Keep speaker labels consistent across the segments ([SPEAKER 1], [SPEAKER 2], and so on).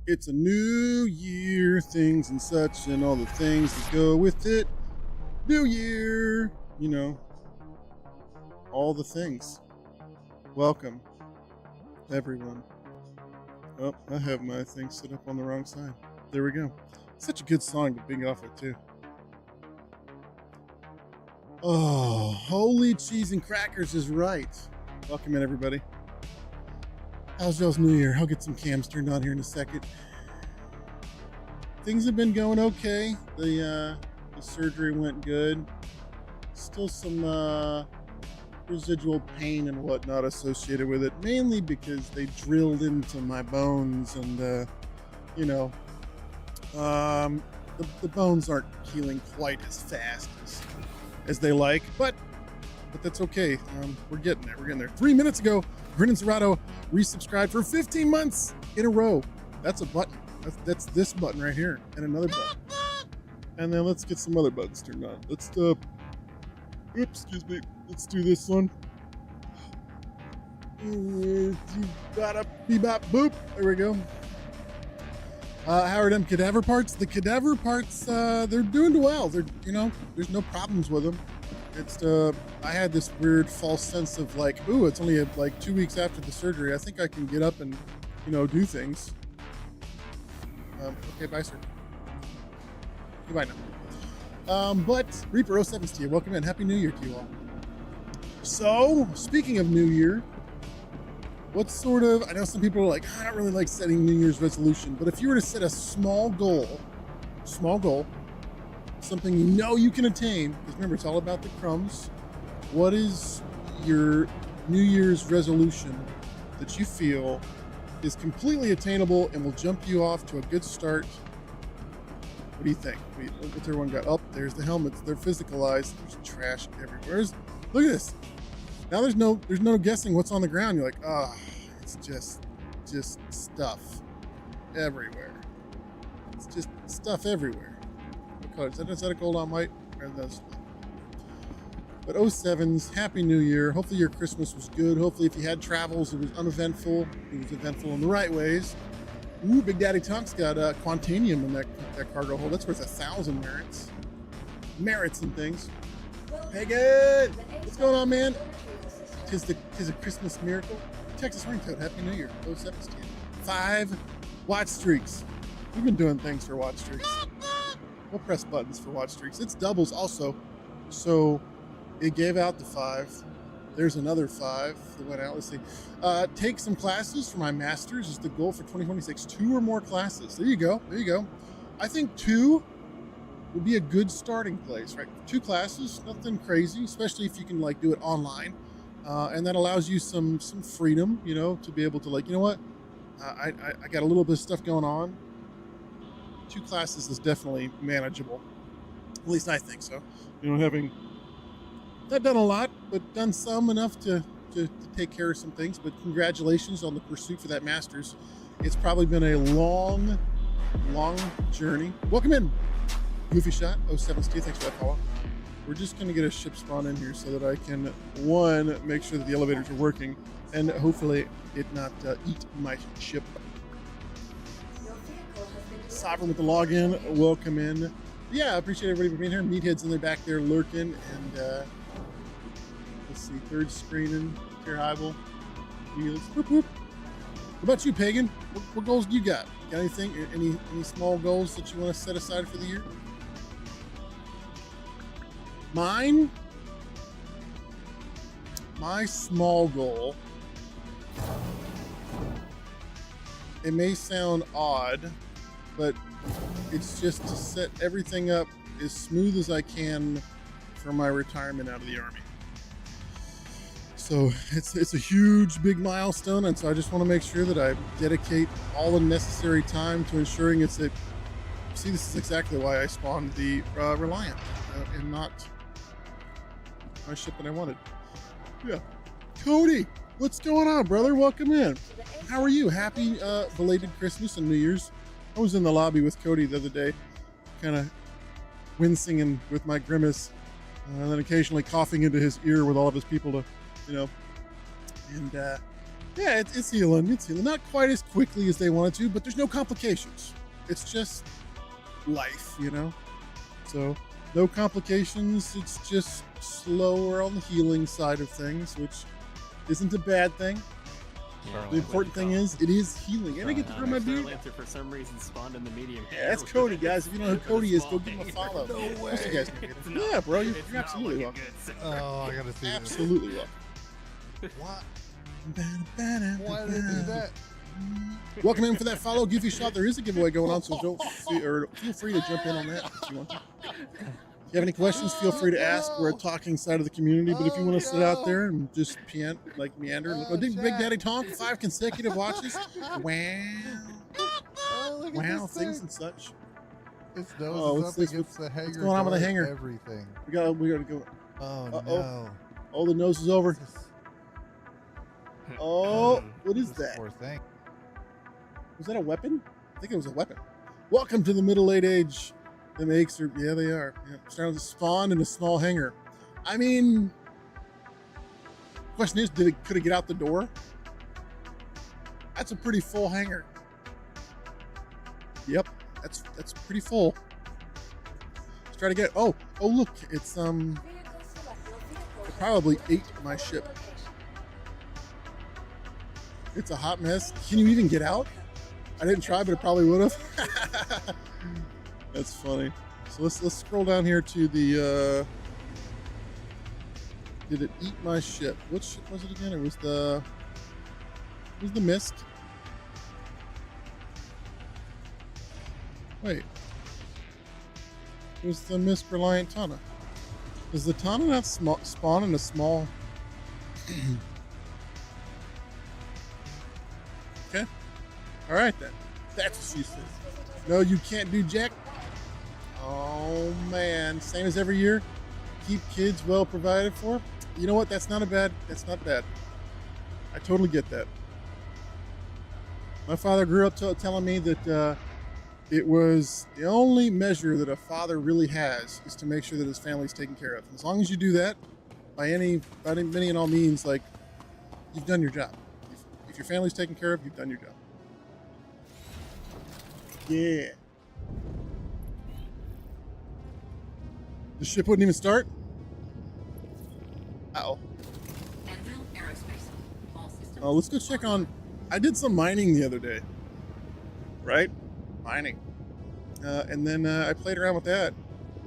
[SPEAKER 1] It's a new year, things and such, and all the things that go with it. New year, all the things. Welcome, everyone. Oh, I have my thing set up on the wrong side. There we go. Such a good song to bing off it, too. Oh, holy cheese and crackers is right. Welcome in, everybody. How's y'all's new year? I'll get some cams turned on here in a second. Things have been going okay. The surgery went good. Still some residual pain and whatnot associated with it, mainly because they drilled into my bones, and the bones aren't healing quite as fast as they like, but that's okay. We're getting there. 3 minutes ago, Brennan Serrato resubscribed for 15 months in a row. That's a button. That's this button right here, and another button. And then let's get some other buttons turned on. Let's do this one. Bebop boop. There we go. How are them cadaver parts? The cadaver parts, they're doing well. There's no problems with them. It's I had this weird false sense of like, ooh, it's only like 2 weeks after the surgery. I think I can get up and do things. Okay, bye, sir. Goodbye now. But Reaper 07's to you. Welcome in. Happy New Year to you all. So, speaking of New Year, I know some people are like, I don't really like setting New Year's resolution, but if you were to set a small goal, something you can attain, because remember, it's all about the crumbs. What is your New Year's resolution that you feel is completely attainable and will jump you off to a good start? What do you think? What's everyone got? Oh, there's the helmets. They're physicalized. There's trash everywhere. Look at this. Now there's no guessing what's on the ground. You're like, it's just stuff everywhere. It's just stuff everywhere. What color is that? A gold on white? But 07's, Happy New Year. Hopefully your Christmas was good. Hopefully if you had travels, it was uneventful. It was eventful in the right ways. Ooh, Big Daddy Tonk's got Quantanium in that cargo hold. That's worth 1,000 merits and things. Hey, good. What's going on, man? Tis a Christmas miracle. Texas Ringtoad, Happy New Year. 07's to you. 5 watch streaks. We've been doing things for watch streaks. We'll press buttons for watch streaks. It's doubles also. So it gave out the 5. There's another 5 that went out. Let's see. Take some classes for my master's is the goal for 2026. 2 or more classes. There you go. I think 2 would be a good starting place, right? 2 classes, nothing crazy, especially if you can do it online. And that allows you some freedom, to be able to I got a little bit of stuff going on. 2 classes is definitely manageable. At least I think so. Having not done a lot, but done some enough to take care of some things. But congratulations on the pursuit for that master's. It's probably been a long journey. Welcome in, Goofy Shot 07's to you. Thanks for that follow. We're just going to get a ship spawn in here so that I can, one, make sure that the elevators are working, and hopefully it not eat my ship. Sovereign with the login, welcome in. Yeah, I appreciate everybody for being here. Meathead's in the back there lurking, and let's see, third screening, Care Heibel. What about you, Pagan? What goals do you got? Got anything? Any small goals that you want to set aside for the year? Mine? My small goal, it may sound odd, but it's just to set everything up as smooth as I can for my retirement out of the Army. So it's a huge, big milestone, and so I just want to make sure that I dedicate all the necessary time to ensuring it's a... See, this is exactly why I spawned the Reliant and not my ship that I wanted. Yeah. Cody, what's going on, brother? Welcome in. How are you? Happy belated Christmas and New Year's. I was in the lobby with Cody the other day, kind of wincing and with my grimace, and then occasionally coughing into his ear with all of his people to, and Yeah, it's healing. It's healing. Not quite as quickly as they wanted to, but there's no complications. It's just life, you know? So, no complications. It's just slower on the healing side of things, which isn't a bad thing. The important thing is, it is healing. And I get to grow my beard.
[SPEAKER 2] Lancer for some reason spawned in the medium.
[SPEAKER 1] Yeah, that's Cody, guys. If you know who Cody is, go give him a follow.
[SPEAKER 3] No way.
[SPEAKER 1] Most of you guys know him. Yeah, bro, you're absolutely welcome.
[SPEAKER 3] Oh, I gotta see this.
[SPEAKER 1] Absolutely welcome.
[SPEAKER 3] What? Why did they do that?
[SPEAKER 1] Welcome in for that follow Goofy shot. There is a giveaway going on, so feel free to jump in on that if you want to. If you have any questions, feel free to ask. We're a talking side of the community, but if you want to sit out there and just meander, look, Big Daddy Tonk, 5 consecutive watches. Wow. Wow, things and such.
[SPEAKER 3] Its nose is up against the hanger.
[SPEAKER 1] What's going on with the hanger?
[SPEAKER 3] Everything.
[SPEAKER 1] We gotta go.
[SPEAKER 3] Oh no.
[SPEAKER 1] Oh, the nose is over. Oh, what is that?
[SPEAKER 3] Poor thing.
[SPEAKER 1] Was that a weapon? I think it was a weapon. Welcome to the middle-late age. Them eggs are, yeah, they are. Yeah, starting to spawn in a small hangar. I mean, question is, could it get out the door? That's a pretty full hangar. Yep, that's pretty full. Let's try to get. Oh, look, it's it probably ate my ship. It's a hot mess. Can you even get out? I didn't try, but it probably would have. That's funny. So let's scroll down here to the. Did it eat my ship? Which ship was it again? It was the Mist. Wait. It was the Mist Reliant Tana. Does the Tana not spawn in a small? Okay. All right then. That's what she says. No, you can't do jack. Oh man, same as every year. Keep kids well provided for. You know what? That's not bad. I totally get that. My father grew up telling me that it was the only measure that a father really has is to make sure that his family's taken care of. And as long as you do that, by any and all means, like, you've done your job. If your family's taken care of, you've done your job. Yeah. The ship wouldn't even start? Uh-oh. Oh, let's go check on... I did some mining the other day. Right? Mining. And then I played around with that.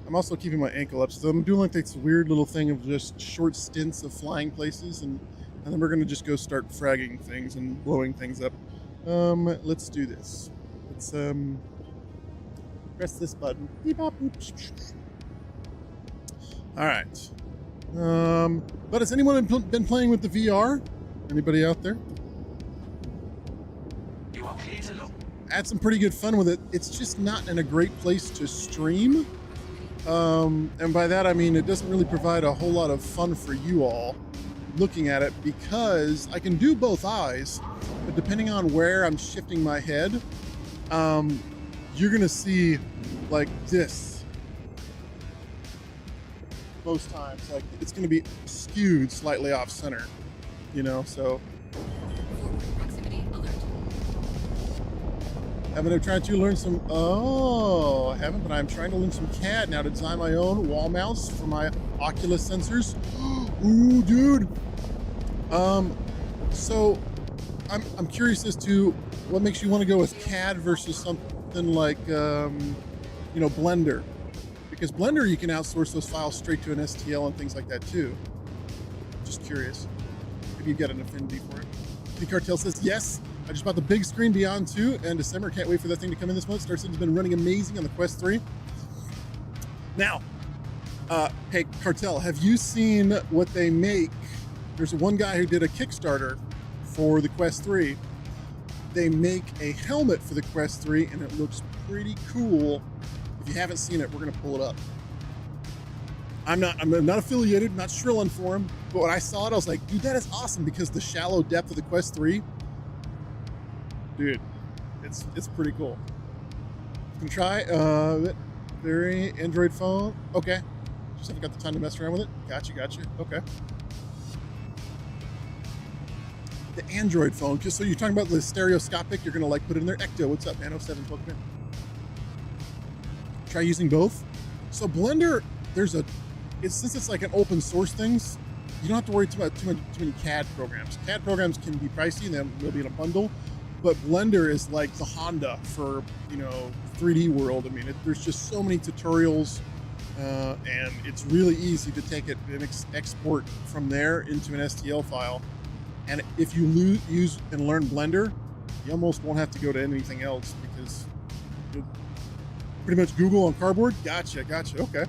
[SPEAKER 1] I'm also keeping my ankle up, so I'm doing like this weird little thing of just short stints of flying places, and then we're going to just go start fragging things and blowing things up. Let's do this. Let's press this button. Beep, bop, boop. All right. But has anyone been playing with the VR? Anybody out there? I had some pretty good fun with it. It's just not in a great place to stream. And by that I mean it doesn't really provide a whole lot of fun for you all looking at it, because I can do both eyes, but depending on where I'm shifting my head, you're gonna see like this most times. Like it's gonna be skewed slightly off center, you know, so. Haven't I tried to learn some, I haven't, but I'm trying to learn some CAD now to design my own wall mounts for my Oculus sensors. Ooh, dude. So I'm curious as to what makes you want to go with CAD versus something like, you know, Blender. Because Blender, you can outsource those files straight to an STL and things like that too. Just curious. Maybe you get an affinity for it. The Cartel says, yes, I just bought the big screen Beyond 2 in December. Can't wait for that thing to come in this month. Star Citizen's been running amazing on the Quest 3. Now, hey, Cartel, have you seen what they make? There's one guy who did a Kickstarter for the Quest 3. They make a helmet for the Quest 3, and it looks pretty cool. If you haven't seen it, we're going to pull it up. I'm not affiliated, not shrilling for him, but when I saw it, I was like, dude, that is awesome, because the shallow depth of the Quest 3, dude, it's pretty cool. You can try, very Android phone. Okay. Just haven't got the time to mess around with it. Gotcha. Okay. the Android phone. Just so you're talking about the stereoscopic, you're gonna like put it in there. Ecto, what's up, man? 07, welcome in. Try using both. So Blender, since it's like an open source things, you don't have to worry too many CAD programs. CAD programs can be pricey and they'll be in a bundle, but Blender is like the Honda for 3D world. I mean, there's just so many tutorials, and it's really easy to take it and export from there into an STL file. And if you use and learn Blender, you almost won't have to go to anything else because you'll pretty much Google on Cardboard. Gotcha. Okay.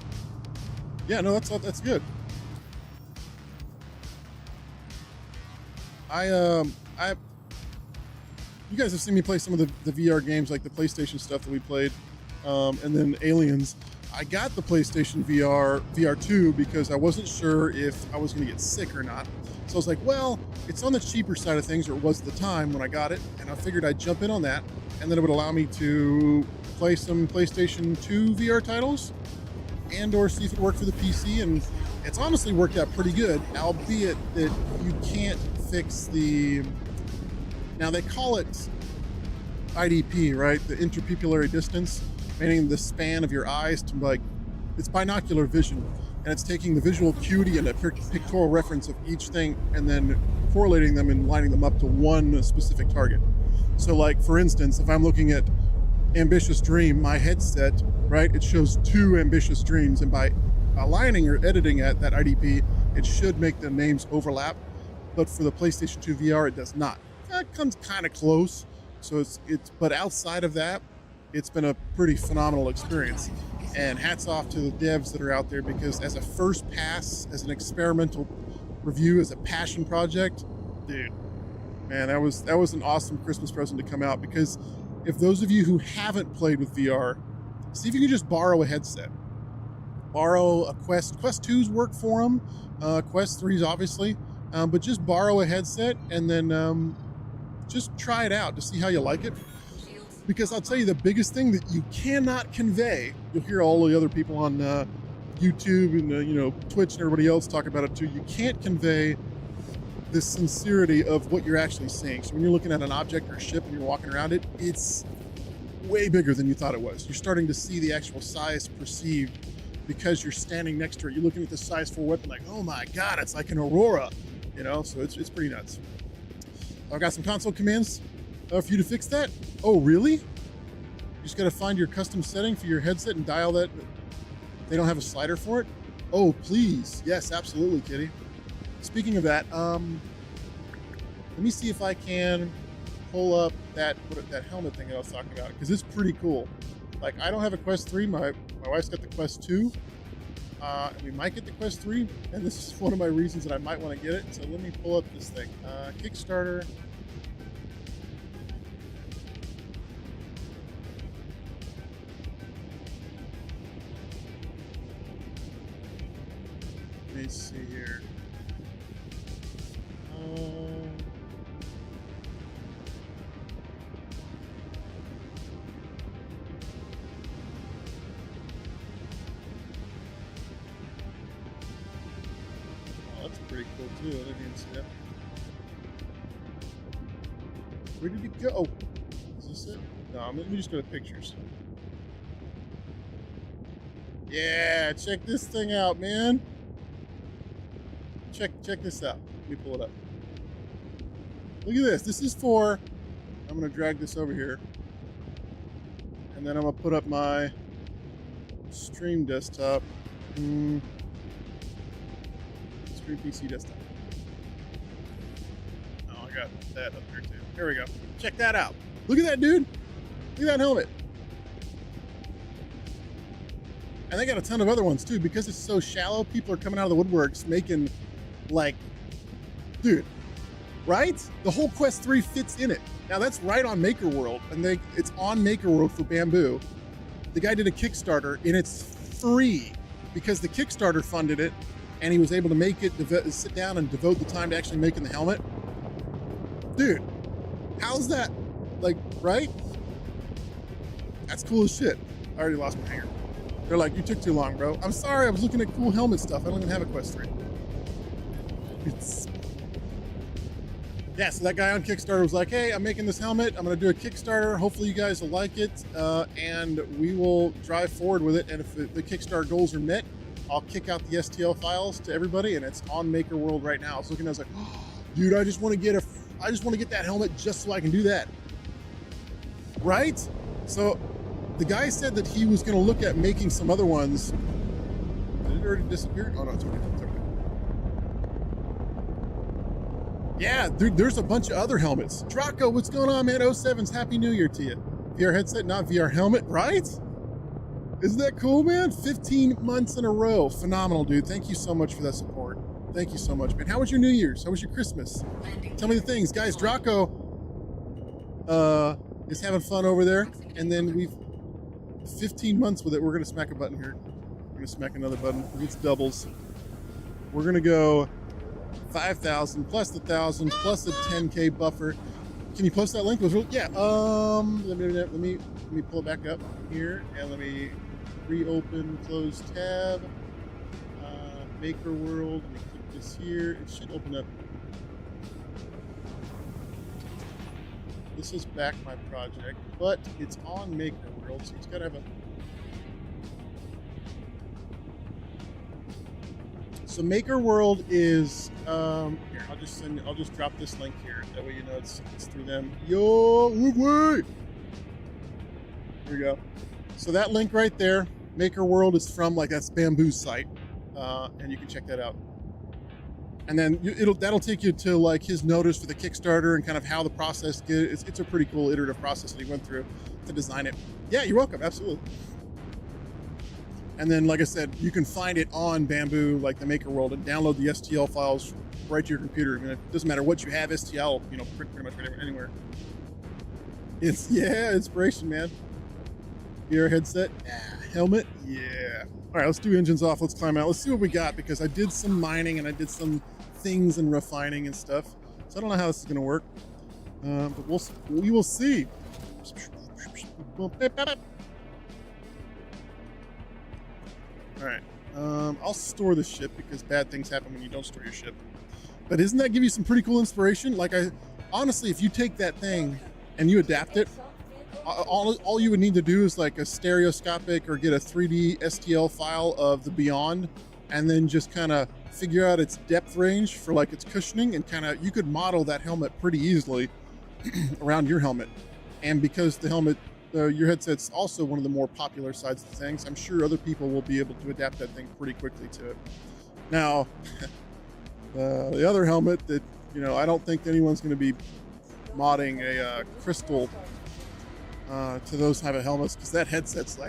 [SPEAKER 1] Yeah, no, that's good. You guys have seen me play some of the VR games, like the PlayStation stuff that we played, and then Aliens. I got the PlayStation VR 2 because I wasn't sure if I was going to get sick or not. So I was like, well, it's on the cheaper side of things, or it was at the time when I got it, and I figured I'd jump in on that, and then it would allow me to play some PlayStation 2 VR titles and or see if it worked for the PC, and it's honestly worked out pretty good, albeit that you can't fix now they call it IDP, right? The interpupillary distance, meaning the span of your eyes to it's binocular vision, and it's taking the visual acuity and a pictorial reference of each thing and then correlating them and lining them up to one specific target. So like, for instance, if I'm looking at Ambitious Dream, my headset, right, it shows 2 Ambitious Dreams, and by aligning or editing at that IDP, it should make the names overlap. But for the PlayStation 2 VR, it does not. That comes kind of close. So but outside of that, it's been a pretty phenomenal experience. And hats off to the devs that are out there, because as a first pass, as an experimental review, as a passion project, dude, man, that was an awesome Christmas present to come out. Because if those of you who haven't played with VR, see if you can just borrow a headset. Borrow a Quest 2s work for them, Quest 3s obviously, but just borrow a headset and then just try it out to see how you like it. Because I'll tell you, the biggest thing that you cannot convey, you'll hear all the other people on YouTube and Twitch and everybody else talk about it too, you can't convey the sincerity of what you're actually seeing. So when you're looking at an object or a ship and you're walking around it, it's way bigger than you thought it was. You're starting to see the actual size perceived because you're standing next to it. You're looking at the size 4 weapon like, oh my God, it's like an Aurora, so it's pretty nuts. I've got some console commands for you to fix that. Oh, really? You just got to find your custom setting for your headset and dial that. They don't have a slider for it? Oh, please. Yes, absolutely, Kitty. Speaking of that, let me see if I can pull up that helmet thing that I was talking about, because it's pretty cool. Like, I don't have a Quest 3. My wife's got the Quest 2. And we might get the Quest 3, and this is one of my reasons that I might want to get it. So let me pull up this thing. Kickstarter. Let me see here. That's pretty cool too. I didn't even see that. Where did it go? Oh, is this it? No, let me just go to pictures. Yeah, check this thing out, man. Check this out. Let me pull it up. Look at this. This is for, I'm going to drag this over here. And then I'm going to put up my stream desktop. Stream PC desktop. Oh, I got that up there too. There we go. Check that out. Look at that, dude. Look at that helmet. And they got a ton of other ones too. Because it's so shallow, people are coming out of the woodworks making, like, dude, right? The whole Quest 3 fits in it. Now that's right on Maker World, and it's on Maker World for Bamboo. The guy did a Kickstarter, and it's free because the Kickstarter funded it, and he was able to make it, sit down and devote the time to actually making the helmet. Dude, how's that? Like, right? That's cool as shit. I already lost my hanger. They're like, you took too long, bro. I'm sorry, I was looking at cool helmet stuff. I don't even have a Quest 3. Yeah, so that guy on Kickstarter was like, hey, I'm making this helmet. I'm going to do a Kickstarter. Hopefully you guys will like it. And we will drive forward with it. And if the Kickstarter goals are met, I'll kick out the STL files to everybody. And it's on Maker World right now. I was looking, I was like, oh, dude, I just want to get that helmet just so I can do that. Right? So the guy said that he was going to look at making some other ones. Did it already disappear? Oh, no, it's okay. It's okay. Yeah, dude, there's a bunch of other helmets. Draco, what's going on, man? 07's Happy New Year to you. VR headset, not VR helmet, right? Isn't that cool, man? 15 months in a row. Phenomenal, dude. Thank you so much for that support. Thank you so much, man. How was your New Year's? How was your Christmas? Tell me the things. Guys, Draco is having fun over there. And then we've 15 months with it. We're going to smack a button here. We're going to smack another button. It's doubles. We're going to go 5,000 plus the 1,000 plus the 10K buffer. Can you post that link? It was real, yeah. Let me pull it back up here and let me reopen, close tab. Maker World. Let me click this here. It should open up. This is back my project, but it's on Maker World, so it's got to have a. So Maker World is here. I'll just drop this link here. That way you know it's through them. Yo, wait. Here we go. So that link right there, Maker World, is from that's Bamboo's site, and you can check that out. And then that'll take you to his notice for the Kickstarter and kind of how the process gets. It's a pretty cool iterative process that he went through to design it. Yeah, you're welcome. Absolutely. And then, like I said, you can find it on Bamboo, the Maker World, and download the STL files right to your computer. I mean, it doesn't matter what you have, STL, pretty much anywhere. It's, yeah, inspiration, man. VR headset, helmet, yeah. All right, let's do engines off. Let's climb out. Let's see what we got, because I did some mining and I did some things and refining and stuff. So I don't know how this is going to work, but we will see. All right, I'll store the ship because bad things happen when you don't store your ship. But doesn't that give you some pretty cool inspiration? Honestly, if you take that thing and you adapt it, all you would need to do is a stereoscopic or get a 3D STL file of the Beyond, and then just kind of figure out its depth range for its cushioning, and you could model that helmet pretty easily around your helmet. And because the helmet, your headset's also one of the more popular sides of things, I'm sure other people will be able to adapt that thing pretty quickly to it. Now, the other helmet that, I don't think anyone's going to be modding a crystal to those type of helmets, because that headset's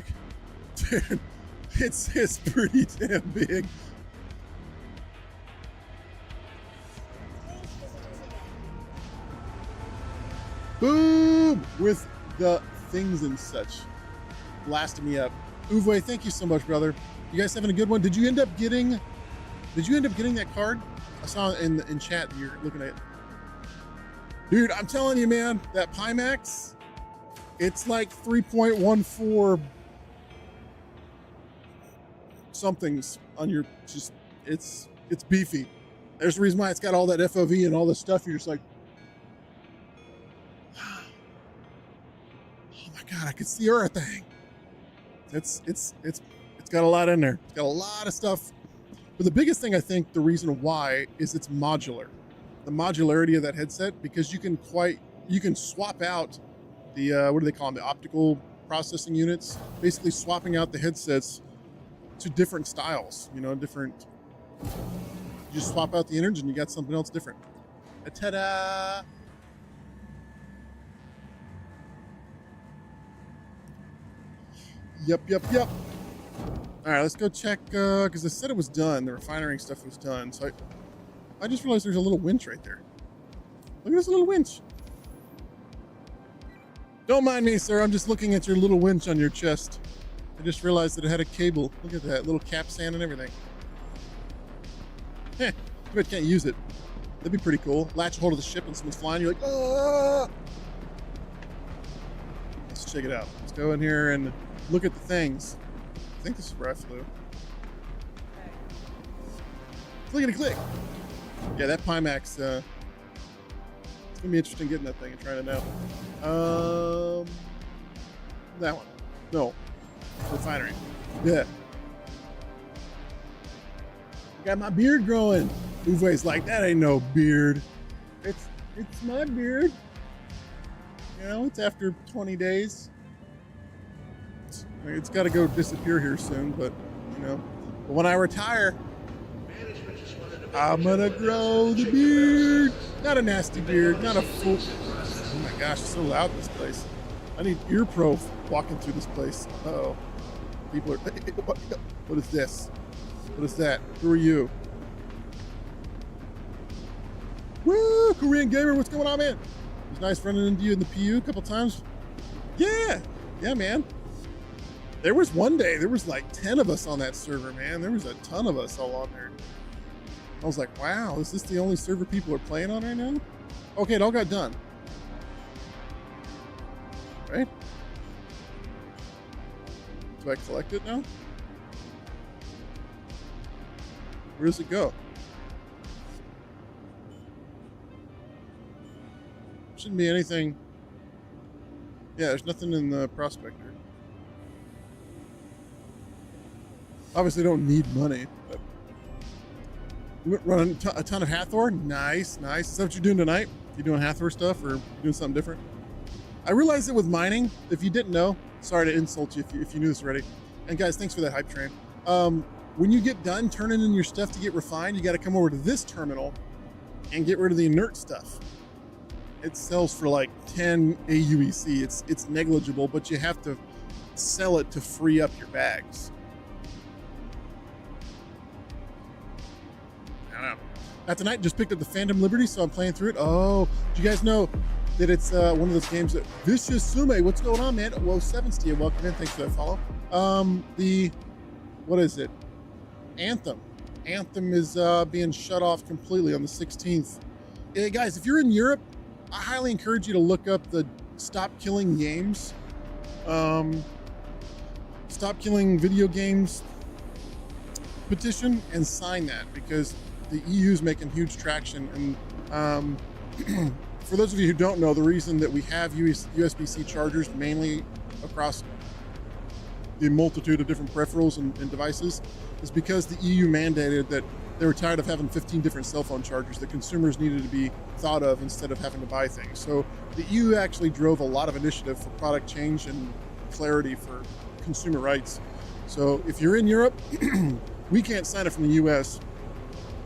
[SPEAKER 1] dude, it's pretty damn big. Boom! With the things and such blasting me up. Uwe, thank you so much, brother. You guys having a good one? Did you end up getting that card? I saw in chat that you're looking at it. Dude, I'm telling you, man, that Pimax, it's 3.14 somethings on your, it's beefy. There's the reason why it's got all that FOV and all this stuff. You're just oh my God, I could see everything. It's got a lot in there. It's got a lot of stuff. But the biggest thing, I think, the reason why is it's modular. The modularity of that headset, because you can swap out the, what do they call them? The optical processing units, basically swapping out the headsets to different styles, different, you just swap out the innards and you got something else different. Ta-da! Yep. All right, let's go check, because I said it was done. The refinery stuff was done. So I just realized there's a little winch right there. Look at this little winch. Don't mind me, sir. I'm just looking at your little winch on your chest. I just realized that it had a cable. Look at that, little capstan and everything. Too bad can't use it. That'd be pretty cool. Latch hold of the ship and someone's flying. You're like, ah! Let's check it out. Let's go in here and look at the things. I think this is where I flew. Clickety click. Yeah, that Pimax. gonna be interesting getting that thing and trying it out. That one. No. Refinery. Yeah. Got my beard growing. Uwe's like, that ain't no beard. It's my beard. You know, it's after 20 days. It's got to go disappear here soon, but you know. But when I retire, I'm gonna grow the beard. Not a nasty beard, not a full. Oh my gosh, it's so loud in this place. I need ear pro walking through this place. Uh-oh. People are. What is this? What is that? Who are you? Woo! Korean gamer, what's going on, man? It was nice running into you in the PU a couple times. Yeah, man. There was one day, there was like 10 of us on that server, man. There was a ton of us all on there. I was like, wow, is this the only server people are playing on right now? Okay, it all got done. Right? Do I collect it now? Where does it go? Shouldn't be anything. Yeah, there's nothing in the prospector. Obviously, don't need money. But you went running a ton of Hathor. Nice. Is that what you're doing tonight? You doing Hathor stuff or doing something different? I realized that with mining, if you didn't know, sorry to insult you if you knew this already. And guys, thanks for that hype train. When you get done turning in your stuff to get refined, you got to come over to this terminal and get rid of the inert stuff. It sells for like 10 AUEC. It's negligible, but you have to sell it to free up your bags. I don't know. Now tonight, just picked up the Phantom Liberty, so I'm playing through it. Oh, do you guys know that it's one of those games that Vicious Sume? What's going on, man? Whoa, Sevens to you. Welcome in. Thanks for that follow. What is it? Anthem. Anthem is being shut off completely on the 16th. Hey guys, if you're in Europe, I highly encourage you to look up the Stop Killing Games. Stop Killing Video Games petition and sign that, because the EU is making huge traction. And for those of you who don't know, the reason that we have USB-C chargers mainly across the multitude of different peripherals and devices is because the EU mandated that they were tired of having 15 different cell phone chargers that consumers needed to be thought of instead of having to buy things. So the EU actually drove a lot of initiative for product change and clarity for consumer rights. So if you're in Europe, we can't sign it from the US,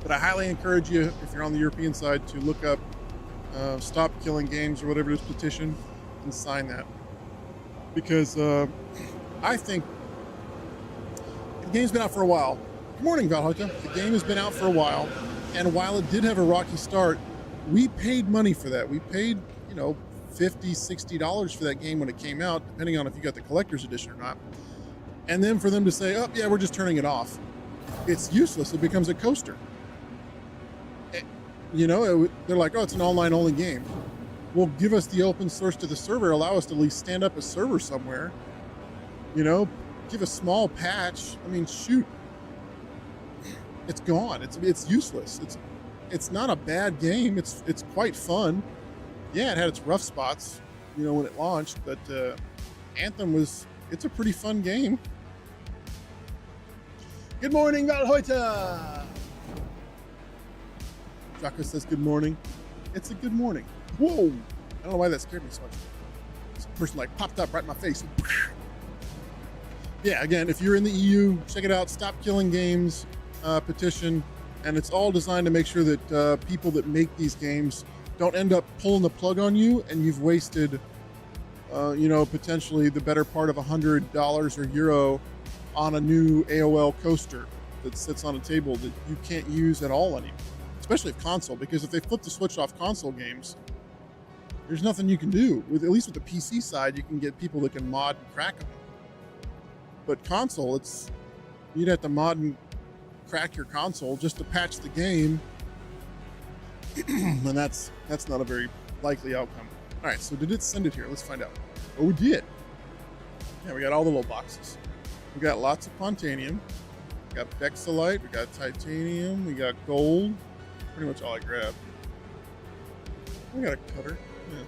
[SPEAKER 1] but I highly encourage you, if you're on the European side, to look up Stop Killing Games or whatever it is petition and sign that. Because I think the game's been out for a while. Good morning, Valhalla. The game has been out for a while, and while it did have a rocky start, we paid money for that. We paid, $50, $60 for that game when it came out, depending on if you got the collector's edition or not. And then for them to say, oh, yeah, we're just turning it off. It's useless. It becomes a coaster. They're like, oh, it's an online-only game. Well, give us the open source to the server. Allow us to at least stand up a server somewhere. Give a small patch. I mean, shoot. It's gone. It's useless. It's not a bad game. It's quite fun. Yeah, it had its rough spots, when it launched, but Anthem it's a pretty fun game. Good morning, Valhoita! Jaka says good morning. It's a good morning. Whoa! I don't know why that scared me so much. Some person popped up right in my face. Yeah, again, if you're in the EU, check it out. Stop Killing Games petition. And it's all designed to make sure that people that make these games don't end up pulling the plug on you and you've wasted, potentially the better part of $100 or euro on a new AOL coaster that sits on a table that you can't use at all anymore. Especially if console, because if they flip the switch off console games, there's nothing you can do. At least with the PC side, you can get people that can mod and crack them. But console, you'd have to mod and crack your console just to patch the game, and that's not a very likely outcome. All right, so did it send it here? Let's find out. Oh, it did. Yeah, we got all the little boxes. We got lots of Quantanium. We got Bexolite. We got Titanium. We got gold. Pretty much all I grabbed. We got a cutter. Yeah.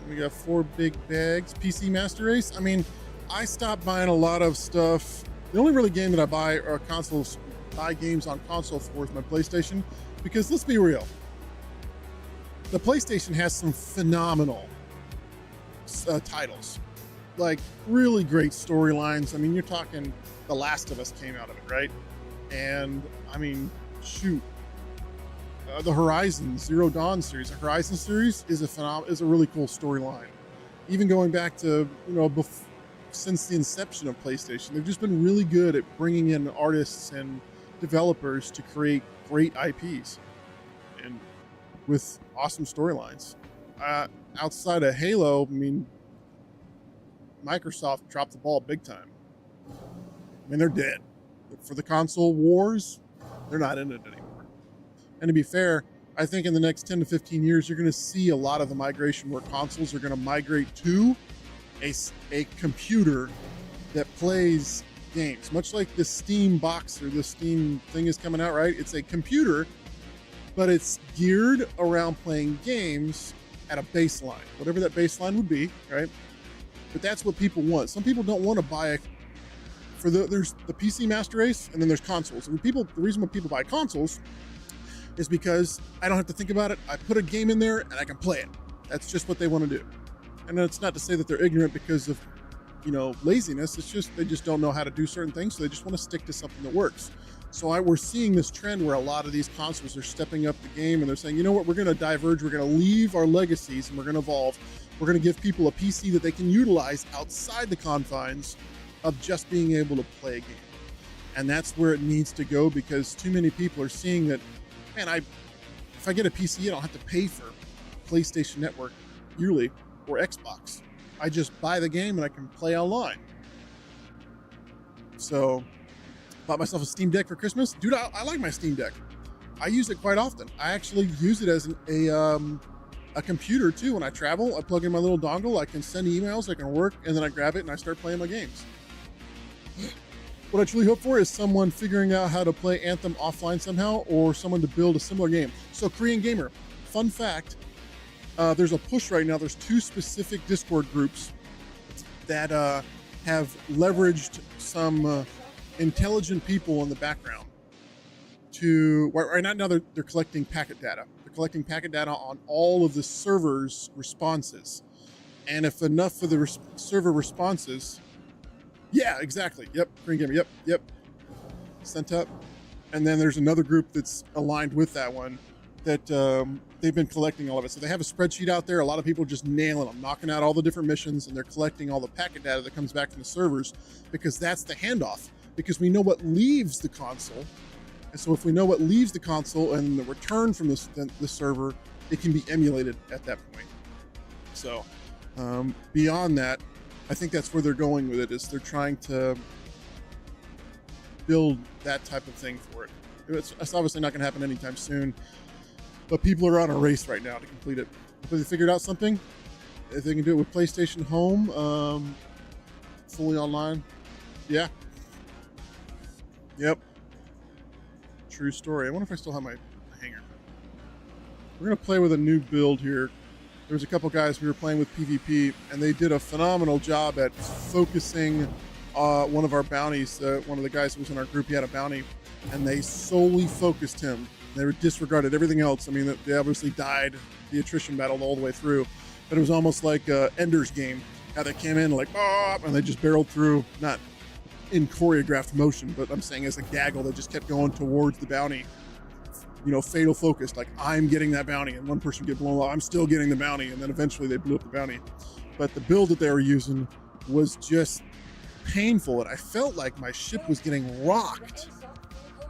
[SPEAKER 1] We got 4 big bags. PC Master Race. I mean, I stopped buying a lot of stuff. The only really game that I buy games on console for is my PlayStation, because let's be real, the PlayStation has some phenomenal titles, like really great storylines. I mean, you're talking The Last of Us came out of it, right? And I mean, shoot, the Horizon Zero Dawn series, the Horizon series is a really cool storyline. Even going back to, since the inception of PlayStation, they've just been really good at bringing in artists and developers to create great IPs and with awesome storylines. Outside of Halo, I mean, Microsoft dropped the ball big time. I mean, they're dead. For the console wars, they're not in it anymore. And to be fair, I think in the next 10 to 15 years, you're going to see a lot of the migration where consoles are going to migrate to a computer that plays games. Much like the Steam box or the Steam thing is coming out, right? It's a computer, but it's geared around playing games at a baseline, whatever that baseline would be, right? But that's what people want. Some people don't want to buy there's the PC Master Race, and then there's consoles. And the reason why people buy consoles is because I don't have to think about it. I put a game in there and I can play it. That's just what they want to do. And it's not to say that they're ignorant because of, laziness. It's just they just don't know how to do certain things, so they just want to stick to something that works. So we're seeing this trend where a lot of these consoles are stepping up the game, and they're saying, you know what, we're going to diverge. We're going to leave our legacies, and we're going to evolve. We're going to give people a PC that they can utilize outside the confines of just being able to play a game. And that's where it needs to go, because too many people are seeing that, man, if I get a PC, I don't have to pay for PlayStation Network yearly or Xbox. I just buy the game and I can play online. So, bought myself a Steam Deck for Christmas. Dude, I like my Steam Deck. I use it quite often. I actually use it as a computer too. When I travel, I plug in my little dongle, I can send emails, I can work, and then I grab it and I start playing my games. What I truly hope for is someone figuring out how to play Anthem offline somehow, or someone to build a similar game. So Korean Gamer, fun fact, there's a push right now. There's 2 specific Discord groups that have leveraged some intelligent people in the background right now they're collecting packet data. They're collecting packet data on all of the server's responses. And if enough of the server responses, yeah, exactly. Yep. Korean Gamer. Yep. Sent up. And then there's another group that's aligned with that one that they've been collecting all of it. So they have a spreadsheet out there. A lot of people just nailing them, knocking out all the different missions, and they're collecting all the packet data that comes back from the servers, because that's the handoff. Because we know what leaves the console. And so if we know what leaves the console and the return from the server, it can be emulated at that point. So beyond that, I think that's where they're going with it, is they're trying to build that type of thing for it. It's obviously not going to happen anytime soon, but people are on a race right now to complete it. If they figured out something, if they can do it with PlayStation Home, fully online, yeah. Yep. True story. I wonder if I still have my hanger. We're going to play with a new build here. There was a couple guys we were playing with PvP, and they did a phenomenal job at focusing one of our bounties. One of the guys who was in our group, he had a bounty, and they solely focused him. They disregarded everything else. I mean, they obviously died the attrition battle all the way through, but it was almost like Ender's Game, how they came in like, and they just barreled through, not in choreographed motion, but I'm saying as a gaggle, they just kept going towards the bounty. Fatal focused, like, I'm getting that bounty, and one person get blown up, I'm still getting the bounty, and then eventually they blew up the bounty. But the build that they were using was just painful, and I felt like my ship was getting rocked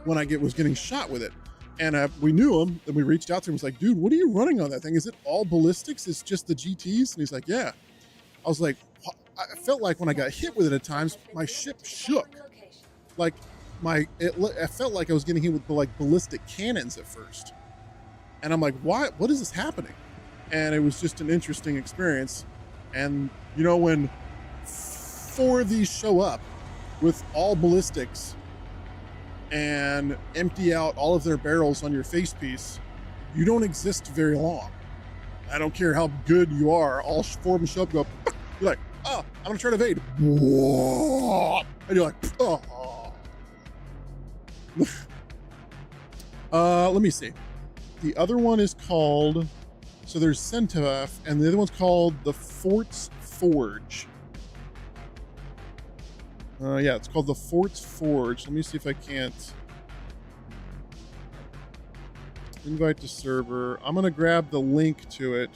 [SPEAKER 1] when I was getting shot with it. And we knew him, and we reached out to him, was like, dude, what are you running on that thing? Is it all ballistics? It's just the GTs? And he's like, yeah. I was like, I felt like when I got hit with it at times, my ship shook. Like, I felt like I was getting hit with like ballistic cannons at first. And I'm like, what is this happening? And it was just an interesting experience. And when 4 of these show up with all ballistics, and empty out all of their barrels on your face piece, you don't exist very long. I don't care how good you are, all four of them show up, go, you're like, oh, I'm gonna try to evade. And you're like, oh. Let me see. The other one is called, so there's Centaf, and the other one's called the Fort's Forge. Yeah, it's called the Fort's Forge. Let me see if I can't. Invite to server. I'm gonna grab the link to it.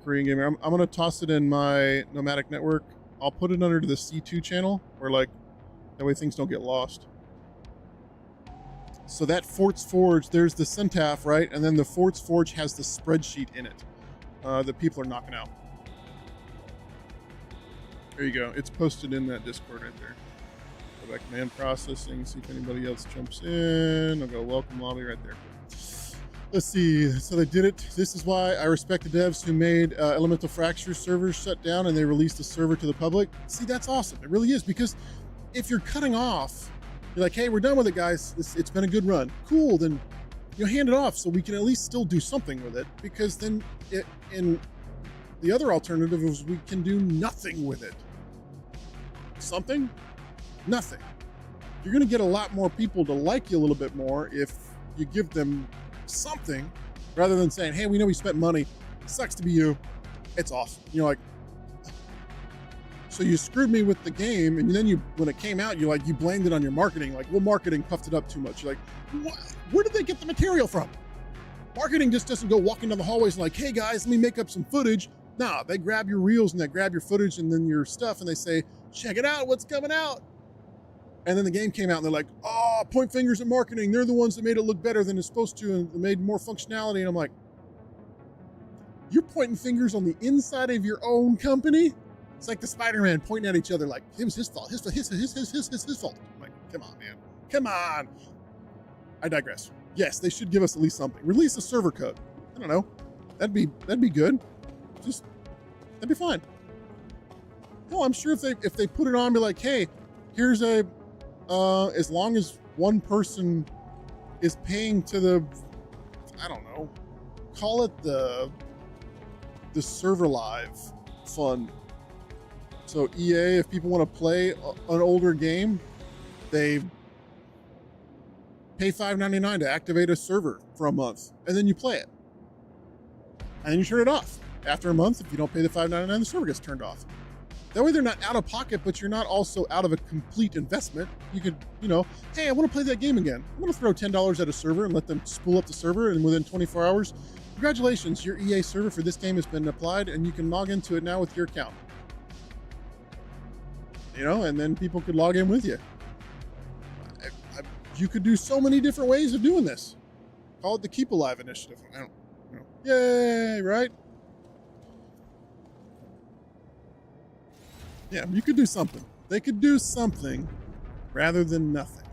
[SPEAKER 1] Korean Gamer. I'm gonna toss it in my Nomadic network. I'll put it under the C2 channel, where like that way things don't get lost. So that Fort's Forge, there's the Centaf, right? And then the Fort's Forge has the spreadsheet in it that people are knocking out. There you go. It's posted in that Discord right there. Go back to man processing, see if anybody else jumps in. I'll go welcome lobby right there. Let's see. So they did it. This is why I respect the devs who made Elemental Fracture servers shut down and they released the server to the public. See, that's awesome. It really is, because if you're cutting off, you're like, hey, we're done with it, guys. It's been a good run. Cool. Then hand it off so we can at least still do something with it, because then in the other alternative is we can do nothing with it. Something? Nothing. You're going to get a lot more people to like you a little bit more if you give them something, rather than saying, hey, we know we spent money. It sucks to be you. It's awesome. You're like, so you screwed me with the game, and then when it came out, you blamed it on your marketing. Like, well, marketing puffed it up too much. You're like, what? Where did they get the material from? Marketing just doesn't go walking down the hallways and like, hey guys, let me make up some footage. Nah, they grab your reels and they grab your footage and then your stuff and they say, check it out, what's coming out? And then the game came out and they're like, oh, point fingers at marketing. They're the ones that made it look better than it's supposed to and made more functionality. And I'm like, you're pointing fingers on the inside of your own company? It's like the Spider-Man pointing at each other like, it was his fault, his fault. I'm like, come on, man, come on. I digress. Yes, they should give us at least something. Release a server code. I don't know. That'd be good. That'd be fine. No, I'm sure if they put it on, be like, hey, here's a, as long as one person is paying to the, I don't know, call it the server live fund. So EA, if people want to play an older game, they pay $5.99 to activate a server for a month, and then you play it. And then you turn it off. After a month, if you don't pay the $5.99, the server gets turned off. That way they're not out of pocket, but you're not also out of a complete investment. You could, hey, I want to play that game again. I'm going to throw $10 at a server and let them spool up the server, and within 24 hours, congratulations, your EA server for this game has been applied, and you can log into it now with your account. And then people could log in with you. You could do so many different ways of doing this. Call it the Keep Alive initiative. I don't know. Yay, right? Yeah, you could do something. They could do something rather than nothing.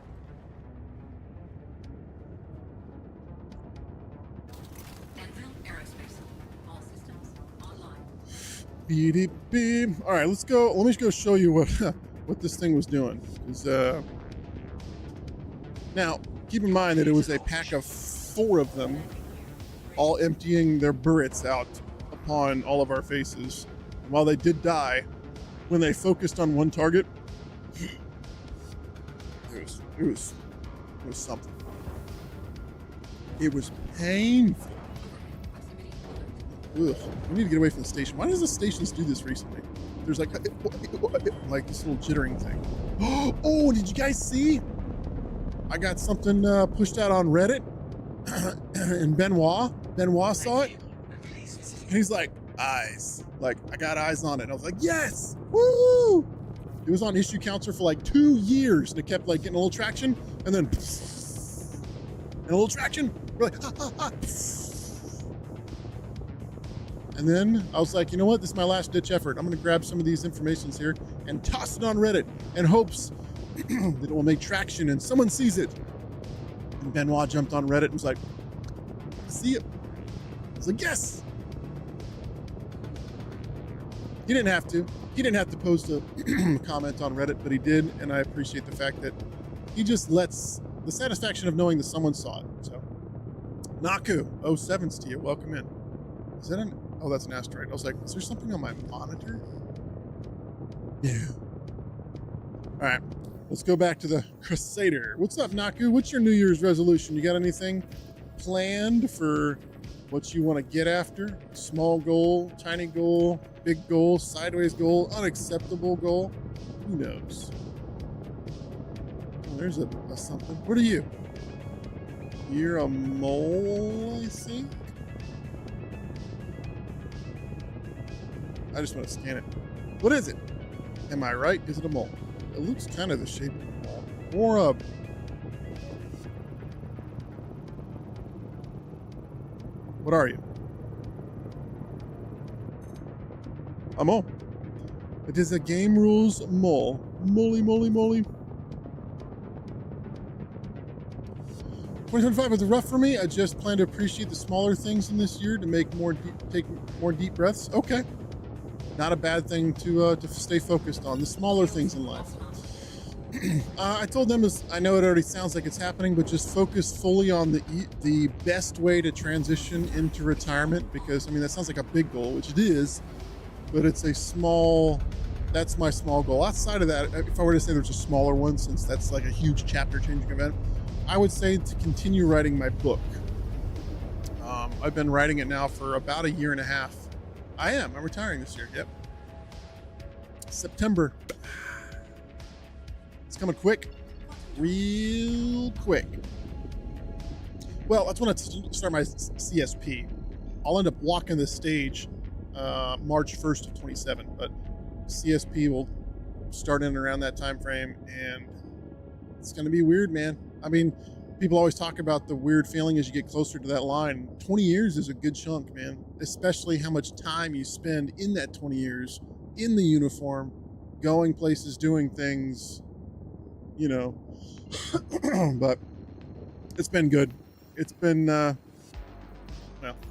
[SPEAKER 1] Beep, beep. All right, let's go. Let me go show you what this thing was doing. Now, keep in mind that it was a pack of 4 of them, all emptying their burrets out upon all of our faces. And while they did die, when they focused on one target, it was something. It was painful. Ugh, we need to get away from the station. Why does the stations do this recently? There's like this little jittering thing. Oh, did you guys see? I got something pushed out on Reddit, and Benoit saw it, and he's like, eyes. Like, I got eyes on it. And I was like, yes, woo! It was on issue counter for like 2 years, and it kept like getting a little traction, and then and a little traction. We're like, ha, ha, ha. And then I was like, you know what? This is my last ditch effort. I'm going to grab some of these informations here and toss it on Reddit in hopes that it will make traction and someone sees it. And Benoit jumped on Reddit and was like, I see it. I was like, yes. He didn't have to. He didn't have to post a comment on Reddit, but he did, and I appreciate the fact that he just lets the satisfaction of knowing that someone saw it. So, Naku, 07s to you. Welcome in. Is that an? Oh, that's an asteroid. I was like, is there something on my monitor? Yeah. All right, let's go back to the Crusader. What's up, Naku? What's your New Year's resolution? You got anything planned for what you want to get after? Small goal, tiny goal, big goal, sideways goal, unacceptable goal? Who knows? Oh, there's a something. What are you? You're a mole, I think? I just want to scan it. What is it? Am I right? Is it a mole? It looks kind of the shape of a mole. Or a... What are you? A mole. It is a game rules mole. Moly, moly, moly. 2025 was rough for me. I just plan to appreciate the smaller things in this year to make take more deep breaths. Okay. Not a bad thing to stay focused on. The smaller things in life. I told them, I know it already sounds like it's happening, but just focus fully on the best way to transition into retirement, because I mean that sounds like a big goal, which it is, but it's a small. That's my small goal. Outside of that, if I were to say there's a smaller one, since that's like a huge chapter-changing event, I would say to continue writing my book. I've been writing it now for about a year and a half. I'm retiring this year. Yep. September. It's coming quick, real quick. Well, that's when I start my CSP. I'll end up walking the stage March 1st of 27, but CSP will start in and around that time frame, and it's going to be weird, man. I mean, people always talk about the weird feeling as you get closer to that line. 20 years is a good chunk, man, especially how much time you spend in that 20 years in the uniform, going places, doing things, you know. But it's been good. It's been, well,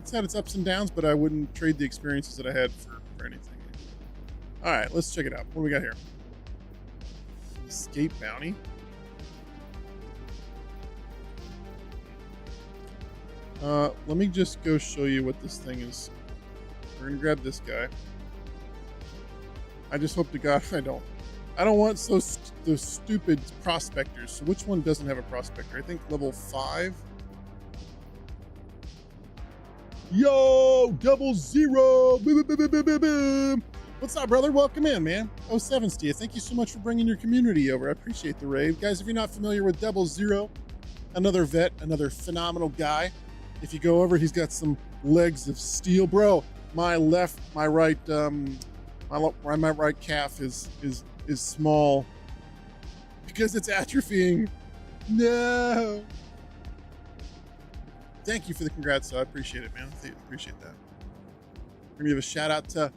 [SPEAKER 1] it's had its ups and downs, but I wouldn't trade the experiences that I had for anything. All right, let's check it out. What do we got here? Escape bounty. Let me just go show you what this thing is. We're gonna grab this guy. I just hope to God I don't want those stupid prospectors. So which one doesn't have a prospector? I think level 5. Yo, 00. Boom, boom, boom, boom, boom, boom. What's up, brother? Welcome in, man. 07s to you. Thank you so much for bringing your community over. I appreciate the raid. Guys, if you're not familiar with 00, another vet, another phenomenal guy. If you go over, he's got some legs of steel. Bro, my right calf is small because it's atrophying. No. Thank you for the congrats, though. I appreciate it, man. I appreciate that. We're gonna give a shout out to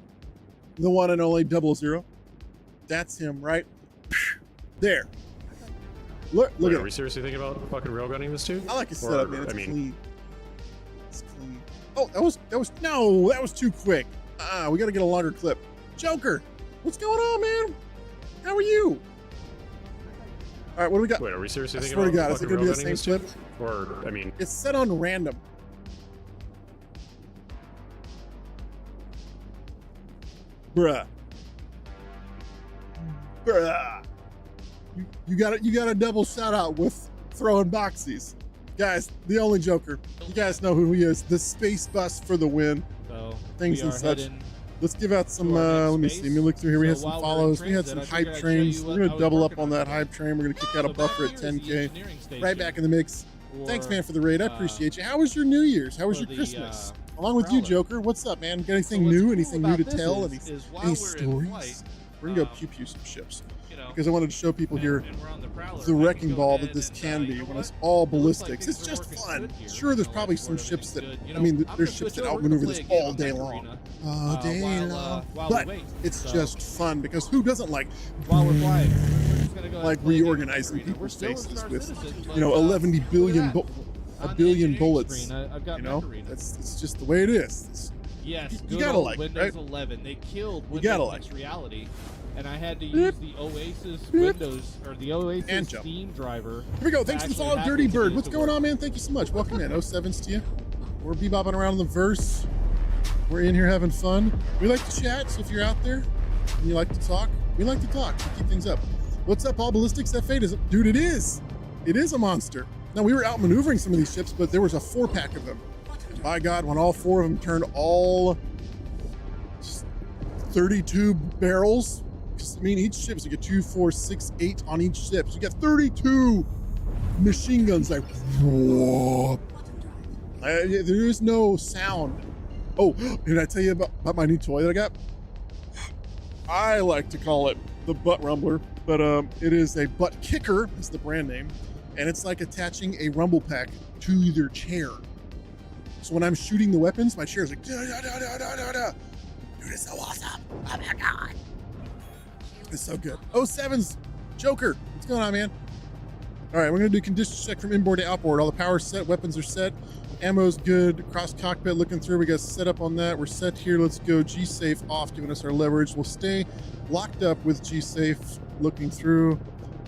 [SPEAKER 1] the one and only 00. That's him, right there. Look
[SPEAKER 4] Wait,
[SPEAKER 1] at
[SPEAKER 4] are
[SPEAKER 1] him.
[SPEAKER 4] we seriously thinking about fucking railgunning this dude?
[SPEAKER 1] I like his setup, man. It's
[SPEAKER 4] I mean,
[SPEAKER 1] clean. It's clean. Oh, that was too quick. We got to get a longer clip. Joker, what's going on, man? How are you? All right, what do we got?
[SPEAKER 4] wait, are we seriously
[SPEAKER 1] I
[SPEAKER 4] thinking
[SPEAKER 1] swear to
[SPEAKER 4] about
[SPEAKER 1] God, is it
[SPEAKER 4] fucking
[SPEAKER 1] gonna be the
[SPEAKER 4] railgunning
[SPEAKER 1] same
[SPEAKER 4] this dude?
[SPEAKER 1] clip?
[SPEAKER 4] Or, I mean,
[SPEAKER 1] It's set on random. Bruh. You got a double shout out with throwing boxies. Guys, the only Joker. You guys know who he is. The space bus for the win.
[SPEAKER 5] So
[SPEAKER 1] Things
[SPEAKER 5] we
[SPEAKER 1] and
[SPEAKER 5] are
[SPEAKER 1] such.
[SPEAKER 5] heading
[SPEAKER 1] Let's give out some,
[SPEAKER 5] to our next
[SPEAKER 1] let me
[SPEAKER 5] space.
[SPEAKER 1] see. Let me look through here. We
[SPEAKER 5] So
[SPEAKER 1] had some
[SPEAKER 5] while we're in
[SPEAKER 1] follows. We had some
[SPEAKER 5] transit, I figured
[SPEAKER 1] hype
[SPEAKER 5] I'd show
[SPEAKER 1] trains.
[SPEAKER 5] you
[SPEAKER 1] We're
[SPEAKER 5] what
[SPEAKER 1] going
[SPEAKER 5] I
[SPEAKER 1] to
[SPEAKER 5] was
[SPEAKER 1] double up
[SPEAKER 5] working
[SPEAKER 1] on that
[SPEAKER 5] on.
[SPEAKER 1] hype train. We're going to kick out a
[SPEAKER 5] So
[SPEAKER 1] buffer
[SPEAKER 5] back
[SPEAKER 1] at
[SPEAKER 5] here is the
[SPEAKER 1] 10K.
[SPEAKER 5] engineering station
[SPEAKER 1] Right back in the mix. Thanks, man, for the raid. I
[SPEAKER 5] for,
[SPEAKER 1] appreciate you. How was your New Year's? How was
[SPEAKER 5] for
[SPEAKER 1] your
[SPEAKER 5] the,
[SPEAKER 1] Christmas? Along with you,
[SPEAKER 5] Prowler.
[SPEAKER 1] Joker. What's up, man? Got anything
[SPEAKER 5] So what's
[SPEAKER 1] new?
[SPEAKER 5] cool
[SPEAKER 1] Anything new
[SPEAKER 5] about
[SPEAKER 1] to
[SPEAKER 5] this
[SPEAKER 1] tell?
[SPEAKER 5] is while
[SPEAKER 1] Any
[SPEAKER 5] we're in
[SPEAKER 1] stories?
[SPEAKER 5] flight,
[SPEAKER 1] We're going to go pew-pew some ships.
[SPEAKER 5] you know,
[SPEAKER 1] Because I wanted to show people here
[SPEAKER 5] and we're on the Prowler,
[SPEAKER 1] the
[SPEAKER 5] I can
[SPEAKER 1] wrecking
[SPEAKER 5] go
[SPEAKER 1] ball
[SPEAKER 5] ahead
[SPEAKER 1] that this
[SPEAKER 5] and,
[SPEAKER 1] can
[SPEAKER 5] you
[SPEAKER 1] be
[SPEAKER 5] know
[SPEAKER 1] when
[SPEAKER 5] what?
[SPEAKER 1] it's all
[SPEAKER 5] It looks like
[SPEAKER 1] ballistics.
[SPEAKER 5] things
[SPEAKER 1] It's
[SPEAKER 5] are
[SPEAKER 1] just
[SPEAKER 5] working
[SPEAKER 1] fun.
[SPEAKER 5] good here.
[SPEAKER 1] Sure, there's
[SPEAKER 5] You know,
[SPEAKER 1] probably
[SPEAKER 5] like
[SPEAKER 1] some
[SPEAKER 5] where
[SPEAKER 1] ships that,
[SPEAKER 5] everything's good. You
[SPEAKER 1] I
[SPEAKER 5] know,
[SPEAKER 1] mean,
[SPEAKER 5] I'm
[SPEAKER 1] there's
[SPEAKER 5] gonna
[SPEAKER 1] ships
[SPEAKER 5] switch
[SPEAKER 1] that
[SPEAKER 5] over. We're
[SPEAKER 1] outmaneuver
[SPEAKER 5] gonna
[SPEAKER 1] this
[SPEAKER 5] play a game
[SPEAKER 1] all
[SPEAKER 5] of
[SPEAKER 1] day
[SPEAKER 5] Mech
[SPEAKER 1] long.
[SPEAKER 5] Arena,
[SPEAKER 1] All day long.
[SPEAKER 5] while
[SPEAKER 1] But
[SPEAKER 5] we wait.
[SPEAKER 1] it's
[SPEAKER 5] So,
[SPEAKER 1] just fun because who doesn't like
[SPEAKER 5] while we're flying, we're just gonna go ahead
[SPEAKER 1] like
[SPEAKER 5] and play a game of
[SPEAKER 1] reorganizing
[SPEAKER 5] Mech Arena. We're
[SPEAKER 1] people's
[SPEAKER 5] still in
[SPEAKER 1] faces
[SPEAKER 5] Star
[SPEAKER 1] with,
[SPEAKER 5] Citizen, but,
[SPEAKER 1] you know, 11
[SPEAKER 5] look at
[SPEAKER 1] billion
[SPEAKER 5] that.
[SPEAKER 1] a
[SPEAKER 5] On the
[SPEAKER 1] billion
[SPEAKER 5] engineering
[SPEAKER 1] bullets.
[SPEAKER 5] screen, I've got
[SPEAKER 1] You know,
[SPEAKER 5] Mech Arena.
[SPEAKER 1] it's just the way it is.
[SPEAKER 5] Yes,
[SPEAKER 1] You
[SPEAKER 5] good
[SPEAKER 1] gotta
[SPEAKER 5] old
[SPEAKER 1] like it,
[SPEAKER 5] Windows
[SPEAKER 1] right?
[SPEAKER 5] 11. They killed
[SPEAKER 1] gotta
[SPEAKER 5] Windows
[SPEAKER 1] like
[SPEAKER 5] X Reality, and I had to
[SPEAKER 1] Beep.
[SPEAKER 5] use the Oasis
[SPEAKER 1] Beep.
[SPEAKER 5] Windows or the Oasis
[SPEAKER 1] And jump.
[SPEAKER 5] Steam driver.
[SPEAKER 1] Here we go.
[SPEAKER 5] to
[SPEAKER 1] Thanks for the
[SPEAKER 5] actually
[SPEAKER 1] follow,
[SPEAKER 5] hack
[SPEAKER 1] Dirty
[SPEAKER 5] it to
[SPEAKER 1] Bird.
[SPEAKER 5] get it
[SPEAKER 1] What's
[SPEAKER 5] to
[SPEAKER 1] going
[SPEAKER 5] work.
[SPEAKER 1] on, man? Thank you so much. Welcome in. 07s to you. We're bebopping around in the verse. We're in here having fun. We like to chat, so if you're out there and you like to talk, we like to talk. We keep things up. What's up, All Ballistics F8? Is it? Dude, it is. It is a monster. Now, we were out maneuvering some of these ships, but there was a 4-pack of them. By God, when all 4 of them turned all 32 barrels, I mean, each ship, so you get 2, 4, 6, 8 on each ship. So you got 32 machine guns, like, whoa. There is no sound. Oh, did I tell you about my new toy that I got? I like to call it the butt rumbler, but it is a butt kicker, is the brand name, and it's like attaching a rumble pack to your chair. So when I'm shooting the weapons, my chair's like, da, da, da, da, da, da, da. Dude, it's so awesome. Oh my God. It's so good. 07's Joker. What's going on, man? All right, we're gonna do condition check from inboard to outboard. All the power's set, weapons are set, ammo's good, cross cockpit looking through. We got set up on that. We're set here. Let's go G-Safe off, giving us our leverage. We'll stay locked up with G-Safe looking through.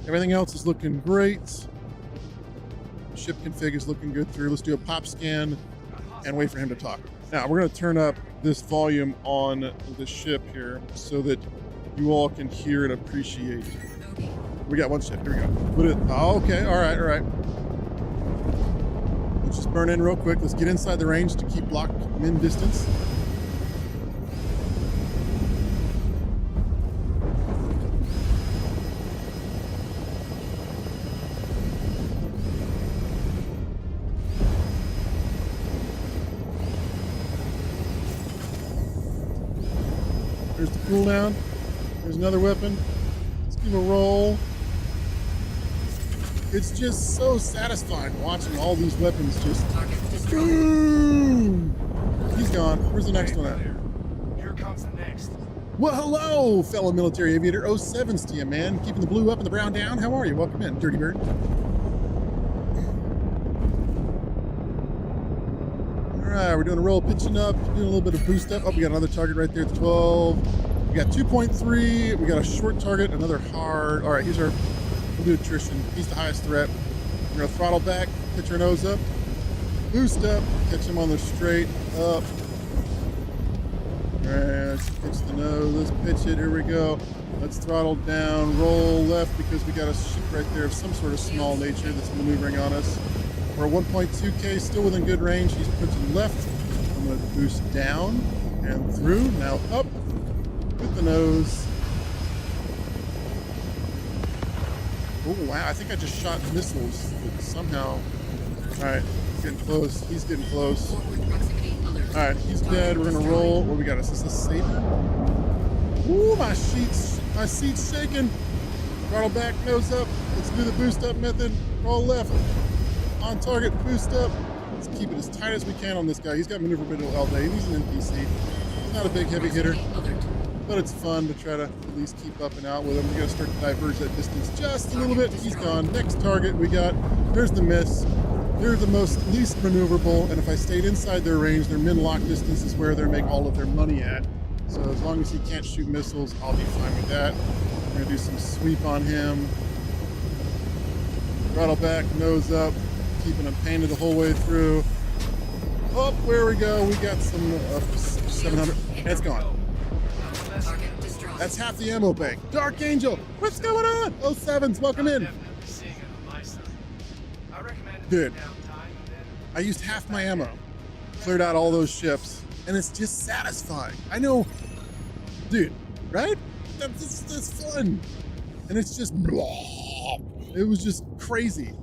[SPEAKER 1] Everything else is looking great. Ship config is looking good through. Let's do a pop scan and wait for him to talk. Now, we're gonna turn up this volume on the ship here so that you all can hear and appreciate. We got one ship. Here we go. Put it. Oh, okay. All right. All right. Let's just burn in real quick. Let's get inside the range to keep block min distance. There's the cooldown. There's another weapon. Let's give a roll. It's just so satisfying watching all these weapons just boom. He's gone. Where's the next one at?
[SPEAKER 6] Here comes the next.
[SPEAKER 1] Well, hello, fellow military aviator. 07's to you, man. Keeping the blue up and the brown down. How are you? Welcome in, Dirty Bird. All right, we're doing a roll, pitching up, doing a little bit of boost up. Oh, we got another target right there at the 12. We got 2.3. We got a short target, another hard. All right, here's our, we'll do attrition. He's the highest threat. We're gonna throttle back, pitch our nose up, boost up, catch him on the straight up. All right, let's pitch the nose, let's pitch it, here we go. Let's throttle down, roll left because we got a ship right there of some sort of small nature that's maneuvering on us. We're at 1.2K, still within good range. He's pitching left. I'm gonna boost down and through, now up with the nose. Oh wow, I think I just shot missiles somehow. All right, he's getting close, he's getting close. All right, he's dead, we're gonna roll. What we got, is this a saber? Ooh, my seat's shaking. Throttle back, nose up. Let's do the boost up method. Roll left. On target, boost up. Let's keep it as tight as we can on this guy. He's got maneuverability all day. He's an NPC. He's not a big heavy hitter, but it's fun to try to at least keep up and out with him. We gotta start to diverge that distance just a little bit. He's gone. Next target we got, there's the miss. They're the most least maneuverable, and if I stayed inside their range, their min-lock distance is where they make all of their money at. So as long as he can't shoot missiles, I'll be fine with that. We're gonna do some sweep on him. Throttle back, nose up, keeping him painted the whole way through. Oh, where we go. We got some 700. It's gone. That's half the ammo bank. Dark Angel, what's going on? 07s, welcome in. Dude, I used half my ammo, cleared out all those ships, and it's just satisfying. I know, dude, right? That's fun. And it's just, blah. It was just crazy.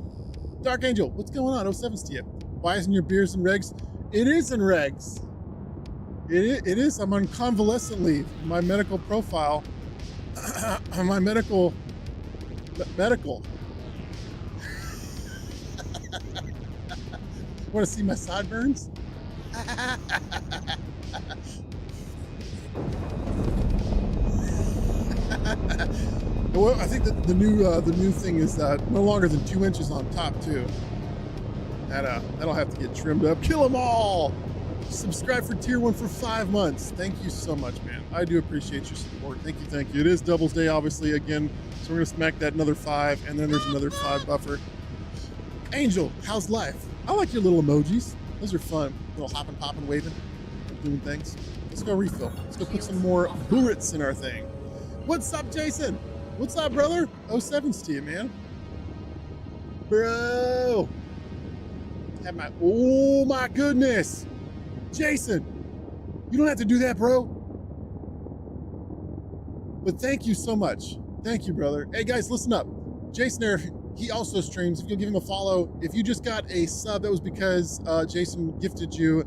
[SPEAKER 1] Dark Angel, what's going on? 07s to you. Why isn't your beers in regs? It is in regs. It is. I'm on convalescent leave. My medical profile, my medical. Want to see my sideburns? Well, I think that the new thing is no longer than 2 inches on top too. That'll have to get trimmed up. Kill them all. Subscribe for tier 1 for 5 months. Thank you so much, man. I do appreciate your support. Thank you, thank you. It is Doubles Day, obviously, again. So we're gonna smack that another 5, and then there's another 5 buffer. Angel, how's life? I like your little emojis. Those are fun. Little hopping, popping, waving, doing things. Let's go refill. Let's go put some more bullets in our thing. What's up, Jason? What's up, brother? 07's to you, man. Bro. Oh my goodness. Jason, you don't have to do that, bro. But thank you so much. Thank you, brother. Hey guys, listen up. Jason there, he also streams. If you'll give him a follow, if you just got a sub, that was because Jason gifted you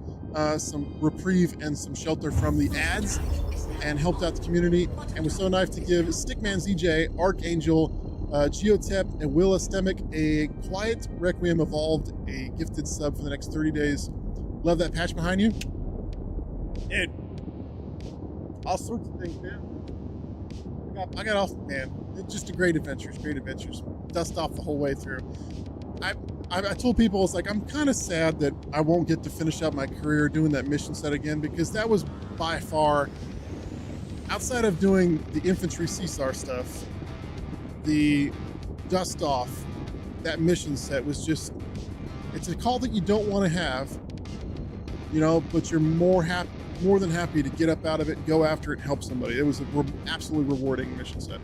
[SPEAKER 1] some reprieve and some shelter from the ads and helped out the community, and was so nice to give Stickman ZJ, Archangel, Geotep, and Will Estemic a Quiet Requiem Evolved, a gifted sub for the next 30 days. Love that patch behind you. Dude, all sorts of things, man. I got off, man. It's just a great adventures, great adventures. Dust off the whole way through. I told people, it's like, I'm kind of sad that I won't get to finish out my career doing that mission set again, because that was by far, outside of doing the infantry CSAR stuff, the dust off, that mission set was just, it's a call that you don't want to have, you know, but you're more than happy to get up out of it, go after it, and help somebody. It was an absolutely rewarding mission set.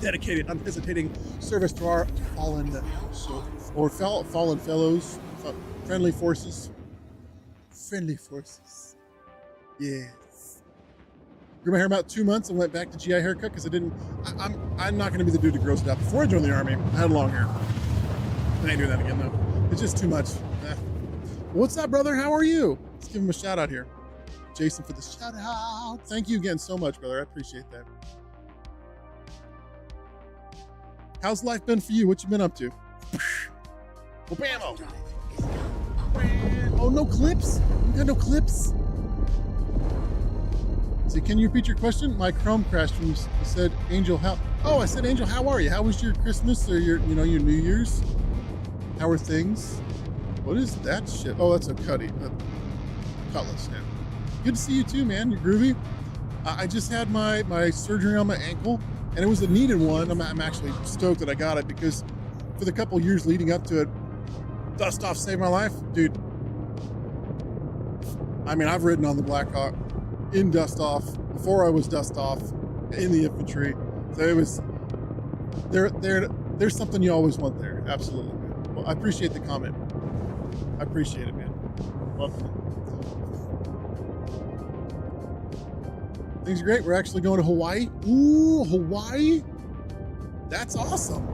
[SPEAKER 1] Dedicated, unhesitating service to our fallen fellows, friendly forces. Friendly forces. Yes. Grew my hair about 2 months and went back to GI haircut because I'm not going to be the dude that grows it out. Before I joined the Army, I had long hair. I ain't doing that again, though. It's just too much. What's up, brother? How are you? Let's give him a shout out here. Jason for the shout out. Thank you again so much, brother. I appreciate that. How's life been for you? What you been up to? Bammo. Oh, no clips? You got no clips? So can you repeat your question? My Chrome crashed when you said, Angel, how? Oh, I said, Angel, how are you? How was your Christmas or your New Year's? How are things? What is that shit? Oh, that's a cutlass. Yeah. Good to see you too, man. You're groovy. I just had my surgery on my ankle, and it was a needed one. I'm actually stoked that I got it, because for the couple years leading up to it, dust off saved my life, dude. I mean, I've ridden on the Black Hawk in dust off before I was dust off in the infantry. So it was there's something you always want there. Absolutely. Well, I appreciate the comment. I appreciate it, man. Welcome. Things are great. We're actually going to Hawaii. Ooh, Hawaii? That's awesome.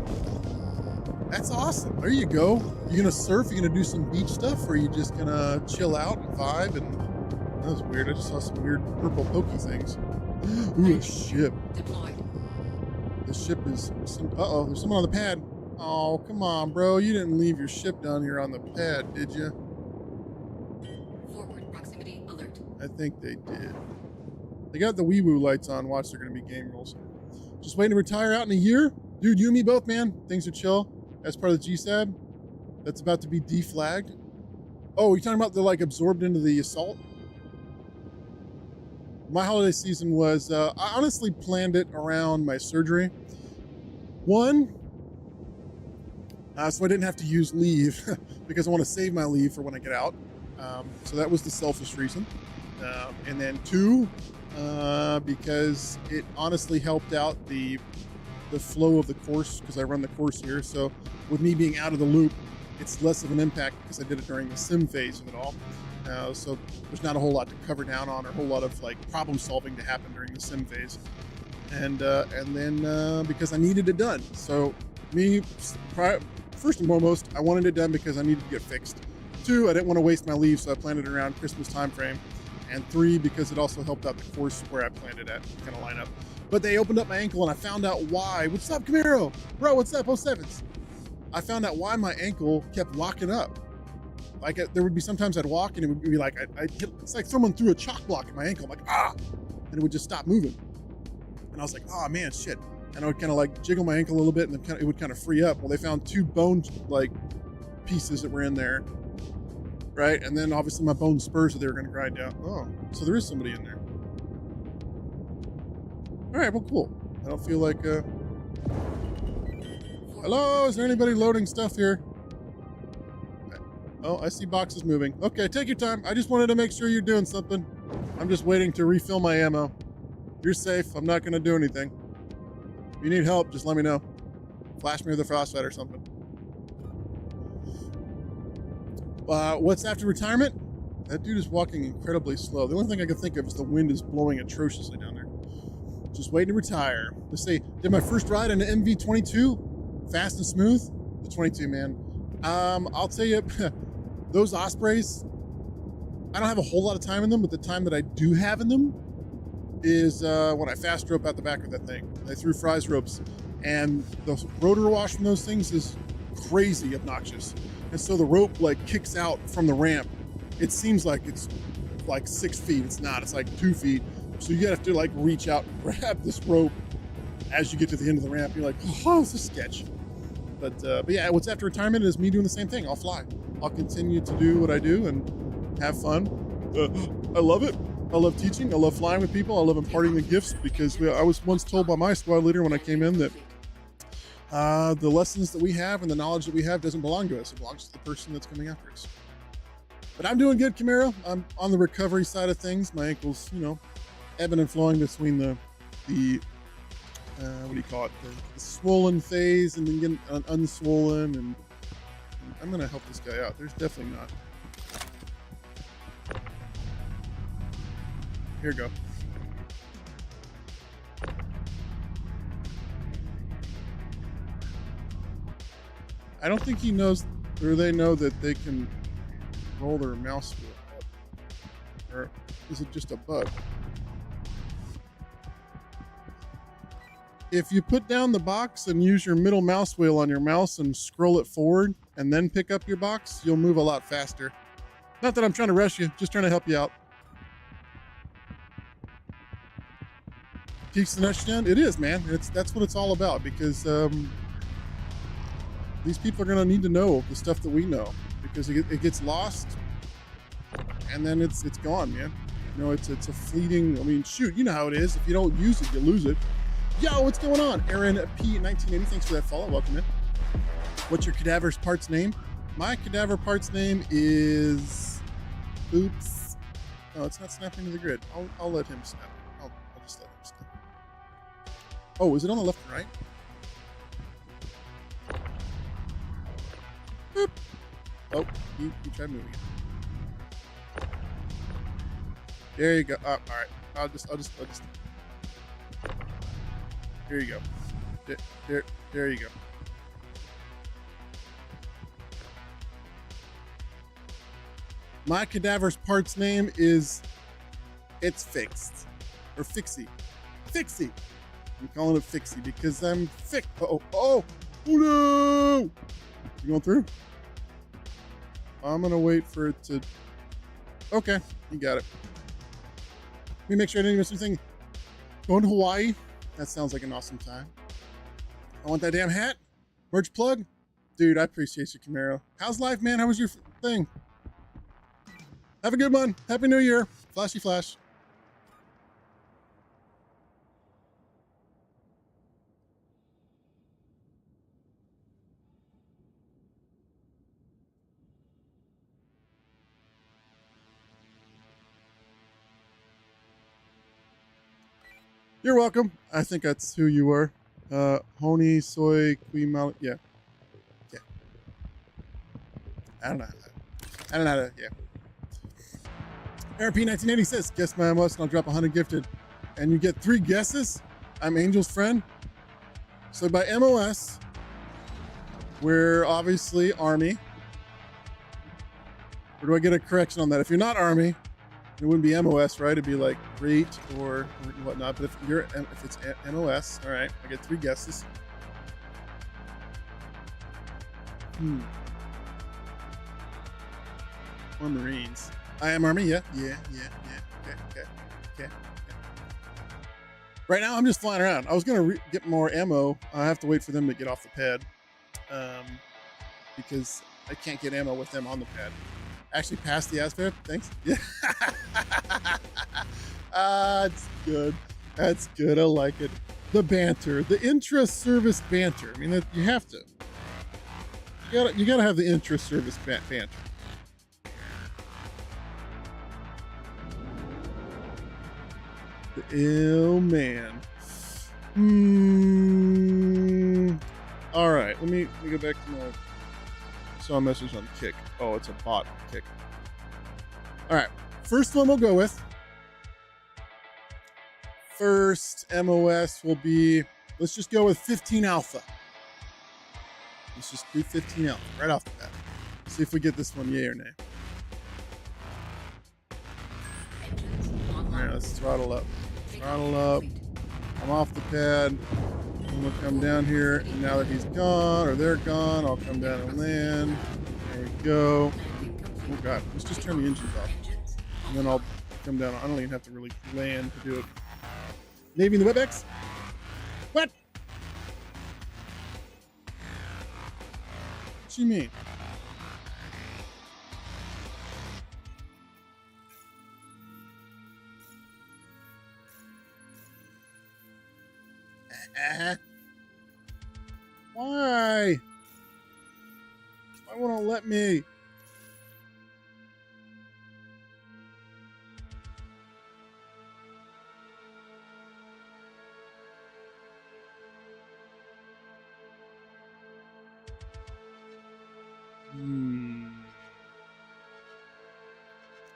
[SPEAKER 1] That's awesome. There you go. You gonna surf? You gonna do some beach stuff? Or are you just gonna chill out and vibe? And that was weird. I just saw some weird purple pokey things. Ooh, a ship. The ship is uh-oh, there's someone on the pad. Oh, come on, bro. You didn't leave your ship down here on the pad, did you?
[SPEAKER 7] Forward proximity alert.
[SPEAKER 1] I think they did. They got the wee-woo lights on. Watch, they're going to be game rules. Just waiting to retire out in a year? Dude, you and me both, man. Things are chill. As part of the GSAB, that's about to be deflagged. Oh, you're talking about the, like, absorbed into the assault? My holiday season was, I honestly planned it around my surgery. One, so I didn't have to use leave because I want to save my leave for when I get out. So that was the selfish reason. And then two, because it honestly helped out the flow of the course, because I run the course here. So with me being out of the loop, it's less of an impact because I did it during the sim phase of it all. So there's not a whole lot to cover down on, or a whole lot of like problem solving to happen during the sim phase. And then because I needed it done. So first and foremost, I wanted it done because I needed to get fixed. Two, I didn't want to waste my leave, so I planned it around Christmas time frame. And three, because it also helped out the course where I planned it at, kind of line up. But they opened up my ankle and I found out why. What's up, Camaro? Bro, what's up, 07s? I found out why my ankle kept locking up. Like there would be sometimes I'd walk and it would be like, it's like someone threw a chalk block in my ankle. I'm like, ah, and it would just stop moving. And I was like, oh man, shit. And I would kind of like jiggle my ankle a little bit and then it would kind of free up. Well, they found two bone like pieces that were in there. right? And then obviously my bone spurs that they were going to grind out. Oh, so there is somebody in there. All right, well, cool. I don't feel like. Hello, is there anybody loading stuff here? Oh, I see boxes moving. Okay, take your time. I just wanted to make sure you're doing something. I'm just waiting to refill my ammo. You're safe. I'm not going to do anything. If you need help, just let me know. Flash me with a frostbite or something. What's after retirement? That dude is walking incredibly slow. The only thing I can think of is the wind is blowing atrociously down there. Just waiting to retire. Let's see. Did my first ride on an MV22. Fast and smooth. The 22, man. I'll tell you, those Ospreys, I don't have a whole lot of time in them, but the time that I do have in them is when I fast rope out the back of that thing. I threw fries ropes, and the rotor wash from those things is crazy obnoxious. And so the rope like kicks out from the ramp. It seems like it's like 6 feet. It's not, it's like 2 feet. So you have to like reach out and grab this rope as you get to the end of the ramp. You're like, oh, this is sketch. But yeah, what's after retirement is me doing the same thing. I'll fly. I'll continue to do what I do and have fun. I love it. I love teaching. I love flying with people. I love imparting the gifts because I was once told by my squad leader when I came in that the lessons that we have and the knowledge that we have doesn't belong to us. It belongs to the person that's coming after us. But I'm doing good, Camaro. I'm on the recovery side of things. My ankle's, ebbing and flowing between the what do you call it? The swollen phase and then getting unswollen. And I'm going to help this guy out. There's definitely not. Here we go. I don't think he knows, or they know that they can roll their mouse wheel up. Or is it just a bug? If you put down the box and use your middle mouse wheel on your mouse and scroll it forward and then pick up your box, you'll move a lot faster. Not that I'm trying to rush you, just trying to help you out. Teach the next gen? It is, man. That's what it's all about because these people are going to need to know the stuff that we know because it gets lost and then it's gone, man. It's a fleeting, I mean, shoot, you know how it is. If you don't use it, you lose it. Yo, what's going on? Aaron P1980, thanks for that follow. Welcome in. What's your cadaver's parts name? My cadaver parts name is... Oops. Oh, it's not snapping to the grid. I'll let him snap. I'll just let him snap. Oh, is it on the left and right? Boop. Oh, he tried moving it. There you go. Oh, all right. I'll just. Here you go. There you go. My cadaver's parts name is it's fixed or fixie. Fixie. I'm calling it fixie because I'm fixed. Oh no! You going through? I'm gonna wait for it to. Okay, you got it. Let me make sure I didn't miss anything. Going to Hawaii. That sounds like an awesome time. I want that damn hat. Merch plug. Dude, I appreciate you, Camaro. How's life, man? How was your thing? Have a good one. Happy New Year. Flashy flash. You're welcome. I think that's who you were. Honey, soy, Quimal. Yeah. I don't know how to, yeah. RP1980 says, guess my MOS and I'll drop 100 gifted. And you get 3 guesses? I'm Angel's friend. So by MOS, we're obviously Army. Or do I get a correction on that? If you're not Army, it wouldn't be MOS, right? It'd be like great or whatnot. But if it's MOS, all right, I get 3 guesses. Or Marines. I am Army, yeah. Okay. Right now, I'm just flying around. I was gonna get more ammo. I have to wait for them to get off the pad, because I can't get ammo with them on the pad. Actually passed the ASVAB. Thanks. Yeah. It's good. That's good. I like it. The banter, the intra-service banter. I mean, you have to. You gotta have the intra-service banter. Oh man. All right. Let me go back to my. Saw a message on Kick. Oh, it's a bot on Kick. All right. First one we'll go with. First MOS will be. Let's just go with 15 alpha. Let's just do 15 alpha right off the bat. See if we get this one, yay or nay. All right, let's throttle up. Throttle up. I'm off the pad. I'm gonna come down here. And now that he's gone or they're gone, I'll come down and land. There we go. Oh God, let's just turn the engines off. And then I'll come down. I don't even have to really land to do it. Navy in the WebEx? What? What you mean? Why? Why won't it let me?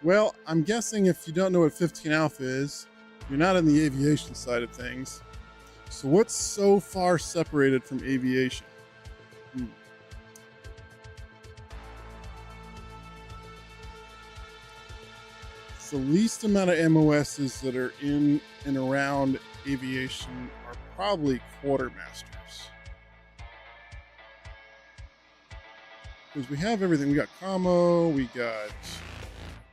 [SPEAKER 1] Well, I'm guessing if you don't know what 15 alpha is, you're not in the aviation side of things. So what's so far separated from aviation? It's the least amount of MOSs that are in and around aviation are probably quartermasters. Because we have everything. We got commo, we got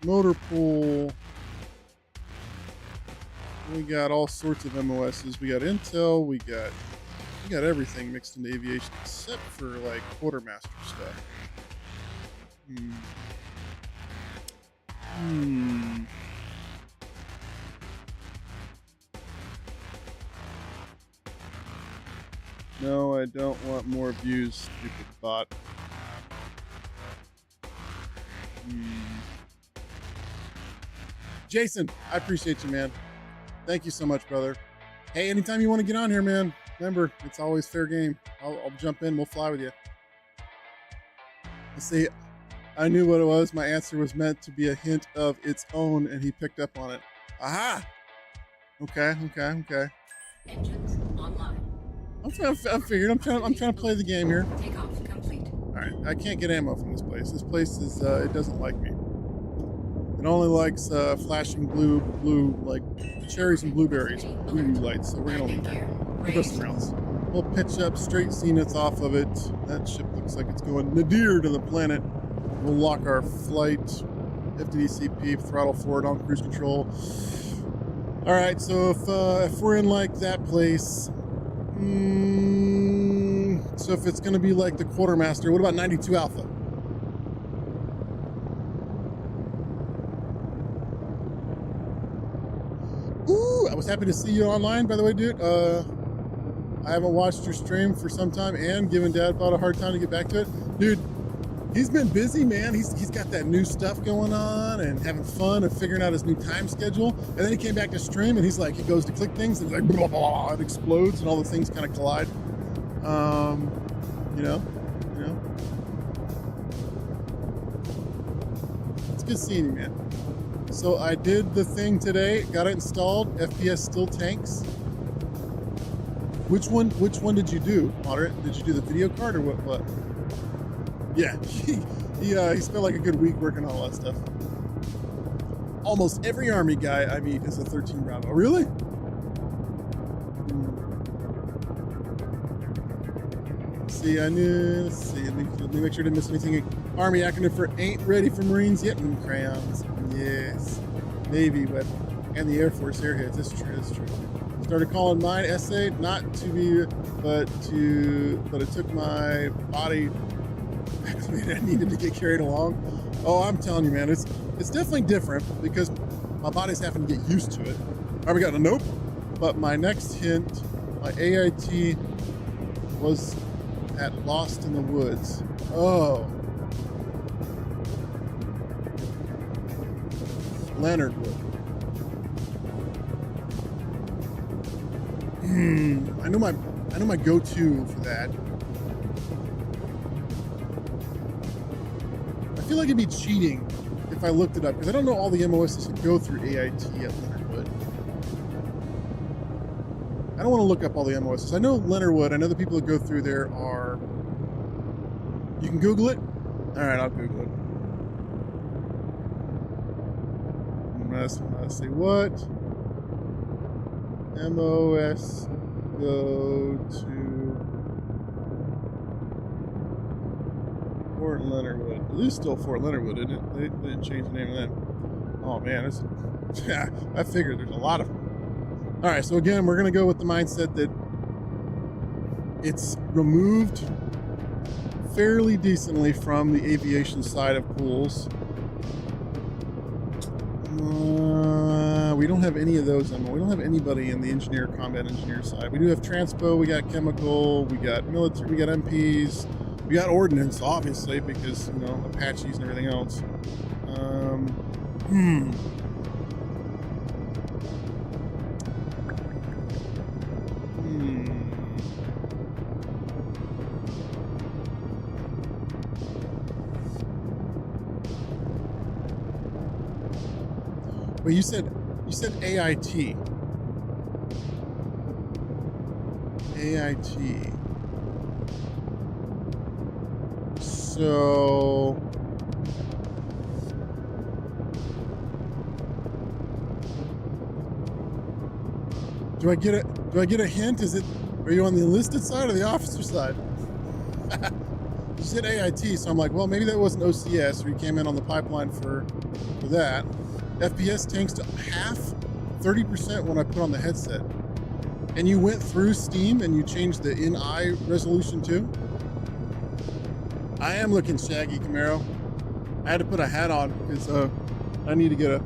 [SPEAKER 1] motor pool, we got all sorts of MOSs. We got Intel, we got everything mixed into aviation except for like quartermaster stuff. No, I don't want more views, stupid bot. Jason, I appreciate you, man. Thank you so much, brother. Hey, anytime you want to get on here, man, remember, it's always fair game. I'll jump in. We'll fly with you. Let's see. I knew what it was. My answer was meant to be a hint of its own, and he picked up on it. Aha! Okay.
[SPEAKER 7] Engines online.
[SPEAKER 1] I'm figured. I'm trying to play the game here.
[SPEAKER 7] Takeoff complete.
[SPEAKER 1] All right. I can't get ammo from this place. This place is it doesn't like me. It only likes flashing blue, like cherries and blueberries, blue lights. So we're gonna go somewhere else. We'll pitch up straight zenith off of it. That ship looks like it's going nadir to the planet. We'll lock our flight, FDDCP, throttle forward on cruise control. All right, so if we're in like that place, so if it's gonna be like the quartermaster, what about 92 alpha? Ooh, I was happy to see you online, by the way, dude. I haven't watched your stream for some time and given Dad about a hard time to get back to it. Dude, he's been busy, man. He's got that new stuff going on and having fun and figuring out his new time schedule. And then he came back to stream and he's like, he goes to click things and it's like, blah, blah, blah, it explodes and all the things kind of collide. You know. It's good seeing you, man. So I did the thing today, got it installed. FPS still tanks. Which one did you do, Moderate? Did you do the video card or what? Yeah, he spent like a good week working on all that stuff. Almost every Army guy I meet is a 13 Bravo. Really? See, let me make sure I didn't miss anything. Army acronym for ain't ready for Marines yet. Crayons. Yes. Navy weapon. And the Air Force airheads. That's true. Started calling mine essay, not to be, but it took my body I needed to get carried along. Oh, I'm telling you, man, it's definitely different because my body's having to get used to it. All right, we got a nope. But my next hint, my AIT was at Lost in the Woods. Oh. Leonard Wood. I know my go-to for that. I feel like it'd be cheating if I looked it up because I don't know all the MOSs that go through AIT at Leonard Wood. I don't want to look up all the MOSs. I know Leonard Wood. I know the people that go through there are. You can Google it. All right, I'll Google it. Let's see what MOS go to Fort Leonard Wood. At least still Fort Leonard Wood, isn't it? They didn't change the name of that. Oh man, yeah, I figured there's a lot of them. All right, so again, we're gonna go with the mindset that it's removed fairly decently from the aviation side of pools. We don't have any of those. We don't have anybody in the engineer, combat engineer side. We do have transpo, we got chemical, we got military, we got MPs, we got ordnance, obviously, because, you know, Apaches and everything else. Well, you said AIT. AIT. So do I get a hint? Are you on the enlisted side or the officer side? You said AIT, so I'm like, well, maybe that wasn't OCS, or you came in on the pipeline for that. FPS tanks to half, 30% when I put on the headset. And you went through Steam and you changed the in-eye resolution too? I am looking shaggy, Camaro. I had to put a hat on because I need to get a...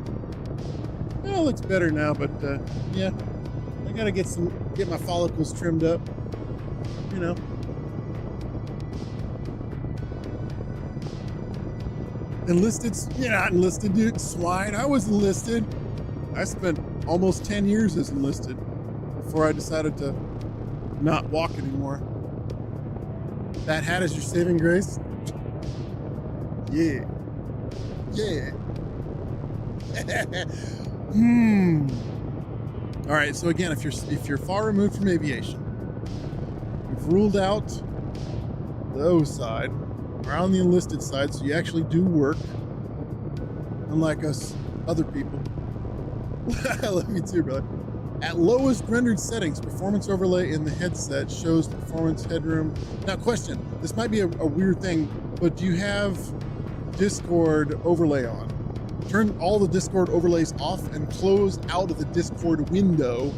[SPEAKER 1] Well, it looks better now, but yeah. I gotta get my follicles trimmed up. You know. Enlisted? Yeah, not enlisted, dude. Swine. I was enlisted. I spent almost 10 years as enlisted before I decided to not walk anymore. That hat is your saving grace? Yeah. Yeah. All right, so again, if you're far removed from aviation, we've ruled out the O side. We're on the enlisted side, so you actually do work, unlike us other people. I love you too, brother. At lowest rendered settings, performance overlay in the headset shows the performance headroom. Now, question, this might be a weird thing, but do you have Discord overlay on? Turn all the Discord overlays off and close out of the Discord window.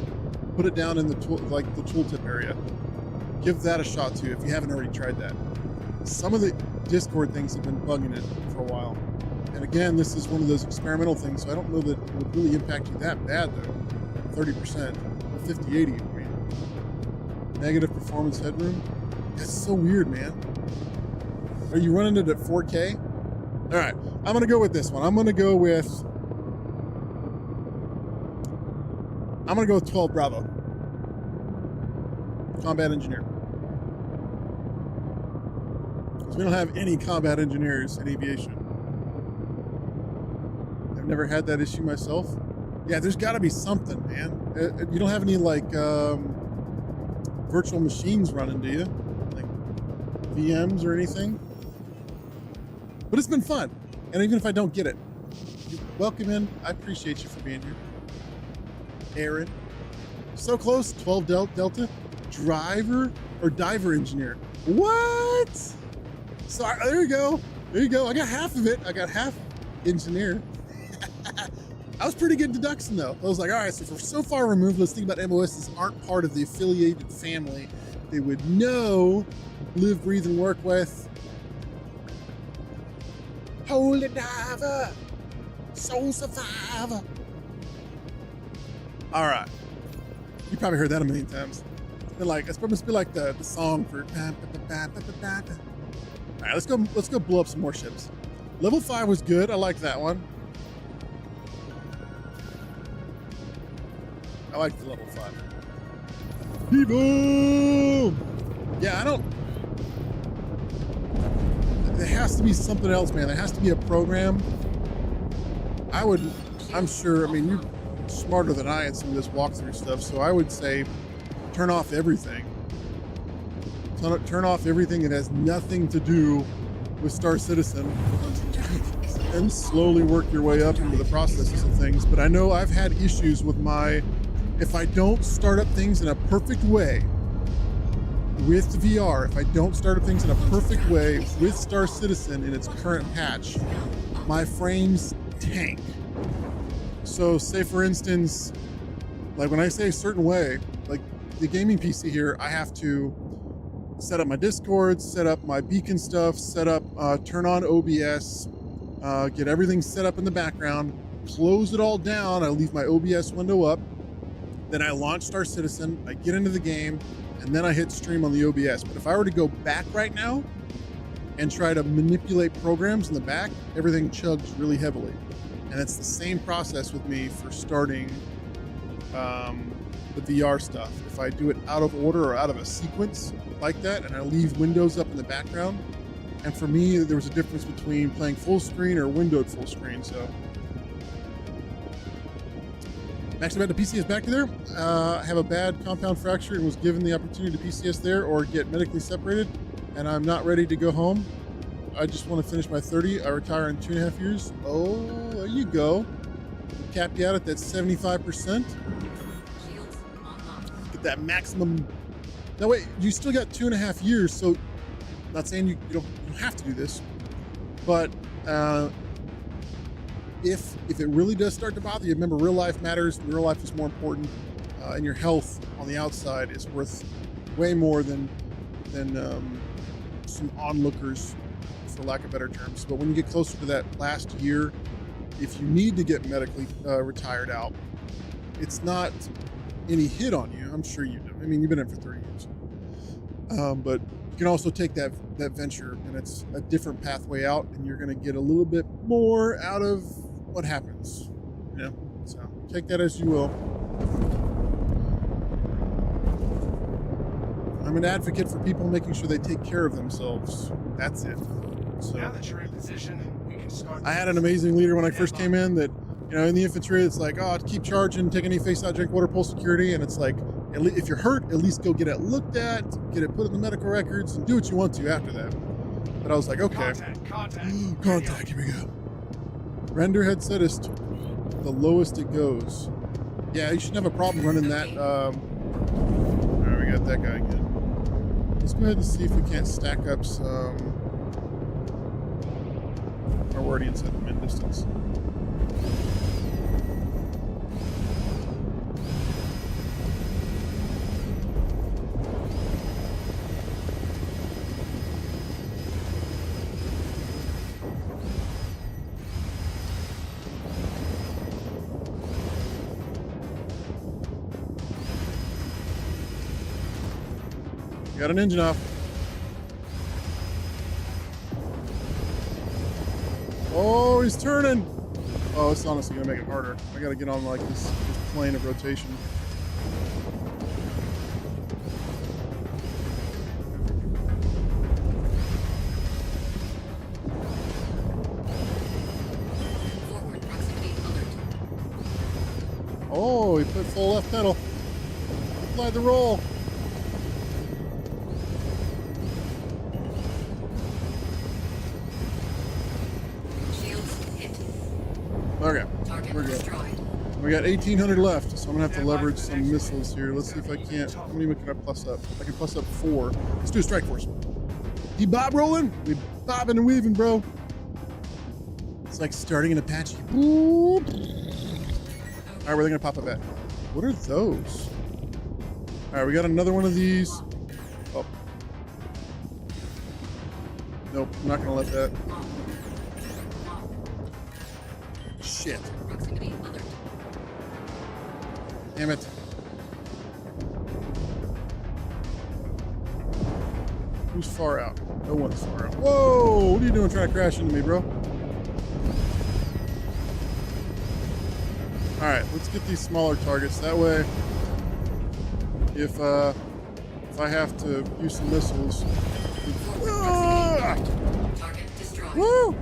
[SPEAKER 1] Put it down in the tooltip area. Give that a shot too if you haven't already tried that. Some of the Discord things have been bugging it for a while. And again, this is one of those experimental things, so I don't know that it would really impact you that bad though. 30%, 50, 80, I mean. Negative performance headroom? That's so weird, man. Are you running it at 4K? All right, I'm gonna go with this one. I'm gonna go with 12 Bravo. Combat engineer. Because we don't have any combat engineers in aviation. I've never had that issue myself. Yeah, there's gotta be something, man. You don't have any like virtual machines running, do you? Like VMs or anything? But it's been fun. And even if I don't get it, welcome in. I appreciate you for being here. Aaron. So close. 12 Delta. Driver or diver engineer. What? Sorry. There you go. There you go. I got half of it. I got half engineer. I was pretty good deduction though. I was like, all right, so if we're so far removed, let's think about MOSs aren't part of the affiliated family they would know, live, breathe, and work with. Holy diver, soul survivor. All right, you probably heard that a million times. It's supposed to be like the song for. All right, let's go blow up some more ships. Level 5 was good. I like that one. I like the level 5. People! Yeah, I don't. There has to be something else, man. There has to be a program. I'm sure, I mean, you're smarter than I at some of this walkthrough stuff, so I would say turn off everything. Turn off everything that has nothing to do with Star Citizen and slowly work your way up into the processes of things. But I know I've had issues with if I don't start up things in a perfect way with VR, if I don't start up things in a perfect way with Star Citizen in its current patch, my frames tank. So say for instance, like when I say a certain way, like the gaming PC here, I have to set up my Discord, set up my beacon stuff, turn on OBS, get everything set up in the background, close it all down. I leave my OBS window up. Then I launch Star Citizen, I get into the game, and then I hit stream on the OBS. But if I were to go back right now and try to manipulate programs in the back, everything chugs really heavily. And it's the same process with me for starting the VR stuff. If I do it out of order or out of a sequence like that, and I leave windows up in the background, and for me, there was a difference between playing full screen or windowed full screen, so. Actually, about the PCS back there. I have a bad compound fracture and was given the opportunity to PCS there or get medically separated, and I'm not ready to go home. I just want to finish my 30. I retire in 2.5 years. Oh, there you go. Cap you out at that 75%. Get that maximum. Now wait, you still got 2.5 years, so not saying you don't have to do this, but if it really does start to bother you, remember real life matters. Real life is more important, and your health on the outside is worth way more than some onlookers, for lack of better terms. But when you get closer to that last year, if you need to get medically retired out, it's not any hit on you. I'm sure you do. I mean, you've been in for 30 years. But you can also take that venture, and it's a different pathway out, and you're going to get a little bit more out of what happens. You know, so take that as you will. I'm an advocate for people making sure they take care of themselves. That's it. So
[SPEAKER 6] Now that you're in position, we can start.
[SPEAKER 1] I had an amazing leader when I first came in that, in the infantry, it's like, oh, keep charging, take any face out, drink water, pull security. And it's like, if you're hurt, at least go get it looked at, get it put in the medical records, and do what you want to after that. But I was like, okay. Contact, here we go. Render head set is the lowest it goes. Yeah, you shouldn't have a problem running that. All right, we got that guy again. Let's go ahead and see if we can't stack up some. We're already inside the min distance. Got an engine off. Oh, he's turning. Oh, it's honestly gonna make it harder. I gotta get on like this plane of rotation.
[SPEAKER 7] Forward proximity alert.
[SPEAKER 1] Oh, he put full left pedal. Applied the roll. Okay,
[SPEAKER 7] Target
[SPEAKER 1] we're good.
[SPEAKER 7] destroyed.
[SPEAKER 1] We got 1,800 left, so I'm gonna have to leverage some missiles here. Let's see if I can't. How many can I plus up? I can plus up 4. Let's do a strike force. You bob rolling? We bobbing and weaving, bro. It's like starting an Apache. Boop. All right, where are they gonna pop up at? What are those? All right, we got another one of these. Oh. Nope, I'm not gonna let that. shit.
[SPEAKER 7] Proximity alert.
[SPEAKER 1] Damn it. Who's far out? No one's far out. Whoa! What are you doing trying to crash into me, bro? Alright, let's get these smaller targets. That way, if I have to use some missiles. Ah!
[SPEAKER 7] Target destroyed.
[SPEAKER 1] Woo!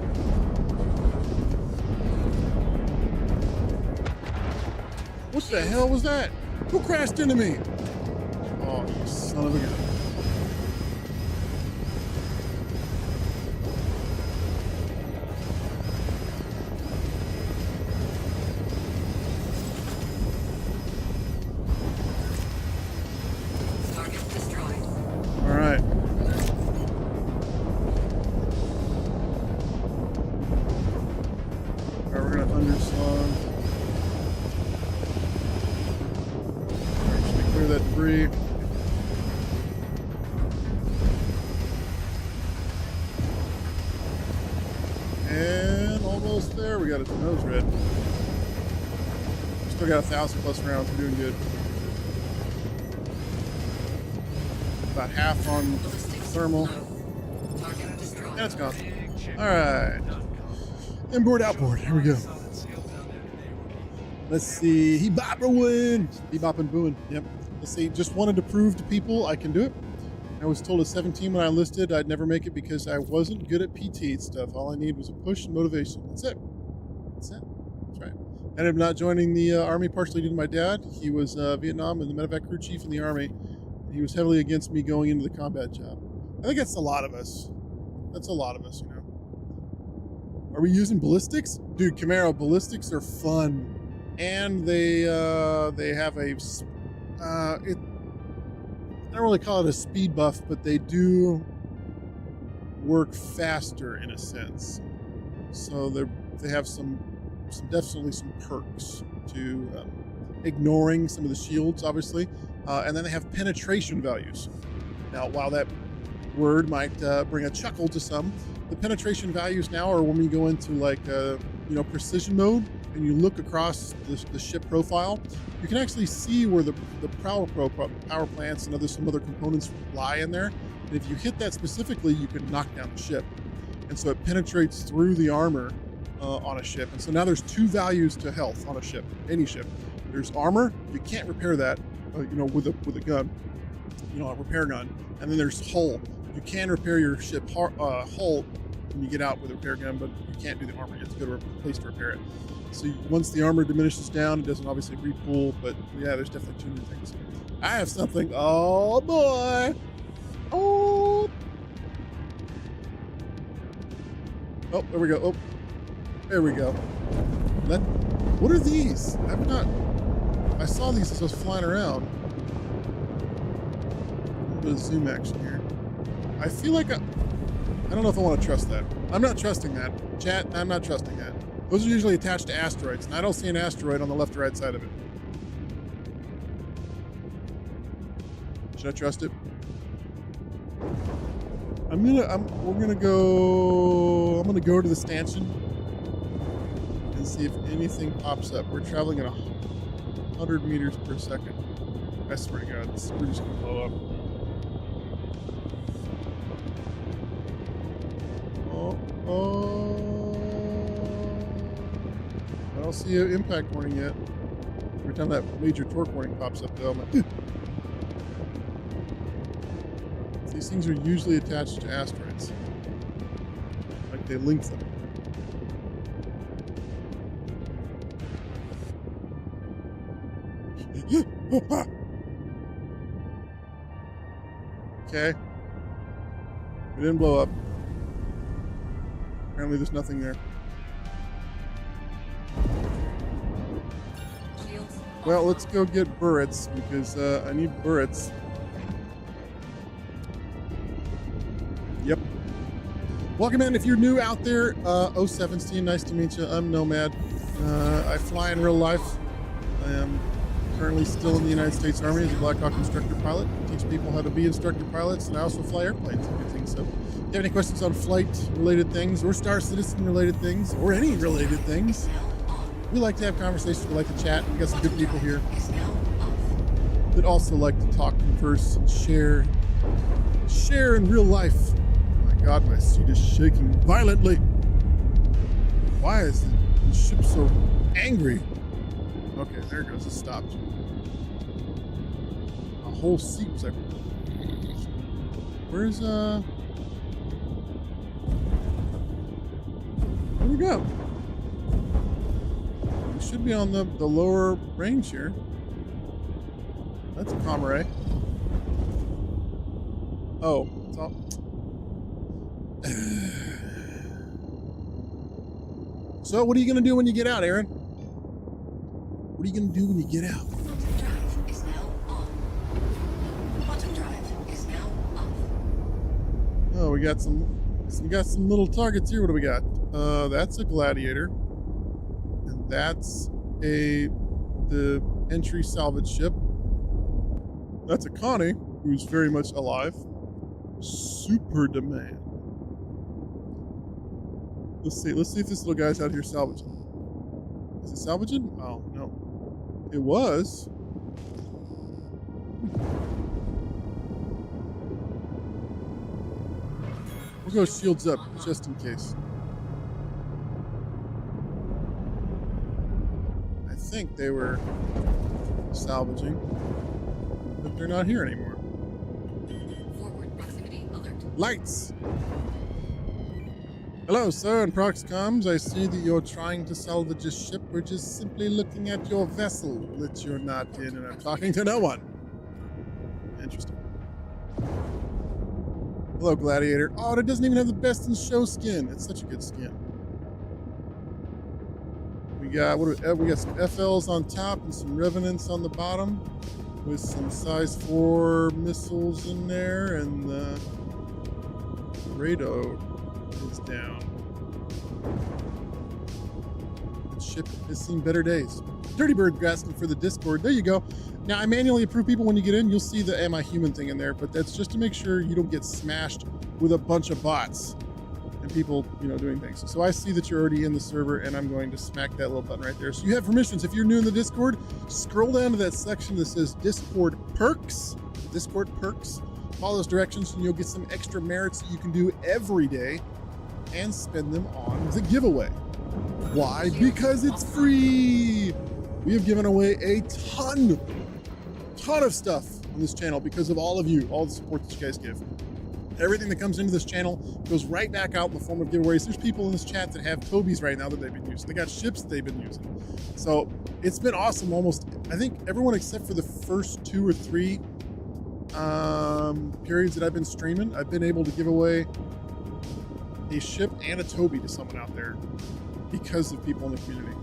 [SPEAKER 1] What the hell was that? Who crashed into me? Oh, you son of a gun.
[SPEAKER 7] Target destroyed.
[SPEAKER 1] All right. All right, we're gonna underslung. Just clear that debris. And almost there. We got its nose red. Still got 1,000 plus rounds. We're doing good. About half on
[SPEAKER 7] Ballistics
[SPEAKER 1] thermal.
[SPEAKER 7] low. Target destroyed.
[SPEAKER 1] And it's gone. All right. Inboard, outboard. Here we go. Let's see. He bopper win. He bopping booing. Yep. Let's see. Just wanted to prove to people I can do it. I was told at 17 when I enlisted I'd never make it because I wasn't good at PT stuff. All I need was a push and motivation. That's it. That's it. That's right. Ended up not joining the Army partially due to my dad. He was Vietnam and the medevac crew chief in the Army. He was heavily against me going into the combat job. I think that's a lot of us. That's a lot of us, you know. Are we using ballistics? Dude, Camaro, ballistics are fun. And they have a I don't really call it a speed buff, but they do work faster in a sense. So they have some definitely some perks to ignoring some of the shields, obviously, and then they have penetration values. Now, while that word might bring a chuckle to some, the penetration values now are when we go into like precision mode and you look across the ship profile, you can actually see where the power plants and some other components lie in there. And if you hit that specifically, you can knock down the ship. And so it penetrates through the armor on a ship. And so now there's two values to health on a ship, any ship. There's armor, you can't repair that, with a gun, a repair gun. And then there's hull. You can repair your ship hull when you get out with a repair gun, but you can't do the armor. You have to go to a place to repair it. So once the armor diminishes down, it doesn't obviously repool, but yeah, there's definitely two new things. I have something. Oh boy. Oh, there we go. Oh, there we go. What are these? I saw these as I was flying around. A little bit of zoom action here. I feel like I don't know if I want to trust that. I'm not trusting that. Chat, I'm not trusting that. Those are usually attached to asteroids, and I don't see an asteroid on the left or right side of it. Should I trust it? I'm gonna go to the stanchion and see if anything pops up. We're traveling at 100 meters per second. I swear to God, we're just gonna blow up. I don't see an impact warning yet. Every time that major torque warning pops up, though, I'm like, these things are usually attached to asteroids. Like they link them. Okay. We didn't blow up. Apparently there's nothing there.
[SPEAKER 7] Shields.
[SPEAKER 1] Well, let's go get burrets because I need burrets. Yep. Welcome in. If you're new out there, 017, nice to meet you. I'm Nomad. I fly in real life. I am currently still in the United States Army as a Black Hawk instructor pilot. Teach people how to be instructor pilots, and I also fly airplanes and good things. So if you have any questions on flight related things or Star Citizen related things or any related things, We like to have conversations. We like to chat. We got some good people here
[SPEAKER 7] Is now off.
[SPEAKER 1] that also like to talk, converse, and share in real life. Oh my God, my seat is shaking violently. Why is the ship so angry? Okay, there it goes. It stopped. A whole seat was like, where's where'd we go? We should be on the lower range here. That's a comrade. Oh, it's all. So, what are you gonna do when you get out, Aaron? What are you gonna do when you get out?
[SPEAKER 7] Bottom drive is now on. Bottom drive is now off.
[SPEAKER 1] Oh, we got some little targets here. What do we got? That's a gladiator, and that's the entry salvage ship. That's a Connie, who's very much alive. Super demand. Let's see if this little guy's out here salvaging. Is it salvaging? Oh no, it was. We'll go shields up just in case. I think they were salvaging, but they're not here anymore.
[SPEAKER 7] Forward proximity alert.
[SPEAKER 1] Lights! Hello, sir, and Prox comes. I see that you're trying to salvage a ship. We're just simply looking at your vessel that you're not in, and I'm talking to no one. Interesting. Hello, Gladiator. Oh, it doesn't even have the best in show skin. It's such a good skin. We got we got some FLs on top and some Revenants on the bottom, with some size 4 missiles in there, and the radar is down. The ship has seen better days. Dirty Bird asking for the Discord. There you go. Now, I manually approve people when you get in. You'll see the Am I Human thing in there, but that's just to make sure you don't get smashed with a bunch of bots and people, doing things. So I see that you're already in the server, and I'm going to smack that little button right there. So you have permissions. If you're new in the Discord, scroll down to that section that says Discord Perks. Discord Perks. Follow those directions, and you'll get some extra merits that you can do every day and spend them on the giveaway. Why? Because it's free. We have given away a ton of stuff on this channel because of all of you, all the support that you guys give. Everything that comes into this channel goes right back out in the form of giveaways. There's people in this chat that have Tobies right now that they've been using. They got ships that they've been using. So it's been awesome. Almost, I think everyone except for the first 2 or 3 periods that I've been streaming, I've been able to give away a ship and a Toby to someone out there because of people in the community.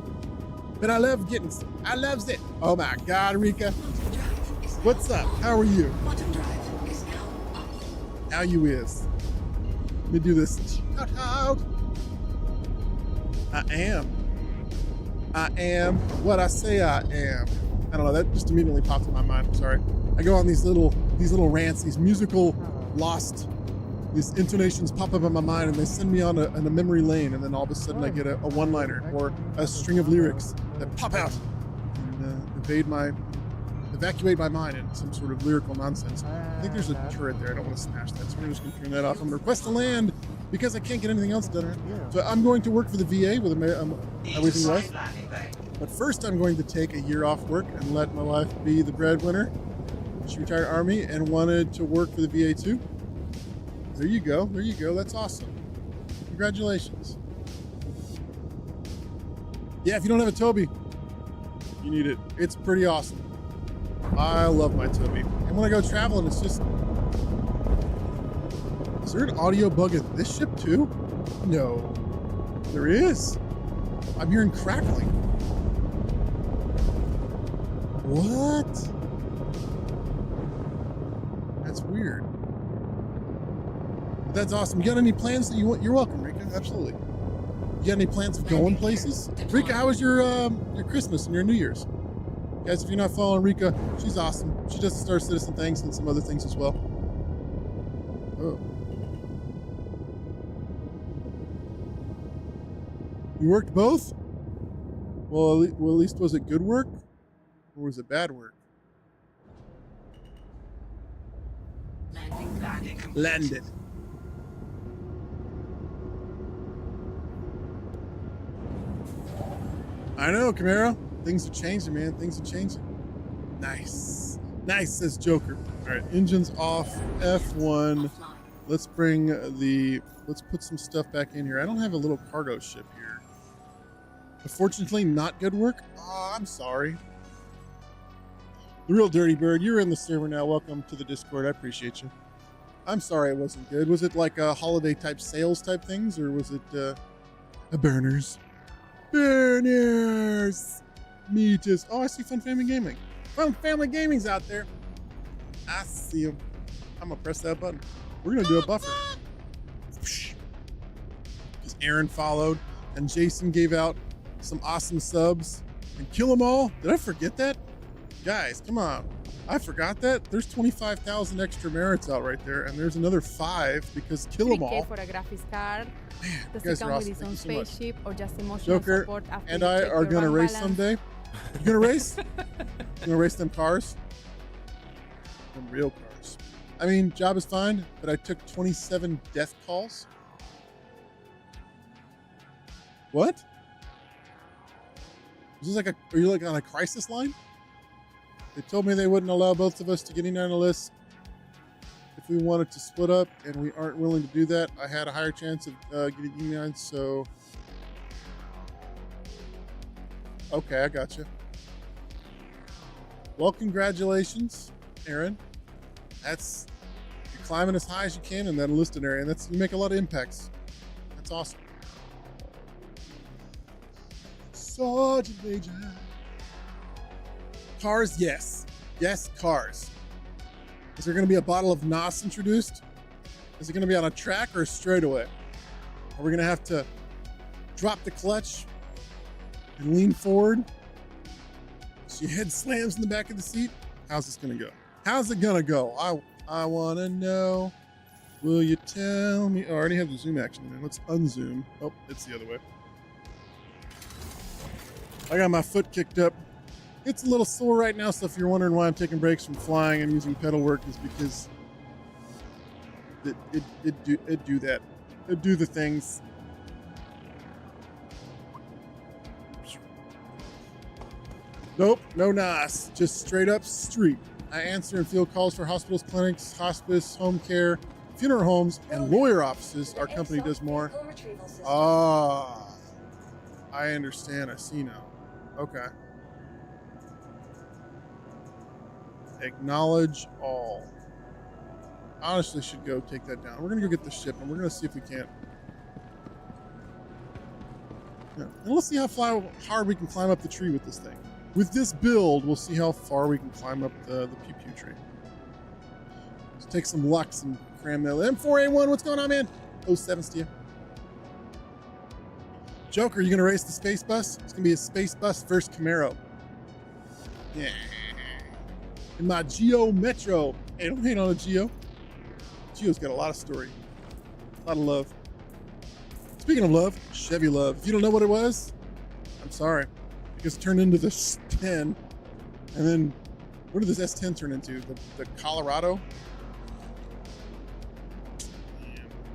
[SPEAKER 1] But I love it. Oh my God, Rika. What's up? How are you?
[SPEAKER 7] Bottom drive is now off.
[SPEAKER 1] How you is? Let me do this. Out. I am what I say I am. I don't know, that just immediately popped in my mind. I'm sorry. I go on these little rants, these musical lost, these intonations pop up in my mind, and they send me on a memory lane, and then all of a sudden I get a one-liner or a string of lyrics that pop out and evacuate my mind in some sort of lyrical nonsense. I think there's a turret there. I don't want to smash that, so we're just going to turn that off. I'm going to request to land because I can't get anything else done. So I'm going to work for the VA with everything else. But first, I'm going to take a year off work and let my wife be the breadwinner. She retired Army and wanted to work for the VA too. There you go. That's awesome. Congratulations. Yeah, if you don't have a Toby, you need it. It's pretty awesome. I love my Toby. And when I go traveling, it's just... Is there an audio bug in this ship too? No. There is. I'm hearing crackling. What? That's weird. But that's awesome. You got any plans that you want? You're welcome, Rika. Absolutely. You got any plans of going places? Rika, how was your Christmas and your New Year's? Guys, if you're not following Rika, she's awesome. She does the Star Citizen things and some other things as well. Oh. You worked both? Well, at least was it good work? Or was it bad work?
[SPEAKER 7] Landing.
[SPEAKER 1] Landed. I know, Camaro. Things are changing, man. Things are changing. Nice. Nice, says Joker. All right, engines off. F1. Let's let's put some stuff back in here. I don't have a little cargo ship here. Unfortunately, not good work. Oh, I'm sorry. The Real Dirty Bird, you're in the server now. Welcome to the Discord. I appreciate you. I'm sorry it wasn't good. Was it like a holiday type sales type things, or was it a burners? Burners! Me just. Oh, I see Fun Family Gaming. Fun Family Gaming's out there. I see him. I'm gonna press that button. We're gonna do a buffer. Because Aaron followed and Jason gave out some awesome subs and kill them all. Did I forget that? Guys, come on. I forgot that. There's 25,000 extra merits out right there, and there's another 5 because kill them all.
[SPEAKER 8] For a graphics card.
[SPEAKER 1] Man, you
[SPEAKER 8] Does
[SPEAKER 1] guys
[SPEAKER 8] it
[SPEAKER 1] are
[SPEAKER 8] come
[SPEAKER 1] awesome.
[SPEAKER 8] with its
[SPEAKER 1] Thank
[SPEAKER 8] own
[SPEAKER 1] you so much.
[SPEAKER 8] spaceship or just emotional
[SPEAKER 1] Joker
[SPEAKER 8] support after
[SPEAKER 1] and
[SPEAKER 8] you
[SPEAKER 1] I
[SPEAKER 8] check
[SPEAKER 1] are
[SPEAKER 8] your
[SPEAKER 1] gonna
[SPEAKER 8] bank
[SPEAKER 1] race
[SPEAKER 8] balance?
[SPEAKER 1] someday. You gonna race? You gonna race them cars? Them real cars. I mean, job is fine, but I took 27 death calls. What? Is this like are you like on a crisis line? They told me they wouldn't allow both of us to get in on a list if we wanted to split up, and we aren't willing to do that. I had a higher chance of getting E9, so... Okay, I got you. Well, congratulations, Aaron. You're climbing as high as you can in that enlisted area, and you make a lot of impacts. That's awesome. Sergeant Major. Cars, yes. Yes, cars. Is there going to be a bottle of NOS introduced? Is it going to be on a track or a straightaway? Are we going to have to drop the clutch and lean forward so your head slams in the back of the seat? How's this going to go? How's it going to go? I want to know. Will you tell me? Oh, I already have the zoom action in there. Let's unzoom. Oh, it's the other way. I got my foot kicked up. It's a little sore right now, so if you're wondering why I'm taking breaks from flying and using pedal work, is because it do that. It do the things. Nope, no NOS. Just straight up street. I answer and field calls for hospitals, clinics, hospice, home care, funeral homes, and lawyer offices. Our company does more. Ah, I understand. I see now. Okay. Acknowledge all. Honestly, should go take that down. We're gonna go get the ship, and we're gonna see if we can't. Yeah. And let's see how hard we can climb up the tree with this thing. With this build, we'll see how far we can climb up the pew pew tree. Let's take some Lux and cram that. M4A1, what's going on, man? 07's to you. Joker, you gonna race the space bus? It's gonna be a space bus versus Camaro. Yeah. In my Geo Metro. Hey, don't hate on a Geo. Geo's got a lot of story. A lot of love. Speaking of love, Chevy love. If you don't know what it was, I'm sorry. Because it turned into the S10. And then, what did this S10 turn into? The Colorado?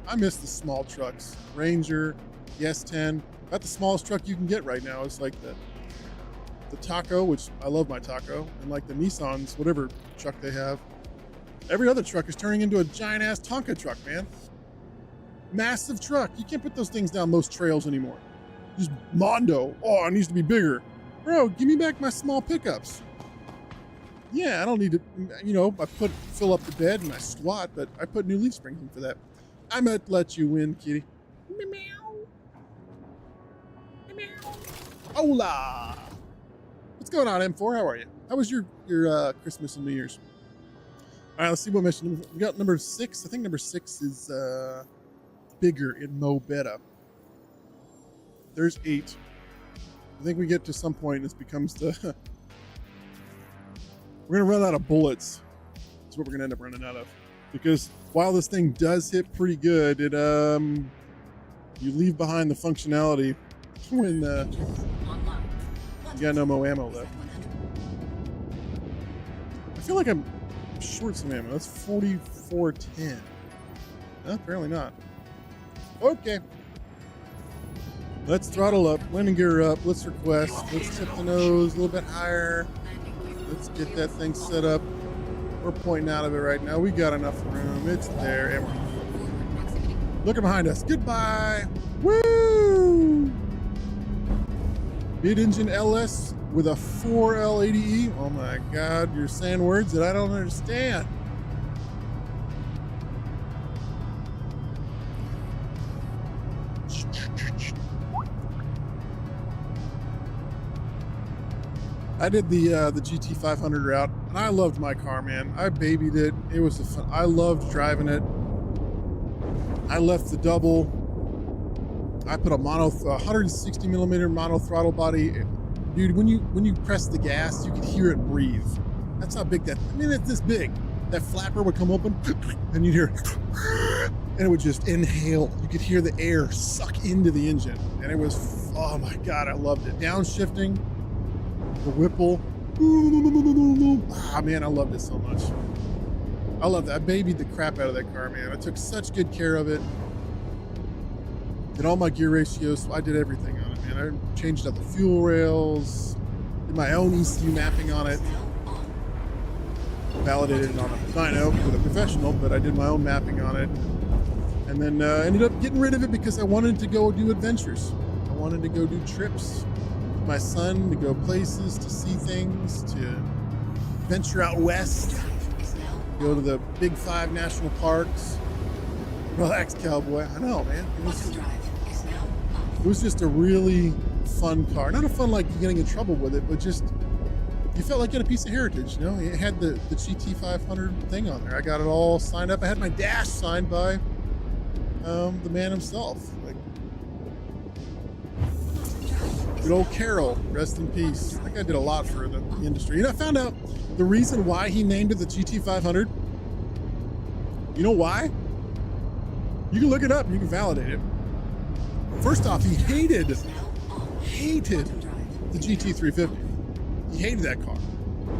[SPEAKER 1] I miss the small trucks. Ranger, the S10. About the smallest truck you can get right now. It's like the Taco, which I love my Taco, and like the Nissans, whatever truck they have. Every other truck is turning into a giant ass Tonka truck, man. Massive truck. You can't put those things down most trails anymore. Just Mondo. Oh, it needs to be bigger. Bro, give me back my small pickups. Yeah, I don't need to, I fill up the bed and I squat, but I put new leaf springs in for that. I might let you win, kitty. Meow. Meow. Hola. What's going on, M4? How are you? How was your Christmas and New Year's? All right, let's see what mission. We got number 6. I think number 6 is bigger in Mo Beta. There's 8. I think we get to some point, this becomes the... We're going to run out of bullets. That's what we're going to end up running out of. Because while this thing does hit pretty good, it you leave behind the functionality when... You got no more ammo left. I feel like I'm short some ammo. That's 4410. No, apparently not. Okay. Let's throttle up, landing gear up, let's request, let's tip the nose a little bit higher. Let's get that thing set up. We're pointing out of it right now. We got enough room. It's there. And we're looking behind us. Goodbye. Woo! Mid-engine LS with a 4L80E. Oh my God, you're saying words that I don't understand. I did the GT500 route, and I loved my car, man. I babied it. It was I loved driving it. I left the double. I put a 160 millimeter mono throttle body. Dude, when you press the gas, you could hear it breathe. That's how big that. I mean, it's this big. That flapper would come open, and you'd hear, and it would just inhale. You could hear the air suck into the engine, and it was, oh my God, I loved it. Downshifting. The Whipple. Ah, man, I loved it so much. I loved it. I babied the crap out of that car, man. I took such good care of it. Did all my gear ratios. I did everything on it, man. I changed out the fuel rails, did my own ECU mapping on it, validated it on a dyno with a professional, but I did my own mapping on it. And then ended up getting rid of it because I wanted to go do adventures. I wanted to go do trips. My son, to go places, to see things, to venture out west, go to the big 5 national parks. Relax, cowboy. I know, man. It was just a really fun car. Not a fun like getting in trouble with it, but just you felt like you had a piece of heritage. You know, it had the GT500 thing on there. I got it all signed up. I had my dash signed by the man himself. Like, good old Carroll, rest in peace. That guy did a lot for the industry. You know, I found out the reason why he named it the GT500. You know why? You can look it up and you can validate it. First off, he hated the GT350. He hated that car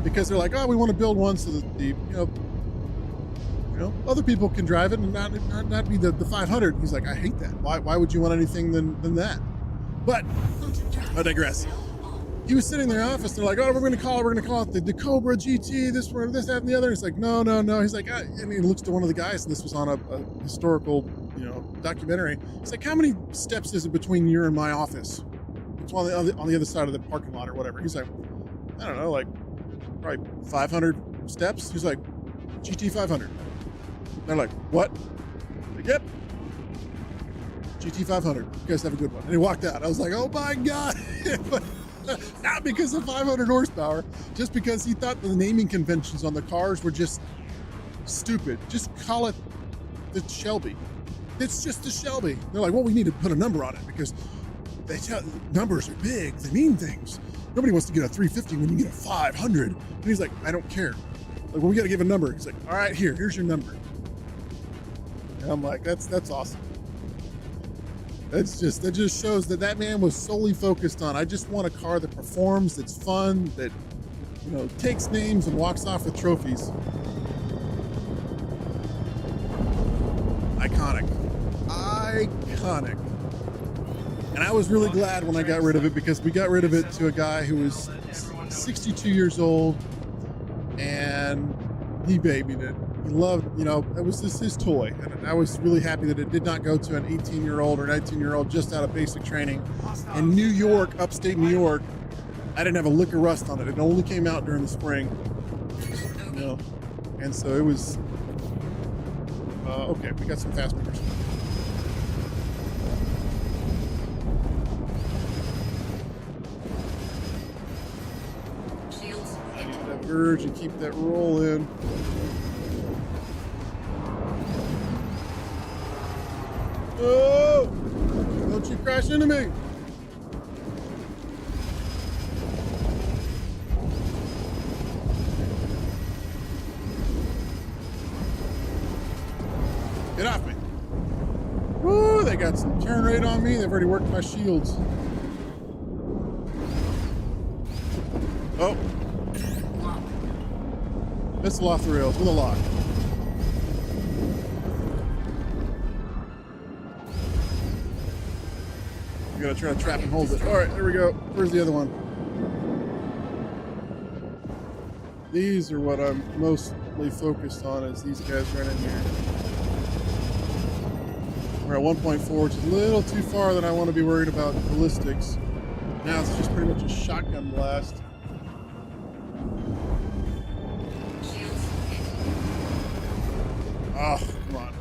[SPEAKER 1] because they're like, oh, we want to build one so that the you know other people can drive it and not be the 500. He's like, I hate that. Why would you want anything than that? But I digress. He was sitting in their office. They're like, oh, we're going to call it the Cobra GT, this, that, and the other. He's like, no. He's like, and he looks to one of the guys, and this was on a historical, documentary. He's like, how many steps is it between you and my office? It's on the other side of the parking lot or whatever. He's like, I don't know, like probably 500 steps. He's like, GT500. They're like, what? Like, yep. GT500. You guys have a good one. And he walked out. I was like, oh my God. Not because of 500 horsepower, just because he thought the naming conventions on the cars were just stupid. Just call it the Shelby. It's just the Shelby. They're like, well, we need to put a number on it because numbers are big. They mean things. Nobody wants to get a 350 when you get a 500. And he's like, I don't care. Like, well, we got to give a number. He's like, all right, here's your number. And I'm like, that's awesome. That just shows that man was solely focused on, I just want a car that performs, that's fun, that, takes names and walks off with trophies. Iconic. And I was really glad when I got rid of it because we got rid of it to a guy who was 62 years old and he babied it. He loved, it was just his toy. And I was really happy that it did not go to an 18-year-old or 19-year-old just out of basic training. In New York, upstate New York, I didn't have a lick of rust on it. It only came out during the spring. And so it was, okay, we got some fast movers. Keep that verge and keep that roll in. Oh! Don't you crash into me! Get off me. Woo! They got some turn rate on me. They've already worked my shields. Oh,
[SPEAKER 7] Lock.
[SPEAKER 1] missile off the rails with a lock. You gotta try to trap and hold it. All right, there we go. Where's the other one? These are what I'm mostly focused on as these guys run in here. We're at 1.4, which is a little too far than I want to be worried about ballistics. Now it's just pretty much a shotgun blast.
[SPEAKER 7] Shields hit.
[SPEAKER 1] Oh, come on.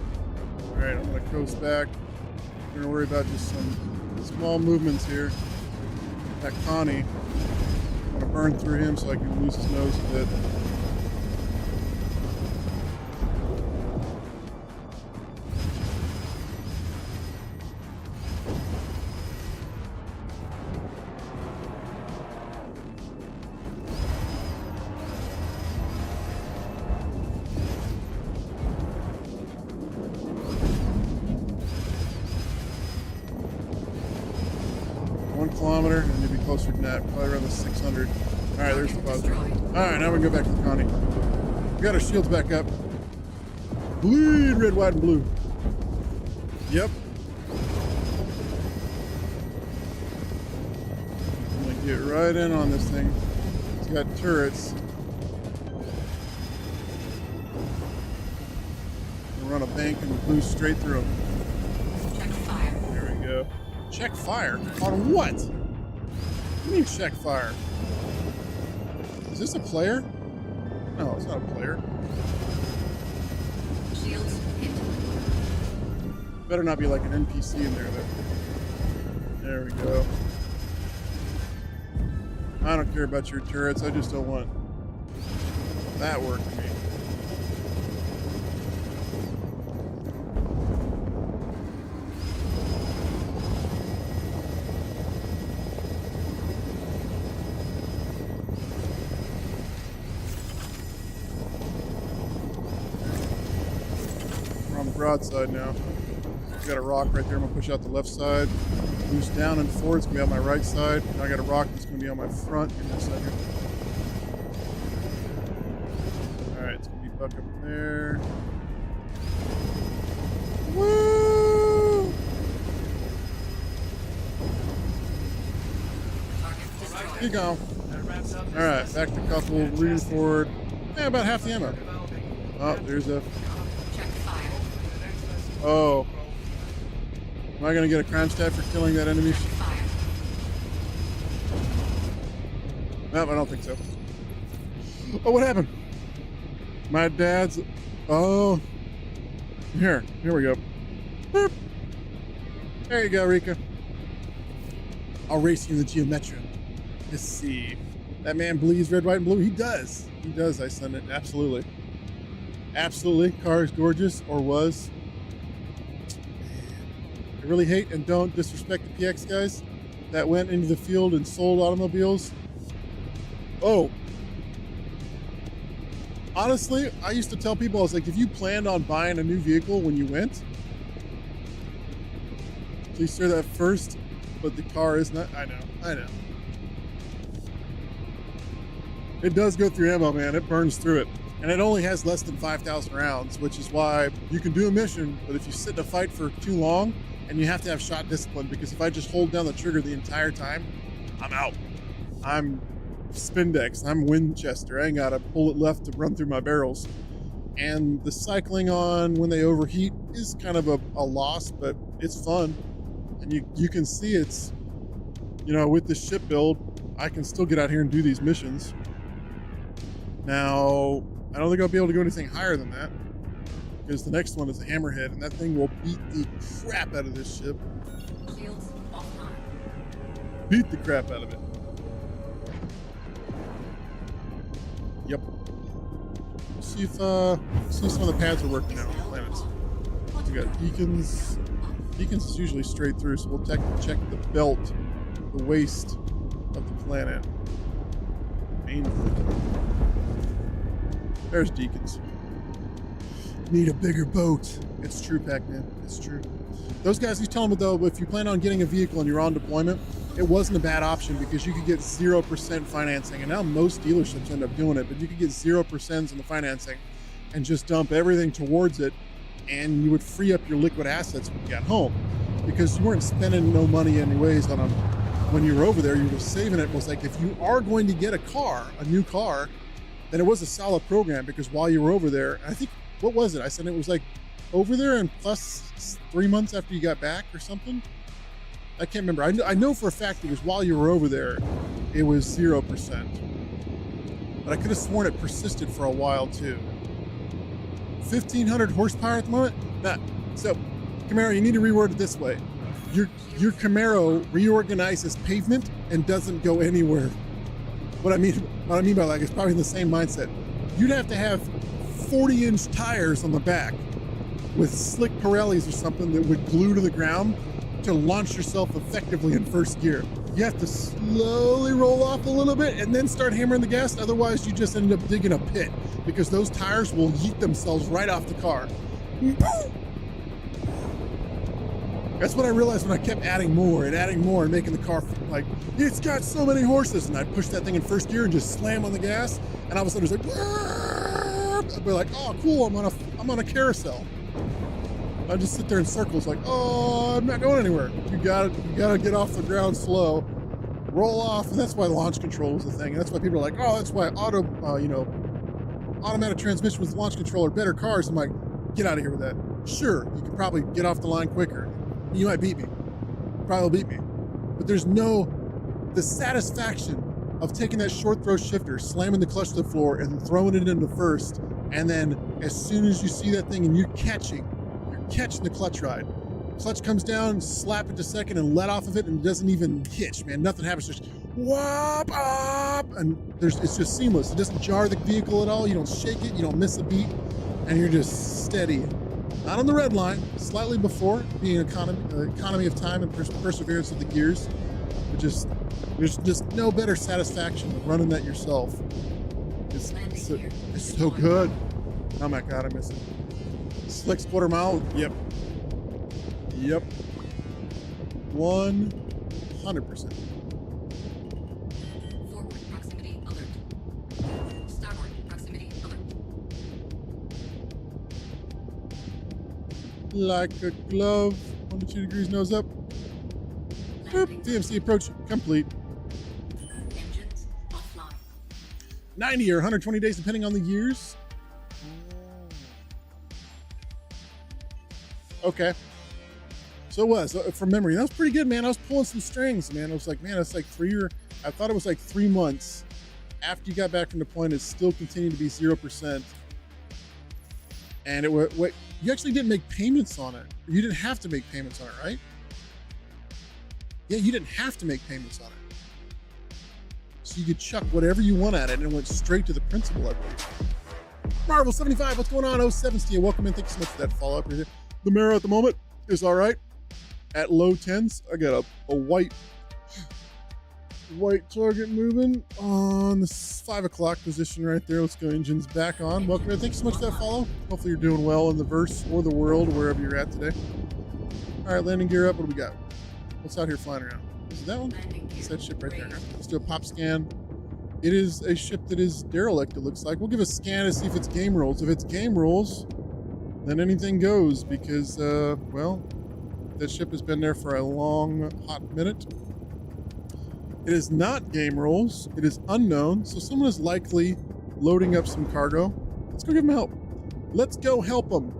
[SPEAKER 1] All right, I'm going to coast back. I'm going to worry about just some small movements here. That Connie. I'm going to burn through him so I can lose his nose a bit. Kilometer, and you'll be closer than that, probably around the 600. All right, there's the positive. All right, now we can go back to the Connie. We got our shields back up. Bleed red, white, and blue. Yep. I'm gonna get right in on this thing. It's got turrets. We'll run a bank and blue straight through them.
[SPEAKER 7] Check fire.
[SPEAKER 1] There we go. Check fire? On what? What do you mean check fire? Is this a player? No, it's not a player.
[SPEAKER 7] Shields hit.
[SPEAKER 1] Better not be like an NPC in there though. There we go. I don't care about your turrets, I just don't want that work for me. Broadside now. Got a rock right there. I'm gonna push out the left side. Boost down and forward. It's gonna be on my right side. Now I got a rock that's gonna be on my front. Give me a second. All right, it's gonna be buck up there. Woo! Keep going. All right, back to couple. Reading forward. Yeah, about half the ammo. Oh, there's a. Oh. Am I going to get a crime stat for killing that enemy? Nope, I don't think so. Oh, what happened? My dad's... Oh. Here we go. Boop. There you go, Rika. I'll race you in the Geometria. Let's see. That man bleeds red, white, and blue. He does. He does, I send it. Absolutely. Absolutely. Car is gorgeous, or was. I really hate and don't disrespect the PX guys that went into the field and sold automobiles. Oh. Honestly, I used to tell people, I was like, if you planned on buying a new vehicle when you went, please share that first, but the car is not. I know. It does go through ammo, man. It burns through it. And it only has less than 5,000 rounds, which is why you can do a mission, but if you sit in a fight for too long, and you have to have shot discipline, because if I just hold down the trigger the entire time, I'm out. I'm Spindex, I'm Winchester. I ain't got a bullet left to run through my barrels. And the cycling on when they overheat is kind of a loss, but it's fun. And you can see it's, with this ship build, I can still get out here and do these missions. Now, I don't think I'll be able to go anything higher than that, because the next one is a hammerhead, and that thing will beat the crap out of this ship.
[SPEAKER 7] Shields offline.
[SPEAKER 1] Beat the crap out of it. Yep. See if some of the pads are working now. Planets. We got beacons. Beacons is usually straight through, so we'll check the belt, the waist of the planet. Main. There's Deacons. Need a bigger boat. It's true, Pac-Man. It's true. Those guys, he's telling me though, if you plan on getting a vehicle and you're on deployment, it wasn't a bad option because you could get 0% financing. And now most dealerships end up doing it, but you could get 0% in the financing and just dump everything towards it. And you would free up your liquid assets when you got home because you weren't spending no money anyways on them when you were over there. You were saving it. It was like, if you are going to get a new car, then it was a solid program because while you were over there, I think, what was it? I said it was like over there and plus 3 months after you got back or something. I can't remember. I know for a fact it was while you were over there, it was 0%. But I could have sworn it persisted for a while too. 1,500 horsepower at the moment? Nah. So, Camaro, you need to reword it this way. Your Camaro reorganizes pavement and doesn't go anywhere. What I mean by that is probably the same mindset. You'd have to have 40-inch tires on the back with slick Pirellis or something that would glue to the ground to launch yourself effectively in first gear. You have to slowly roll off a little bit and then start hammering the gas. Otherwise, you just end up digging a pit because those tires will yeet themselves right off the car. That's what I realized when I kept adding more and making the car like, it's got so many horses. And I'd push that thing in first gear and just slam on the gas. And all of a sudden it's like, I'd be like, oh, cool, I'm on a carousel. I just sit there in circles like, oh, I'm not going anywhere. You gotta get off the ground slow, roll off, and that's why launch control was the thing. And that's why people are like, oh, that's why automatic transmission with launch control are better cars. I'm like, get out of here with that. Sure, you can probably get off the line quicker. You might beat me, probably beat me, but there's the satisfaction of taking that short throw shifter, slamming the clutch to the floor, and throwing it into first, and then as soon as you see that thing and you're catching the clutch ride. Clutch comes down, slap it to second and let off of it and it doesn't even hitch, man. Nothing happens, just whoop up, and it's just seamless. It doesn't jar the vehicle at all. You don't shake it, you don't miss a beat, and you're just steady. Not on the red line, slightly before, being economy of time and perseverance of the gears. But there's just no better satisfaction than running that yourself. It's so good. Oh my God, I miss it. Slick's quarter mile, yep. 100%.
[SPEAKER 7] Forward proximity alert. Starboard proximity alert.
[SPEAKER 1] Like a glove, 102 degrees nose up. Boop. DMC approach complete.
[SPEAKER 7] Engines offline.
[SPEAKER 1] 90 or 120 days depending on the years. Okay. So it was, from memory, that was pretty good, man. I was pulling some strings, man. I was like, man, it's like I thought it was like 3 months after you got back from deployment. It still continued to be 0%. And you actually didn't make payments on it. You didn't have to make payments on it, right? Yeah, you didn't have to make payments on it. So you could chuck whatever you want at it and it went straight to the principal, I believe. Marvel 75, what's going on? 07 Steve, welcome in. Thank you so much for that follow-up here. The mirror at the moment is all right. At low 10s, I got a white target moving on the 5 o'clock position right there. Let's go, engines back on. Welcome in. Thank you so much for that follow. Hopefully you're doing well in the verse or the world, wherever you're at today. All right, landing gear up. What do we got? What's out here flying around? Is it that one? It's that ship right there. Let's do a pop scan. It is a ship that is derelict, it looks like. We'll give a scan to see if it's game rules. If it's game rules, then anything goes because, well, that ship has been there for a long, hot minute. It is not game rules. It is unknown. So someone is likely loading up some cargo. Let's go give them help. Let's go help them.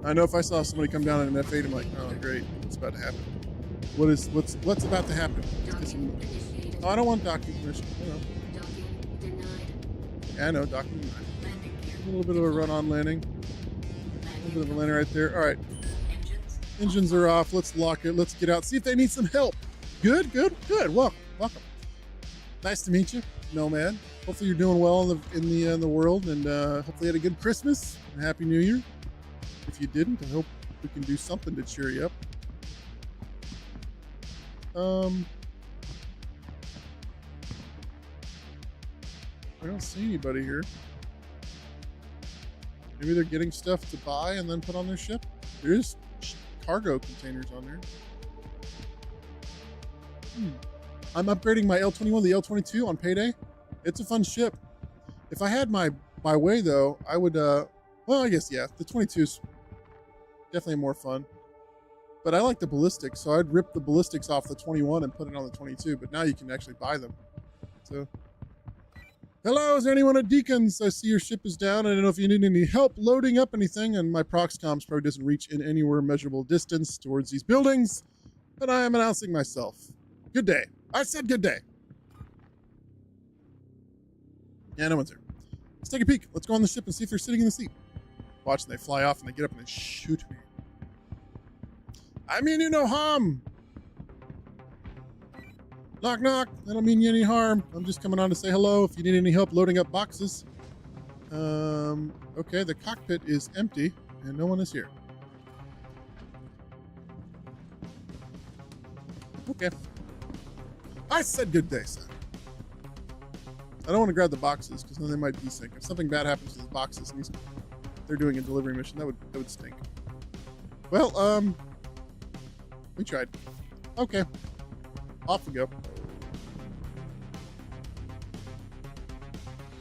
[SPEAKER 1] I know if I saw somebody come down in an F8, I'm like, oh, great. What's about to happen? What's about to happen? Oh, I don't want docking permission. Yeah, I know, docking denied. A little bit of a run-on landing. A little bit of a landing right there. All right. Engines are off. Let's lock it. Let's get out. See if they need some help. Good. Welcome. Nice to meet you, Nomad. Hopefully you're doing well in the world, and hopefully you had a good Christmas and Happy New Year. If you didn't, I hope we can do something to cheer you up. I don't see anybody here. Maybe they're getting stuff to buy and then put on their ship. There is cargo containers on there. I'm upgrading my L21 to the L22 on payday. It's a fun ship. If I had my way though, I would well, I guess yeah, the 22 is definitely more fun. But I like the ballistics, so I'd rip the ballistics off the 21 and put it on the 22, but now you can actually buy them. So hello, is there anyone at Deacons? I see your ship is down. I don't know if you need any help loading up anything, and my proxcomms probably doesn't reach in anywhere measurable distance towards these buildings, but I am announcing myself. Good day. I said good day. Yeah, no one's here. Let's take a peek. Let's go on the ship and see if they're sitting in the seat. Watch, and they fly off and they get up and they shoot me. I mean you no harm. Knock, knock. I don't mean you any harm. I'm just coming on to say hello if you need any help loading up boxes. Okay, the cockpit is empty and no one is here. Okay. I said good day, son. I don't want to grab the boxes because then they might desync. If something bad happens to the boxes and they're doing a delivery mission, that would stink. Well, we tried. Okay. Off we go.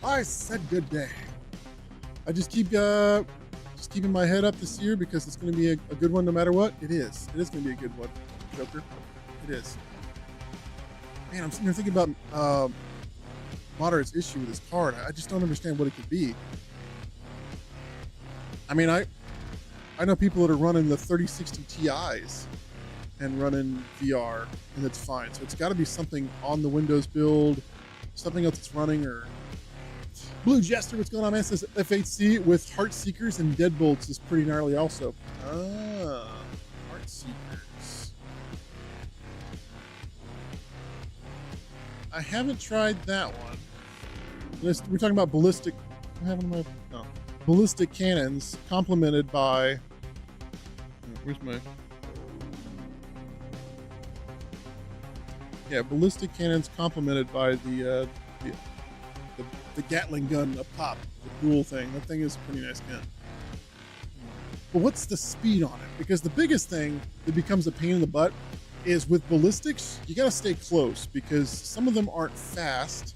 [SPEAKER 1] I said good day. I just keeping my head up this year because it's going to be a good one no matter what. It is. It is going to be a good one, Joker. It is. Man, I'm sitting here thinking about Moderate's issue with his card. I just don't understand what it could be. I mean, I know people that are running the 3060 Ti's and running VR, and it's fine. So it's got to be something on the Windows build, something else that's running, or Blue Jester, what's going on, man? Says F8C with Heart Seekers and Deadbolts is pretty gnarly also. Ah, Heart Seekers. I haven't tried that one. We're talking about ballistic. What happened to my? No, ballistic cannons complemented by. Where's my? Yeah, ballistic cannons complemented by the Gatling gun up top, the dual thing. That thing is a pretty nice gun. But what's the speed on it? Because the biggest thing that becomes a pain in the butt is with ballistics, you gotta stay close because some of them aren't fast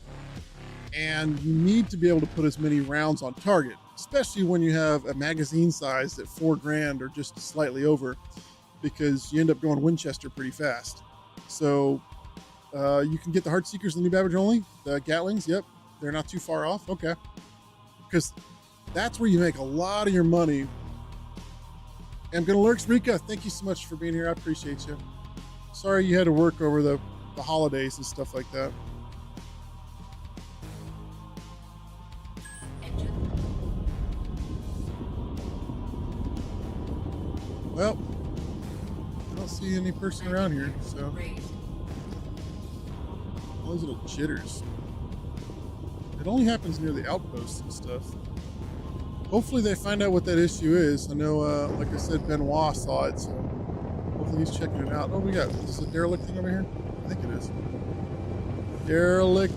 [SPEAKER 1] and you need to be able to put as many rounds on target, especially when you have a magazine size at $4,000 or just slightly over, because you end up going Winchester pretty fast. So you can get the Heart Seekers, the new Babbage only, the Gatlings, yep. They're not too far off. Okay. Because that's where you make a lot of your money. I'm gonna lurks Rika. Thank you so much for being here. I appreciate you. Sorry you had to work over the holidays and stuff like that. Well, I don't see any person around here, so all those little jitters. It only happens near the outposts and stuff. Hopefully they find out what that issue is. I know, like I said, Benoit saw it, so hopefully he's checking it out. Oh, we got, is this a derelict thing over here? I think it is. Derelict.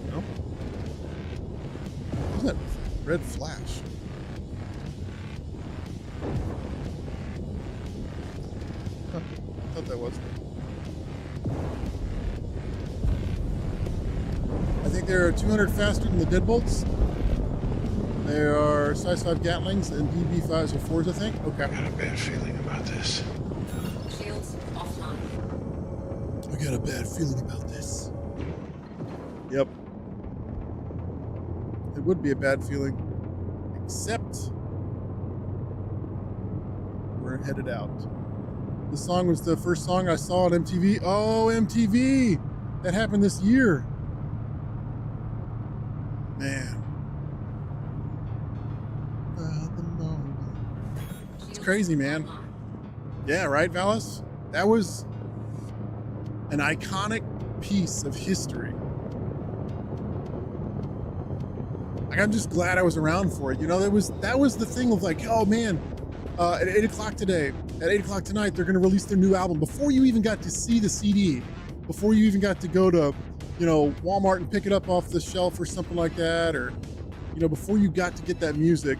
[SPEAKER 1] No. What's that red flash? Huh, I thought that was. I think they're 200 faster than the Deadbolts. They are size 5 Gatlings and DB5s or 4s, I think. Okay.
[SPEAKER 3] I got a bad feeling about this.
[SPEAKER 7] Shields offline.
[SPEAKER 1] I got a bad feeling about this. Yep. It would be a bad feeling. Except we're headed out. This song was the first song I saw on MTV. Oh, MTV! That happened this year. Man. It's crazy, man. Yeah, right, Valis? That was an iconic piece of history. Like, I'm just glad I was around for it. You know, that was the thing of like, oh man, at 8 o'clock today, at 8 o'clock tonight, they're going to release their new album. Before you even got to see the CD, before you even got to go to, Walmart and pick it up off the shelf or something like that, or before you got to get that music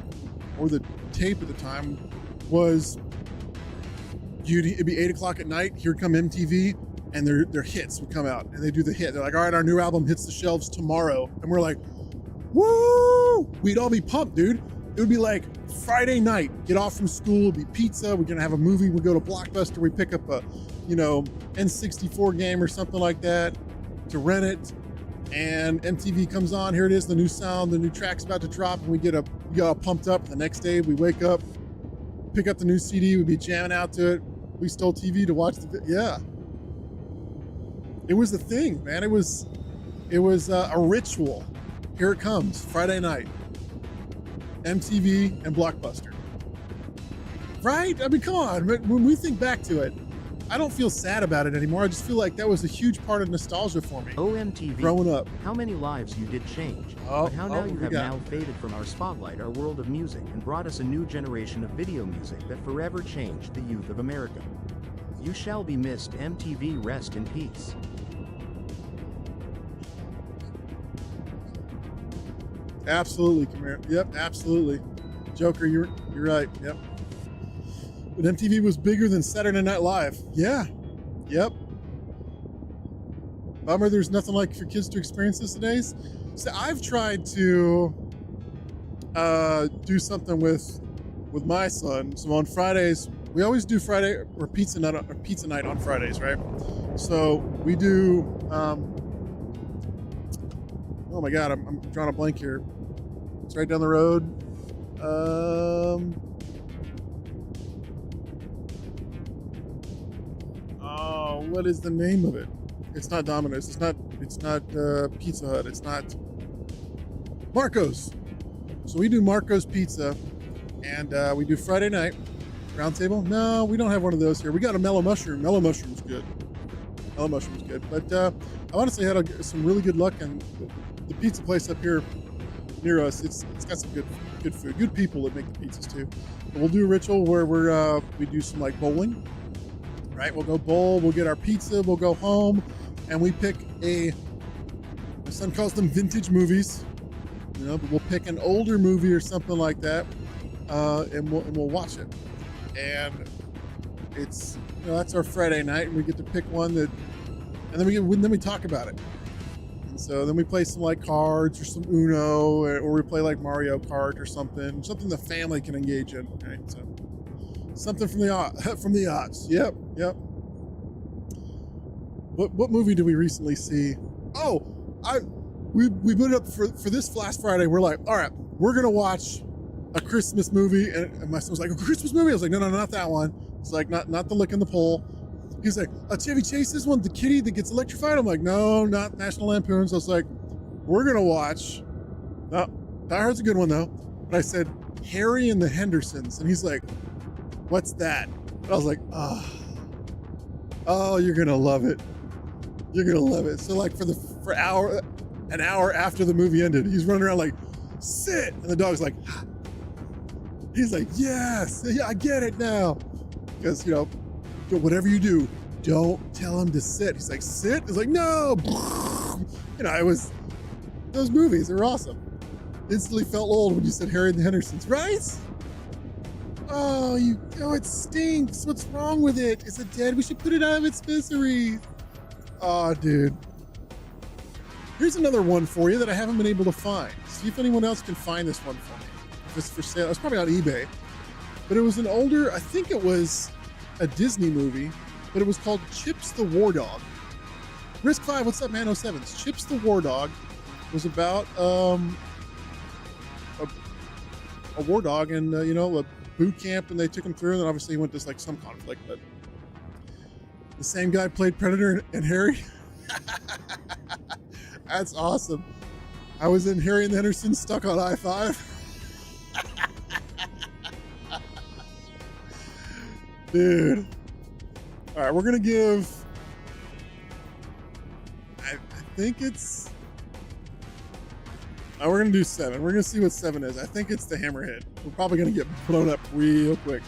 [SPEAKER 1] or the tape at the time was it'd be 8 o'clock at night. Here come MTV, and their hits would come out, and they do the hit. They're like, all right, our new album hits the shelves tomorrow, and we're like, woo! We'd all be pumped, dude. It would be like Friday night, get off from school, it'd be pizza, we're gonna have a movie, we go to Blockbuster, we pick up a N64 game or something like that to rent it, and MTV comes on. Here it is, the new sound, the new track's about to drop, and we get all pumped up. The next day we wake up, pick up the new CD, we'd be jamming out to it. We stole TV to watch yeah. It was the thing, man. It was a ritual. Here it comes, Friday night. MTV and Blockbuster. Right? I mean, come on. When we think back to it, I don't feel sad about it anymore. I just feel like that was a huge part of nostalgia for me.
[SPEAKER 9] OMTV.
[SPEAKER 1] Growing up.
[SPEAKER 9] How many lives you did change. But how now you have now faded from our spotlight, our world of music, and brought us a new generation of video music that forever changed the youth of America. You shall be missed. MTV, rest in peace.
[SPEAKER 1] Absolutely, Camaro. Yep, absolutely. Joker, you're right. Yep. But MTV was bigger than Saturday Night Live. Yeah. Yep. Bummer there's nothing like for kids to experience this nowadays. So I've tried to do something with my son. So on Fridays, we always do Friday or pizza night on Fridays, right? So we do oh my God, I'm drawing a blank here. It's right down the road. Oh, what is the name of it? It's not Domino's. It's not Pizza Hut. It's not Marco's. So we do Marco's Pizza, and we do Friday night round table. No, we don't have one of those here. We got a Mellow Mushroom. Mellow Mushroom's good. Mellow Mushroom's good. But I honestly had some really good luck, and the pizza place up here near us, it's got some good food, good people that make the pizzas too. But we'll do a ritual where we do some like bowling, right? We'll go bowl, we'll get our pizza, we'll go home, and we pick my son calls them vintage movies, but we'll pick an older movie or something like that, and we'll watch it. And it's that's our Friday night, and we get to pick one and then we talk about it. So then we play some like cards or some Uno, or we play like Mario Kart or something the family can engage in. Right? So something from the aughts. Yep. What movie did we recently see? Oh, we put it up for this last Friday. We're like, all right, we're gonna watch a Christmas movie, and my son was like, a Christmas movie? I was like, no, not that one. It's like not the Lick in the Pole. He's like, a Chevy Chase, this one, the kitty that gets electrified? I'm like, no, not National Lampoon. So I was like, we're going to watch. No, Die Hard's a good one, though. But I said, Harry and the Hendersons. And he's like, what's that? And I was like, oh, you're going to love it. You're going to love it. So like for an hour after the movie ended, he's running around like, sit. And the dog's like, he's like, yes, yeah, I get it now. Because, whatever you do, don't tell him to sit. He's like, sit? He's like, no. It was, those movies are awesome. Instantly felt old when you said Harry and the Hendersons, right? Oh, it stinks. What's wrong with it? Is it dead? We should put it out of its misery. Oh, dude. Here's another one for you that I haven't been able to find. See if anyone else can find this one for me. If it's for sale. It's probably on eBay. But it was an older, I think it was a Disney movie, but it was called Chips the War Dog. Risk 5, what's up, man? 07s. Chips the War Dog was about a war dog and a boot camp, and they took him through, and then obviously he went to like some conflict. But the same guy played Predator and Harry. That's awesome. I was in Harry and the Hendersons, stuck on I-5. Dude. All right, we're going to give, I think it's, we're going to do 7. We're going to see what 7 is. I think it's the Hammerhead. We're probably going to get blown up real quick.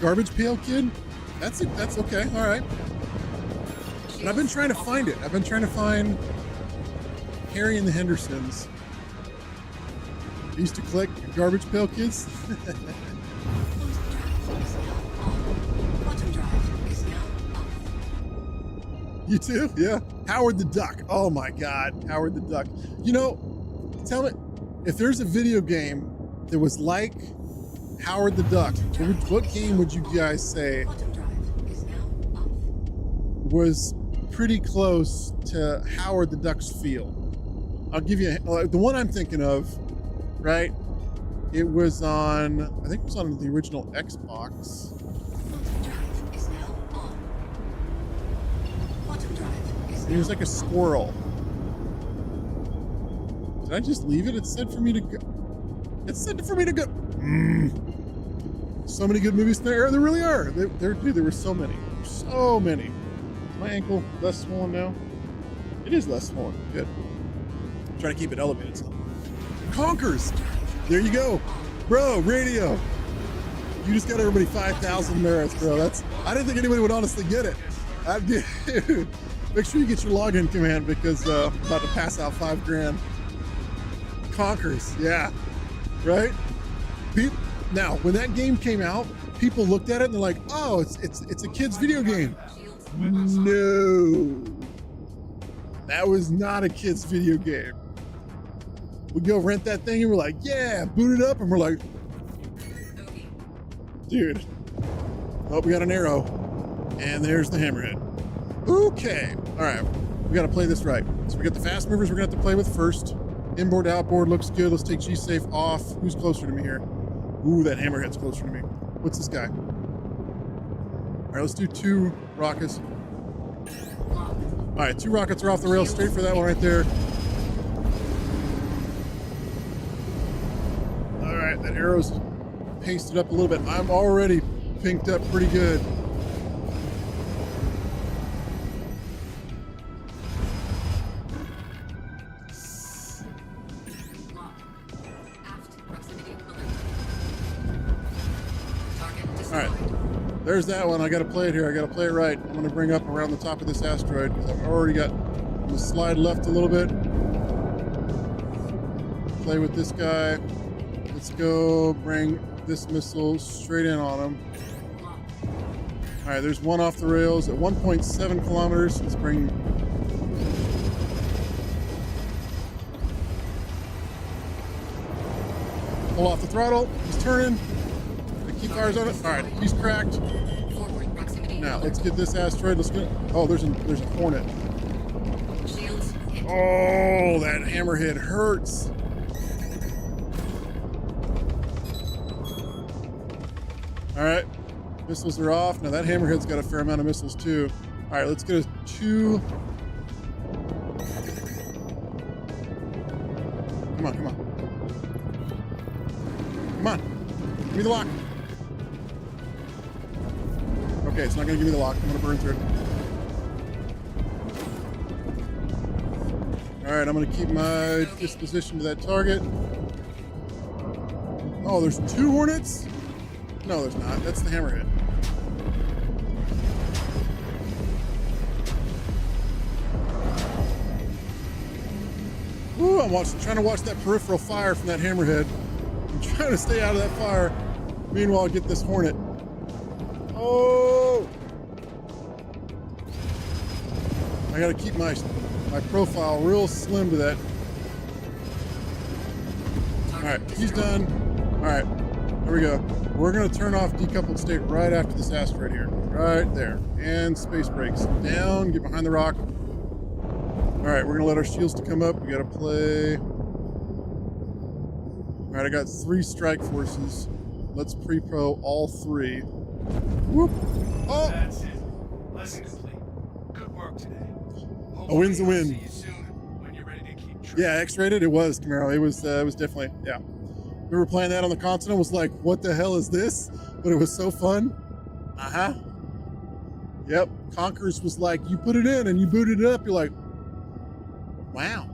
[SPEAKER 1] Garbage Pail Kid? That's okay. All right. And I've been trying to find it. I've been trying to find Harry and the Hendersons. I used to collect Garbage Pail Kids.
[SPEAKER 7] Quantum drive is now off.
[SPEAKER 1] You too? Yeah. Howard the Duck. Oh my God. Howard the Duck. You know, tell me, if there's a video game that was like Howard the Duck, what game would you guys say
[SPEAKER 7] Quantum drive is now off.
[SPEAKER 1] was pretty close to Howard the Duck's feel? I'll give you the one I'm thinking of, right? It was on, I think it was on the original Xbox.
[SPEAKER 7] Quantum drive is now on. Quantum drive is now
[SPEAKER 1] It was like a squirrel. Did I just leave it? It said for me to go. It said for me to go. So many good movies there. There really are. There were so many. So many. Is my ankle less swollen now? It is less swollen. Good. I'm trying to keep it elevated. So. Conkers. There you go. Bro, radio. You just got everybody 5,000 merits, bro. I didn't think anybody would honestly get it. Dude, make sure you get your login command because I'm about to pass out $5,000. Conkers, yeah, right? Now, when that game came out, people looked at it and they're like, "Oh, it's a kid's video game." No, that was not a kid's video game. We go rent that thing and we're like, "Yeah, boot it up," and we're like, "Dude, oh, we got an arrow, and there's the hammerhead." Okay, all right, we got to play this right. So we got the fast movers we're gonna have to play with first. Inboard, outboard looks good. Let's take G-Safe off. Who's closer to me here? Ooh, that hammerhead's closer to me. What's this guy? All right, let's do 2 rockets. All right, 2 rockets are off the rails. Straight for that one right there. All right, that arrow's pasted up a little bit. I'm already pinked up pretty good. All right, there's that one. I got to play it here. I got to play it right. I'm going to bring up around the top of this asteroid because I've already got the slide left a little bit. Play with this guy. Let's go bring this missile straight in on him. All right, there's one off the rails at 1.7 kilometers. Let's bring. Pull off the throttle. He's turning. Keep fires on it. All right, he's cracked. Now let's get this asteroid. Let's get. Oh, there's a hornet. Oh, that hammerhead hurts. All right, missiles are off. Now that hammerhead's got a fair amount of missiles too. All right, let's get a 2. Come on, come on. Come on, give me the lock. Okay, it's not gonna give me the lock. I'm gonna burn through it. All right, I'm gonna keep my disposition to that target. Oh, there's 2 hornets? No, there's not. That's the hammerhead. Ooh, I'm trying to watch that peripheral fire from that hammerhead. I'm trying to stay out of that fire. Meanwhile, get this hornet. Oh! I gotta keep my profile real slim to that. All right, he's done. All right, here we go. We're gonna turn off decoupled state right after this asteroid here. Right there. And space brakes. Down, get behind the rock. All right, we're gonna let our shields to come up. We gotta play. All right, I got 3 strike forces. Let's pre-pro all 3. Whoop. Oh!
[SPEAKER 6] That's it. Lesson complete. Good work today.
[SPEAKER 1] A win's a win.
[SPEAKER 6] See you soon when you're ready to keep track.
[SPEAKER 1] Yeah, X-rated. It was Camaro. It was definitely, yeah. We were playing that on the console and was like, what the hell is this? But it was so fun. Uh-huh. Yep. Conkers was like, you put it in and you booted it up. You're like, wow.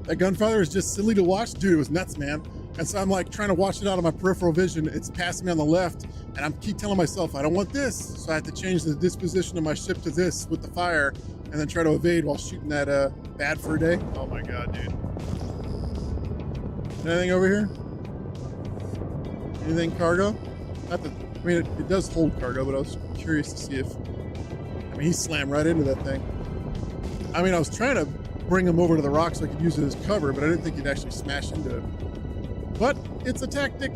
[SPEAKER 1] That gunfire is just silly to watch. Dude, it was nuts, man. And so I'm like trying to watch it out of my peripheral vision. It's passing me on the left. And I'm keep telling myself, I don't want this. So I have to change the disposition of my ship to this with the fire. and then try to evade while shooting that bad for a day. Oh my god, dude. Anything over here? Anything cargo? Not that, I mean, it does hold cargo, but I was curious to see if, I mean, he slammed right into that thing. I mean, I was trying to bring him over to the rock so I could use it as cover, but I didn't think he'd actually smash into it. But it's a tactic.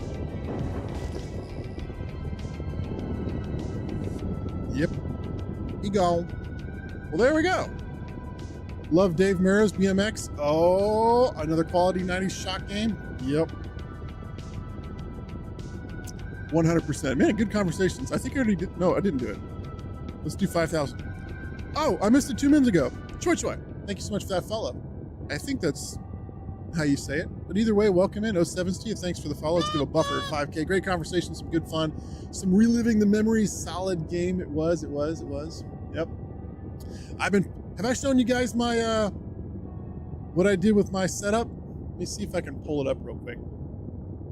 [SPEAKER 1] Yep. He gone. Well, there we go. Love Dave Mero's BMX. Oh, another quality 90s shock game. Yep. 100%. Man, good conversations. I think I already did. No, I didn't do it. Let's do 5,000. Oh, I missed it 2 minutes ago. Choi Choi. Thank you so much for that follow. I think that's how you say it. But either way, welcome in 07 Steve. Thanks for the follow. Let's give a buffer at 5K. Great conversation, some good fun, some reliving the memories. Solid game. It was. Yep. Have I shown you guys my, what I did with my setup? Let me see if I can pull it up real quick.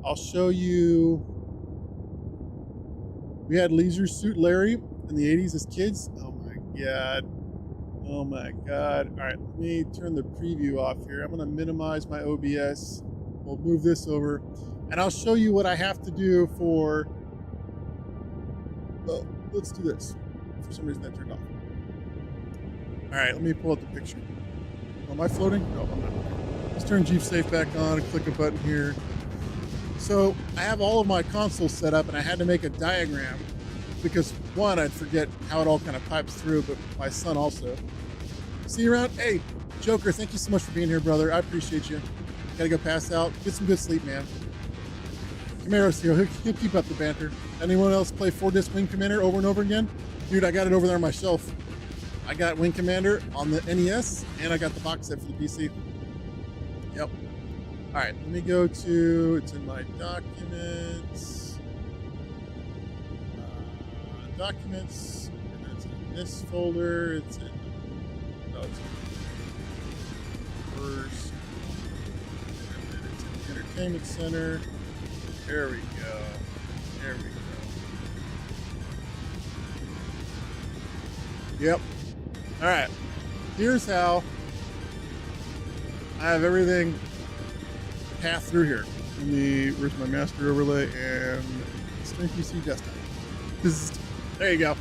[SPEAKER 1] I'll show you. We had Leisure Suit Larry in the 80s as kids. Oh my God. Oh my God. All right, let me turn the preview off here. I'm gonna minimize my OBS. We'll move this over and I'll show you what I have to do for, oh, let's do this. For some reason that turned off. All right, let me pull up the picture. Am I floating? No, I'm not. Let's turn Jeep Safe back on and click a button here. So I have all of my consoles set up and I had to make a diagram because one, I'd forget how it all kind of pipes through, but my son also. See you around. Hey, Joker, thank you so much for being here, brother. I appreciate you. Gotta go pass out. Get some good sleep, man. Camaro's here. He'll keep up the banter. Anyone else play 4-disc Wing Commander over and over again? Dude, I got it over there on my shelf. I got Wing Commander on the NES and I got the box set for the PC. Yep. All right, let me go to, it's in my documents. Documents, and it's in this folder. It's in, no, it's in first. And then it's in the Entertainment Center. There we go. There we go. Yep. All right. Here's how I have everything path through here. Where's my master overlay and Stream PC desktop? There you go.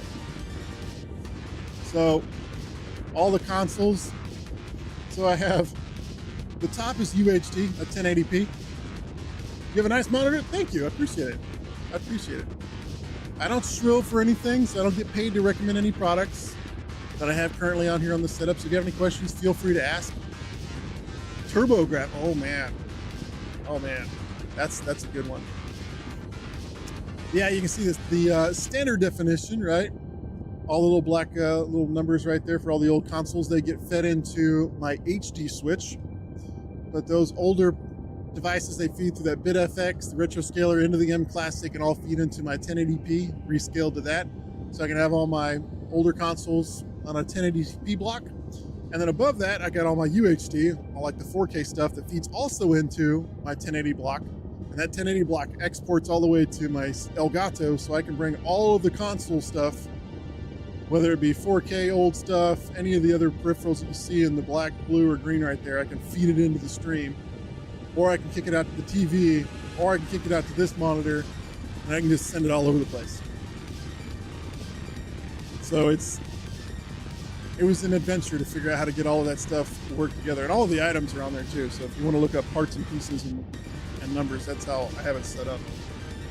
[SPEAKER 1] So all the consoles. So I have, the top is UHD at 1080p. You have a nice monitor? Thank you. I appreciate it. I appreciate it. I don't shrill for anything, so I don't get paid to recommend any products that I have currently on here on the setup. So if you have any questions, feel free to ask. TurboGraf. Oh man. Oh man. That's a good one. Yeah, you can see this, the standard definition, right? All the little black little numbers right there for all the old consoles, they get fed into my HD switch. But those older devices, they feed through that BitFX, the retro scaler into the M Classic, and all feed into my 1080p, rescaled to that. So I can have all my older consoles on a 1080p block. And then above that, I got all my UHD, all like the 4K stuff that feeds also into my 1080 block. And that 1080 block exports all the way to my Elgato, so I can bring all of the console stuff, whether it be 4K old stuff, any of the other peripherals that you see in the black, blue, or green right there, I can feed it into the stream. Or I can kick it out to the TV, or I can kick it out to this monitor, and I can just send it all over the place. So it was an adventure to figure out how to get all of that stuff to work together. And all of the items are on there too, so if you want to look up parts and pieces and numbers, that's how I have it set up.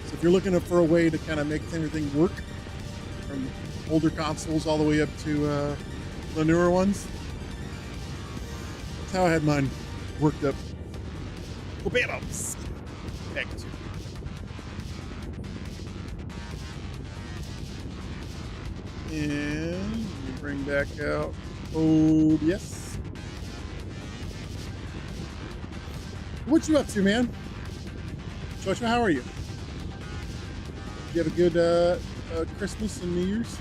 [SPEAKER 1] So if you're looking for a way to kind of make everything work, from older consoles all the way up to the newer ones, that's how I had mine worked up. Bam-bams. Back to and let me bring back out OBS. What you up to, man? Joshua, how are you? You have a good Christmas and New Year's?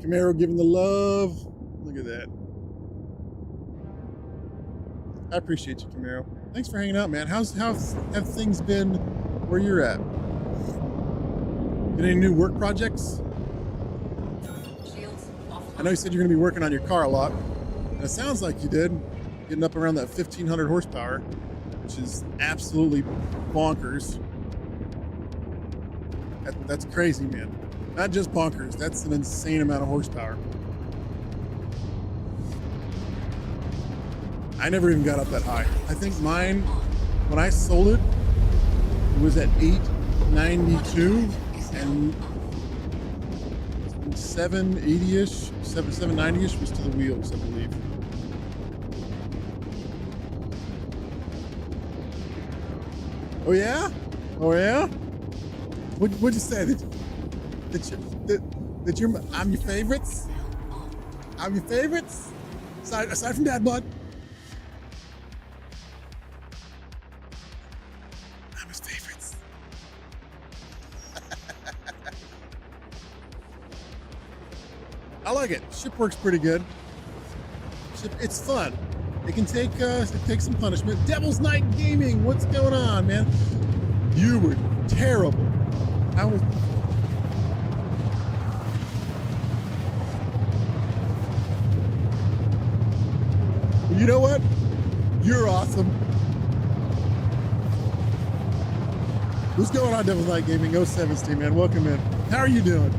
[SPEAKER 1] Camaro giving the love. Look at that. I appreciate you, Camaro. Thanks for hanging out, man. How have things been where you're at? Got any new work projects?
[SPEAKER 7] Shields
[SPEAKER 1] I know you said you're going to be working on your car a lot. And it sounds like you did, getting up around that 1,500 horsepower, which is absolutely bonkers. That's crazy, man. Not just bonkers, that's an insane amount of horsepower. I never even got up that high. I think mine, when I sold it, it was at 892 and 780-ish, 790-ish was to the wheels, I believe. Oh yeah? Oh yeah? What'd you say? That you're I'm your favorites? I'm your favorites? Aside from Dad, bud. I'm his favorites. I like it. Ship works pretty good. It's fun. It can take some punishment. Devil's Night Gaming, what's going on, man? You were terrible. I was. You know what? You're awesome. What's going on, Devil's Night Gaming? 017, man. Welcome in. How are you doing?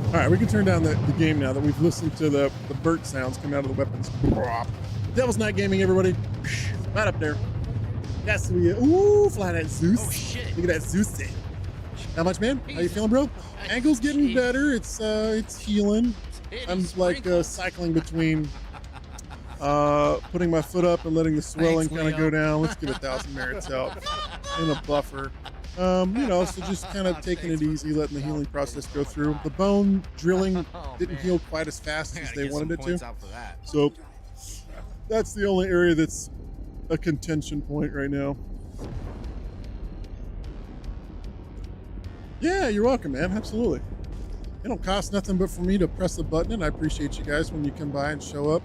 [SPEAKER 1] All right, we can turn down the game now that we've listened to the burnt sounds coming out of the weapons. Devil's Night Gaming, everybody. Right up there. That's we. Ooh, fly that Zeus.
[SPEAKER 2] Oh shit!
[SPEAKER 1] Look at that Zeus thing. How much, man? How you feeling, bro? Ankle's getting better. It's healing. I'm like cycling between putting my foot up and letting the swelling kind of go down. Let's give 1,000 merits out in a buffer. So just kind of taking it easy, letting the healing process go through. The bone drilling didn't heal quite as fast as they wanted it to. So that's the only area that's a contention point right now. Yeah, you're welcome, man. Absolutely. It don't cost nothing but for me to press a button, and I appreciate you guys when you come by and show up.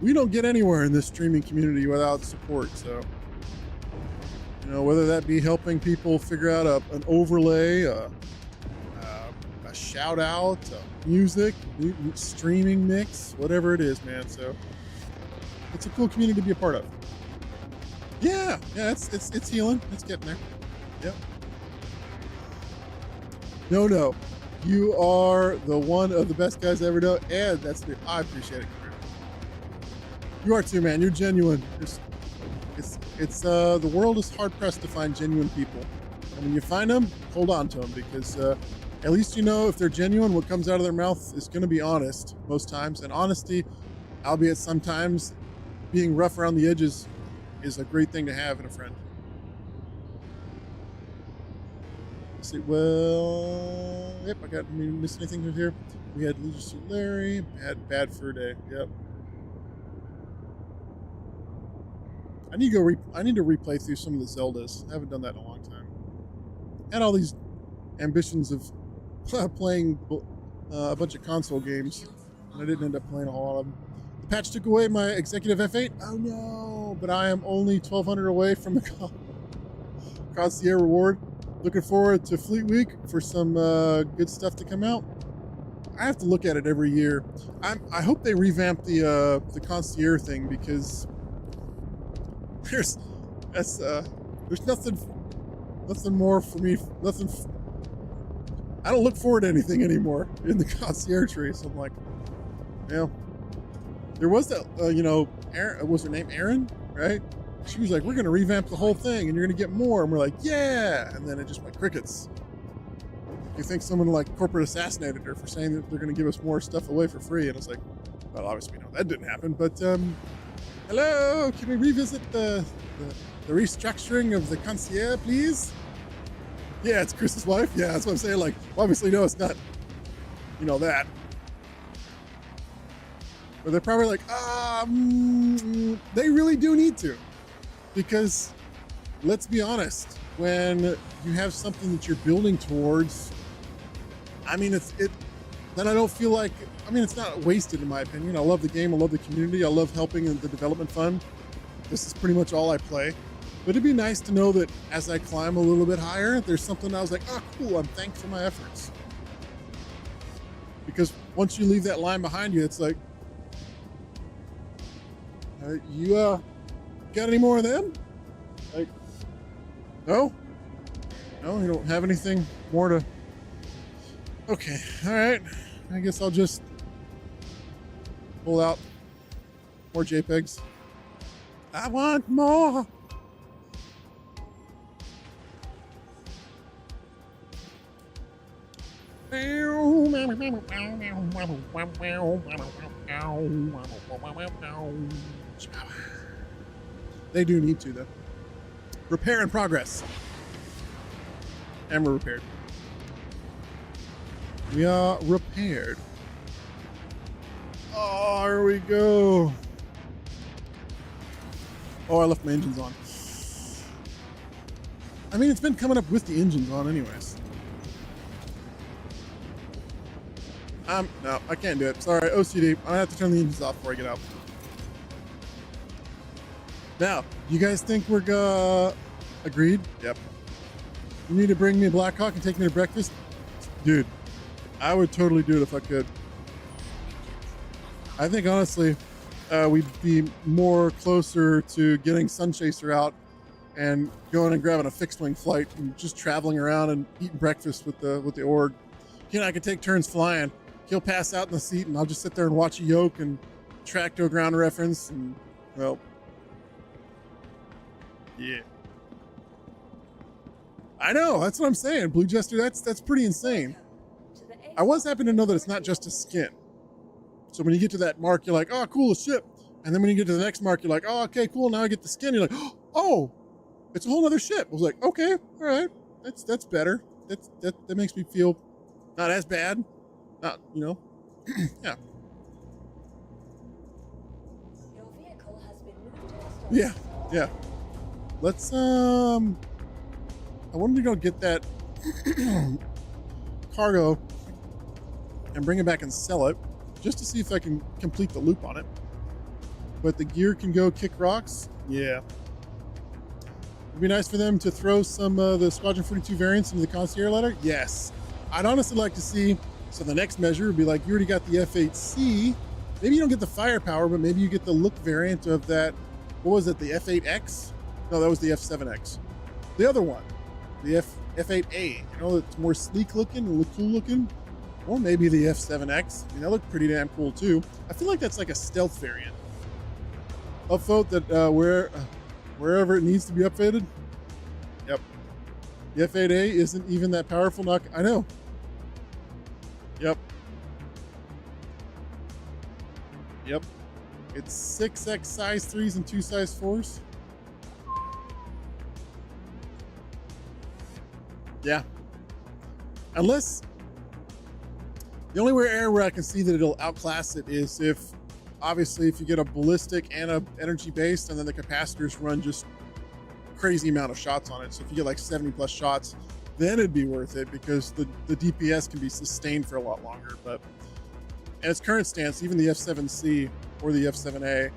[SPEAKER 1] We don't get anywhere in this streaming community without support, so whether that be helping people figure out an overlay, a shout out, music, streaming mix, whatever it is, man. So it's a cool community to be a part of. Yeah, it's healing. It's getting there. Yep. No, you are the one of the best guys I ever know, and I appreciate it. You are too, man. You're genuine. It's the world is hard pressed to find genuine people, and when you find them, hold on to them, because at least if they're genuine, what comes out of their mouth is going to be honest most times. And honesty, albeit sometimes being rough around the edges, is a great thing to have in a friend. Let's see. Well, yep. I missed anything here? We had Leisure Suit Larry. Had Bad Fur Day. Yep. I need to replay through some of the Zeldas. I haven't done that in a long time. Had all these ambitions of playing a bunch of console games, and I didn't end up playing a whole lot of them. The patch took away my executive F8. Oh no! But I am only 1,200 away from the Concierge reward. Looking forward to Fleet Week for some good stuff to come out. I have to look at it every year. I hope they revamp the Concierge thing, because there's nothing more for me. I don't look forward to anything anymore in the Concierge tree. So I'm like, there was that Erin, was her name Erin, right? She was like, we're gonna revamp the whole thing and you're gonna get more, and we're like, yeah, and then it just went crickets. You think someone like corporate assassinated her for saying that they're gonna give us more stuff away for free, and it's like, well, obviously we know that didn't happen, but hello, can we revisit the restructuring of the Concierge, please? Yeah, it's Chris's wife. Yeah, that's what I'm saying. Like, obviously, no, it's not, that. But they're probably like, they really do need to. Because, let's be honest, when you have something that you're building towards, then I don't feel like, I mean, it's not wasted in my opinion. I love the game. I love the community. I love helping in the development fund. This is pretty much all I play. But it'd be nice to know that as I climb a little bit higher, there's something I was like, oh, cool, I'm thankful for my efforts. Because once you leave that line behind you, it's like, you got any more of them? Like, no? No, you don't have anything more to... Okay, all right. I guess I'll just pull out more JPEGs. I want more. They do need to, though. Repair in progress. And we're repaired. We are repaired. Oh, here we go. Oh, I left my engines on. I mean, it's been coming up with the engines on anyways. No, I can't do it. Sorry, OCD. I'm gonna have to turn the engines off before I get out. Now, you guys think we're agreed? Yep. You need to bring me a Blackhawk and take me to breakfast? Dude, I would totally do it if I could. I think honestly, we'd be more closer to getting Sunchaser out and going and grabbing a fixed wing flight and just traveling around and eating breakfast with the org. He and I could take turns flying. He'll pass out in the seat and I'll just sit there and watch a yoke and track to a ground reference and, well, yeah. I know, that's what I'm saying, Blue Jester, that's pretty insane. I was happy to know that it's not just a skin. So when you get to that mark, you're like, oh, cool, a ship. And then when you get to the next mark, you're like, oh, okay, cool, now I get the skin. You're like, oh, it's a whole other ship. I was like, okay, all right, that's better. That makes me feel not as bad. Not, you know, yeah.
[SPEAKER 7] Your vehicle has been moved to the storage.
[SPEAKER 1] Yeah. Let's, I wanted to go get that cargo and bring it back and sell it just to see if I can complete the loop on it. But the gear can go kick rocks. Yeah. It'd be nice for them to throw some of the Squadron 42 variants into the concierge ladder. Yes. I'd honestly like to see, so the next measure would be like, you already got the F8C. Maybe you don't get the firepower, but maybe you get the look variant of that. What was it? The F8X? No, that was the F7X. The other one, the F8A. You know, it's more sleek looking, cool looking. Or maybe the F7X. I mean, that looked pretty damn cool too. I feel like that's like a stealth variant. Upvote that wherever it needs to be updated. Yep. The F8A isn't even that powerful. I know. Yep. It's 6X size 3s and 2 size 4s. Yeah. Unless the only area where I can see that it'll outclass it is if, obviously, if you get a ballistic and a energy based, and then the capacitors run just crazy amount of shots on it. So if you get like 70 plus shots, then it'd be worth it because the DPS can be sustained for a lot longer. But at its current stance, even the F7C or the F7A,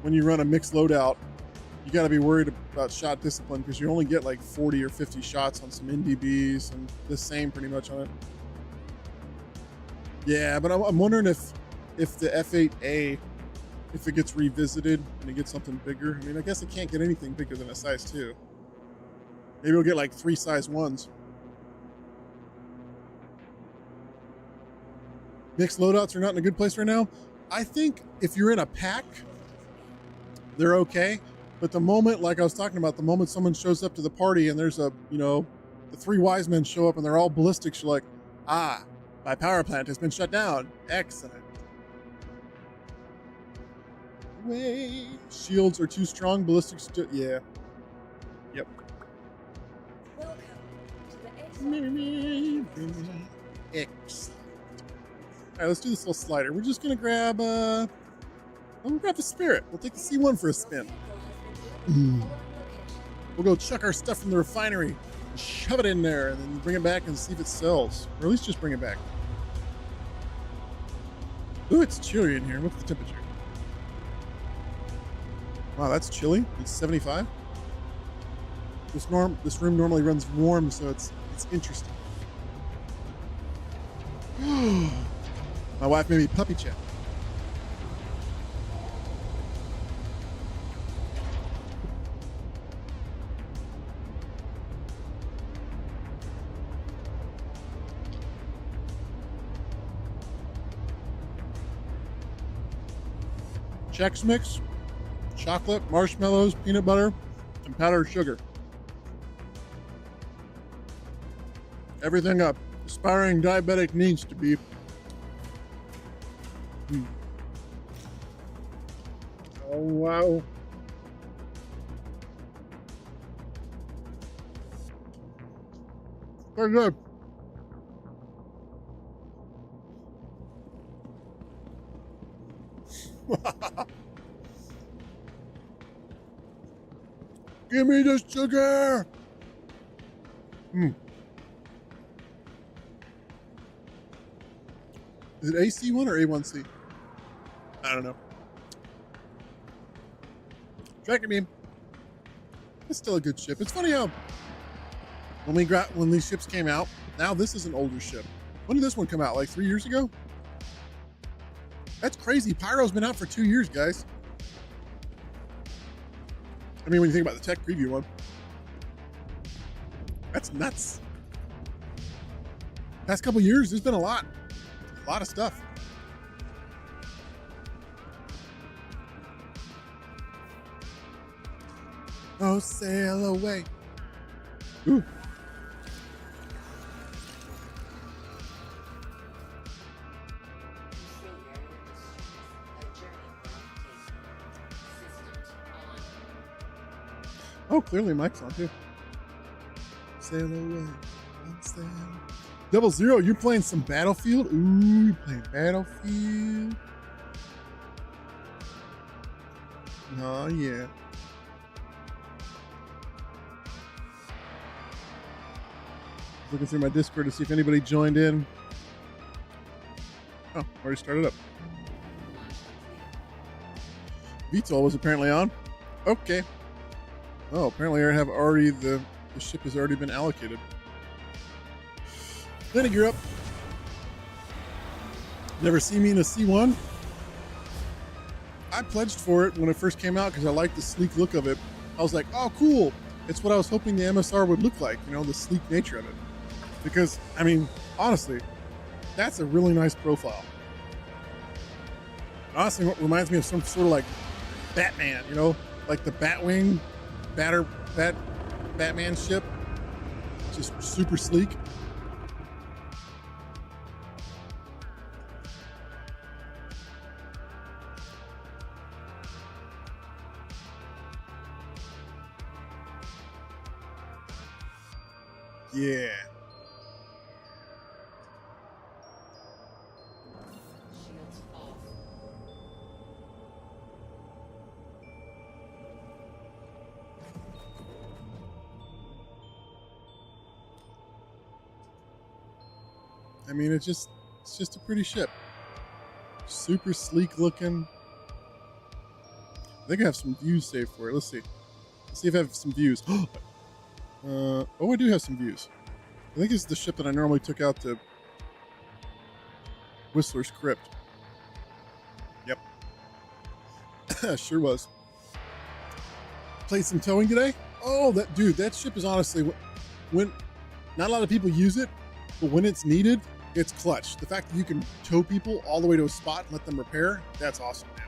[SPEAKER 1] when you run a mixed loadout, you got to be worried about shot discipline because you only get like 40 or 50 shots on some NDBs and the same pretty much on it. Yeah, but I'm wondering if the F8A, if it gets revisited and it gets something bigger. I mean, I guess it can't get anything bigger than a size 2. Maybe it'll get like 3 size 1s. Mixed loadouts are not in a good place right now. I think if you're in a pack, they're okay. But the moment, like I was talking about, the moment someone shows up to the party and there's the 3 wise men show up and they're all ballistics, you're like, my power plant has been shut down. Excellent. Wait. Shields are too strong. Ballistics, yeah. Yep.
[SPEAKER 7] Welcome to the
[SPEAKER 1] Excellent. All right, let's do this little slider. We're just gonna grab, we'll grab the Spirit. We'll take the C1 for a spin. We'll go chuck our stuff from the refinery, shove it in there, and then bring it back and see if it sells. Or at least just bring it back. Ooh, it's chilly in here. What's the temperature? Wow, that's chilly. It's 75. This room normally runs warm, so it's interesting. My wife made me puppy check. Chex Mix, chocolate, marshmallows, peanut butter, and powdered sugar. Everything a aspiring diabetic needs to be. Oh, wow. Very good. Give me the sugar. Is it AC1 or A1C? I don't know. Tracking beam. It's still a good ship. It's funny how when these ships came out, now this is an older ship. When did this one come out? Like 3 years ago? That's crazy. Pyro's been out for 2 years, guys. I mean, when you think about the tech preview one, that's nuts. Past couple years, there's been a lot of stuff. Oh, sail away. Ooh. Oh, clearly mic's on too. Sail away, sail. 00, you're playing some Battlefield? Ooh, you're playing Battlefield. Oh, yeah. Looking through my Discord to see if anybody joined in. Oh, already started up. VTOL was apparently on. Okay. Oh, apparently I have already, the ship has already been allocated. Then you're up. Never see me in a C1? I pledged for it when it first came out because I liked the sleek look of it. I was like, oh, cool. It's what I was hoping the MSR would look like, you know, the sleek nature of it. Because, I mean, honestly, that's a really nice profile. Honestly, what reminds me of some sort of like Batman, you know, like the Batwing, Batman ship. Just super sleek. Yeah. I mean, it's just a pretty ship. Super sleek looking. I think I have some views saved for it. Let's see. Let's see if I have some views. Oh, I do have some views. I think this is the ship that I normally took out to Whistler's Crypt. Yep. Sure was. Played some towing today. Oh, that ship is honestly, when not a lot of people use it, but when it's needed, it's clutch. The fact that you can tow people all the way to a spot and let them repair, that's awesome, man.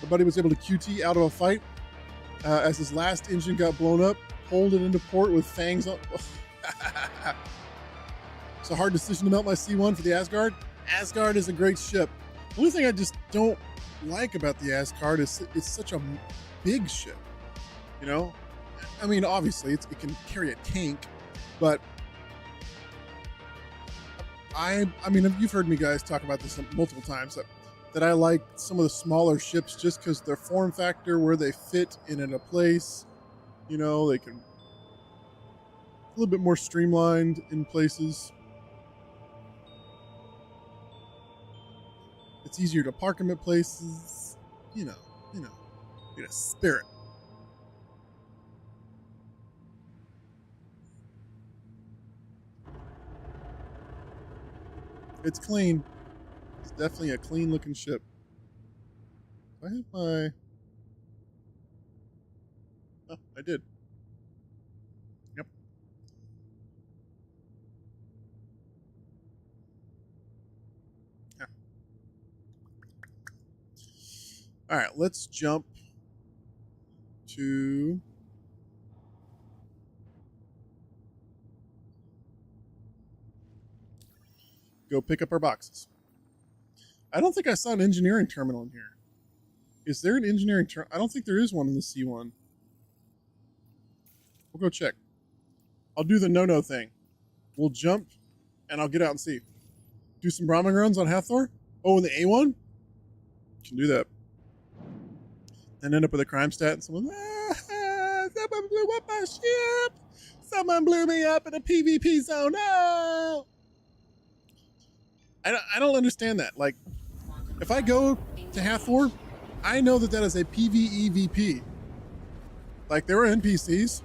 [SPEAKER 1] My buddy was able to QT out of a fight as his last engine got blown up, pulled it into port with fangs on. It's a hard decision to melt my C1 for the Asgard. Asgard is a great ship. The only thing I just don't like about the Asgard is it's such a big ship. You know? I mean, obviously, it can carry a tank, but I mean, you've heard me guys talk about this multiple times, that I like some of the smaller ships just because their form factor, where they fit in a place, you know, they can a little bit more streamlined in places. It's easier to park them at places. You know, get a spirit. It's clean. It's definitely a clean looking ship. Do I have my... Oh, I did. Yep. Yeah. All right, let's jump to... go pick up our boxes. I don't think I saw an engineering terminal in here. Is there an engineering terminal? I don't think there is one in the C1. We'll go check. I'll do the no-no thing. We'll jump, and I'll get out and see. Do some bombing runs on Hathor? Oh, in the A1? Can do that. Then end up with a crime stat and someone, someone blew up my ship! Someone blew me up in a PvP zone, no! I don't understand that. Like, if I go to Hathor, I know that that is a PvEVP. Like, there are NPCs,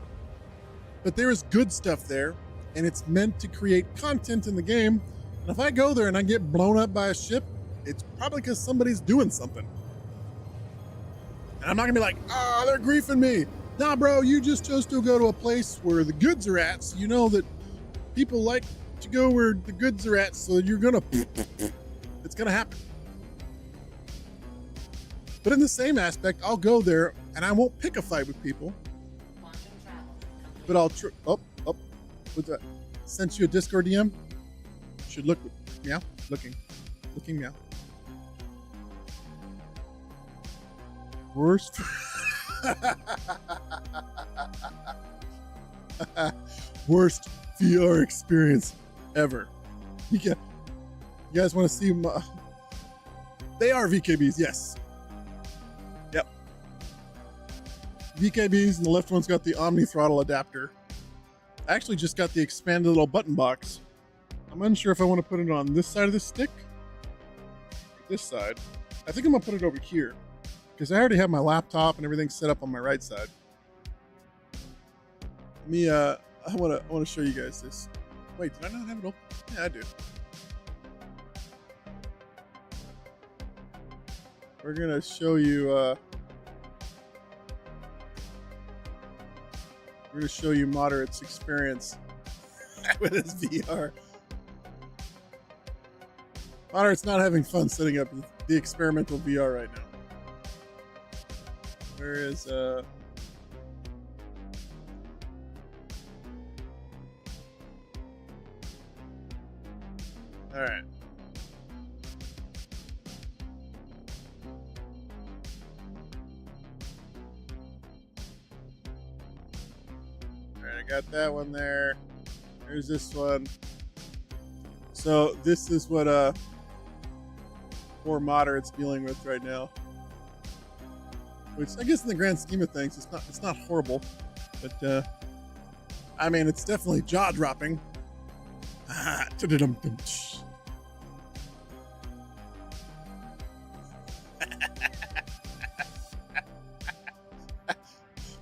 [SPEAKER 1] but there is good stuff there, and it's meant to create content in the game. And if I go there and I get blown up by a ship, it's probably because somebody's doing something. And I'm not gonna be like, oh, they're griefing me. Nah, bro, you just chose to go to a place where the goods are at, so you know that people like to go where the goods are at, so you're gonna, it's gonna happen. But in the same aspect, I'll go there and I won't pick a fight with people. But I'll, what's that? Sent you a Discord DM? Should look, meow, looking, meow. Worst. Worst VR experience ever. You guys want to see my... They are VKBs, yes. Yep. VKBs, and the left one's got the Omni throttle adapter. I actually just got the expanded little button box. I'm unsure if I want to put it on this side of the stick. This side. I think I'm gonna put it over here, because I already have my laptop and everything set up on my right side. Let me, I want to show you guys this. Wait, did I not have it open? Yeah, I do. We're gonna show you. We're gonna show you Moderate's experience with his VR. Moderate's not having fun setting up the experimental VR right now. Where is All right. All right, I got that one there. There's this one. So this is what poor Moderate's dealing with right now. Which I guess in the grand scheme of things, it's not horrible, but I mean, it's definitely jaw-dropping.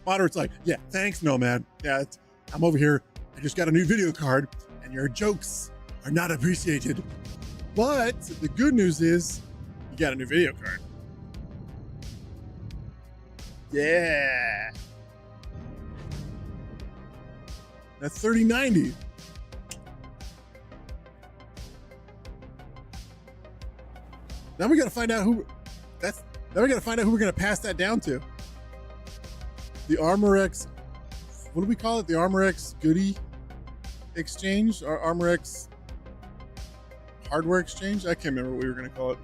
[SPEAKER 1] Moderate's like, yeah, thanks, Nomad. Yeah, I'm over here. I just got a new video card, and your jokes are not appreciated. But the good news is, you got a new video card. Yeah. That's 3090. Now we gotta find out who we're gonna pass that down to. The ArmorX, what do we call it? The ArmorX Goodie Exchange or ArmorX Hardware Exchange? I can't remember what we were gonna call it.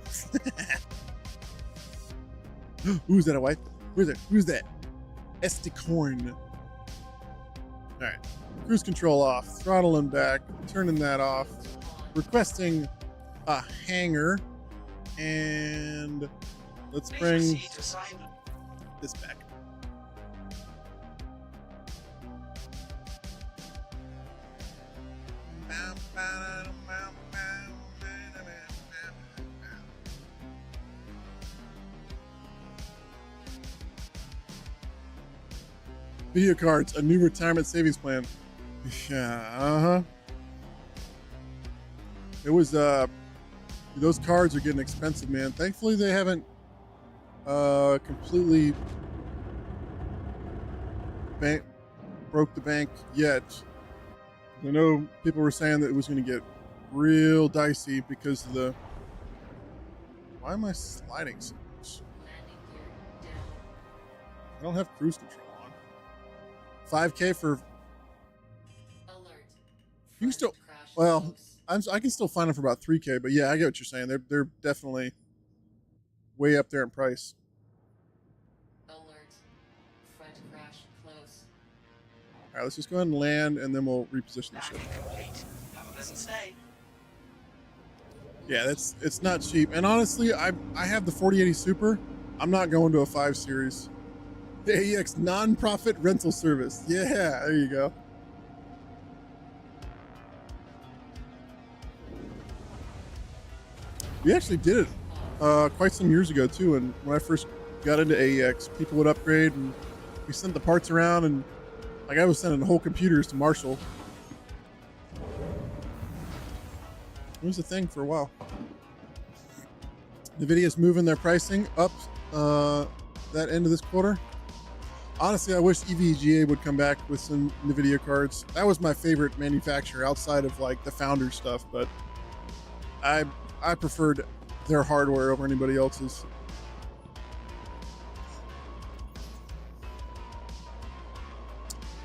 [SPEAKER 1] Who's that, a wife? Who's that? Esticorn. All right, cruise control off, throttling back, turning that off, requesting a hangar, and let's bring this back. Video cards, a new retirement savings plan. Yeah, It was those cards are getting expensive, man. Thankfully they haven't completely broke the bank yet. I know people were saying that it was going to get real dicey because of the. Why am I sliding so much? I don't have cruise control on. 5K for. You can still. Well, I can still find them for about 3K, but yeah, I get what you're saying. They're definitely way up there in price. All right, let's just go ahead and land, and then we'll reposition the ship. Yeah, it's not cheap. And honestly, I have the 4080 Super. I'm not going to a 5 Series. The AEX non-profit rental service. Yeah, there you go. We actually did it quite some years ago too. And when I first got into AEX, people would upgrade, and we sent the parts around, and like I was sending whole computers to Marshall. It was a thing for a while. NVIDIA's moving their pricing up that end of this quarter. Honestly, I wish EVGA would come back with some NVIDIA cards. That was my favorite manufacturer outside of like the Founder stuff, but I preferred their hardware over anybody else's.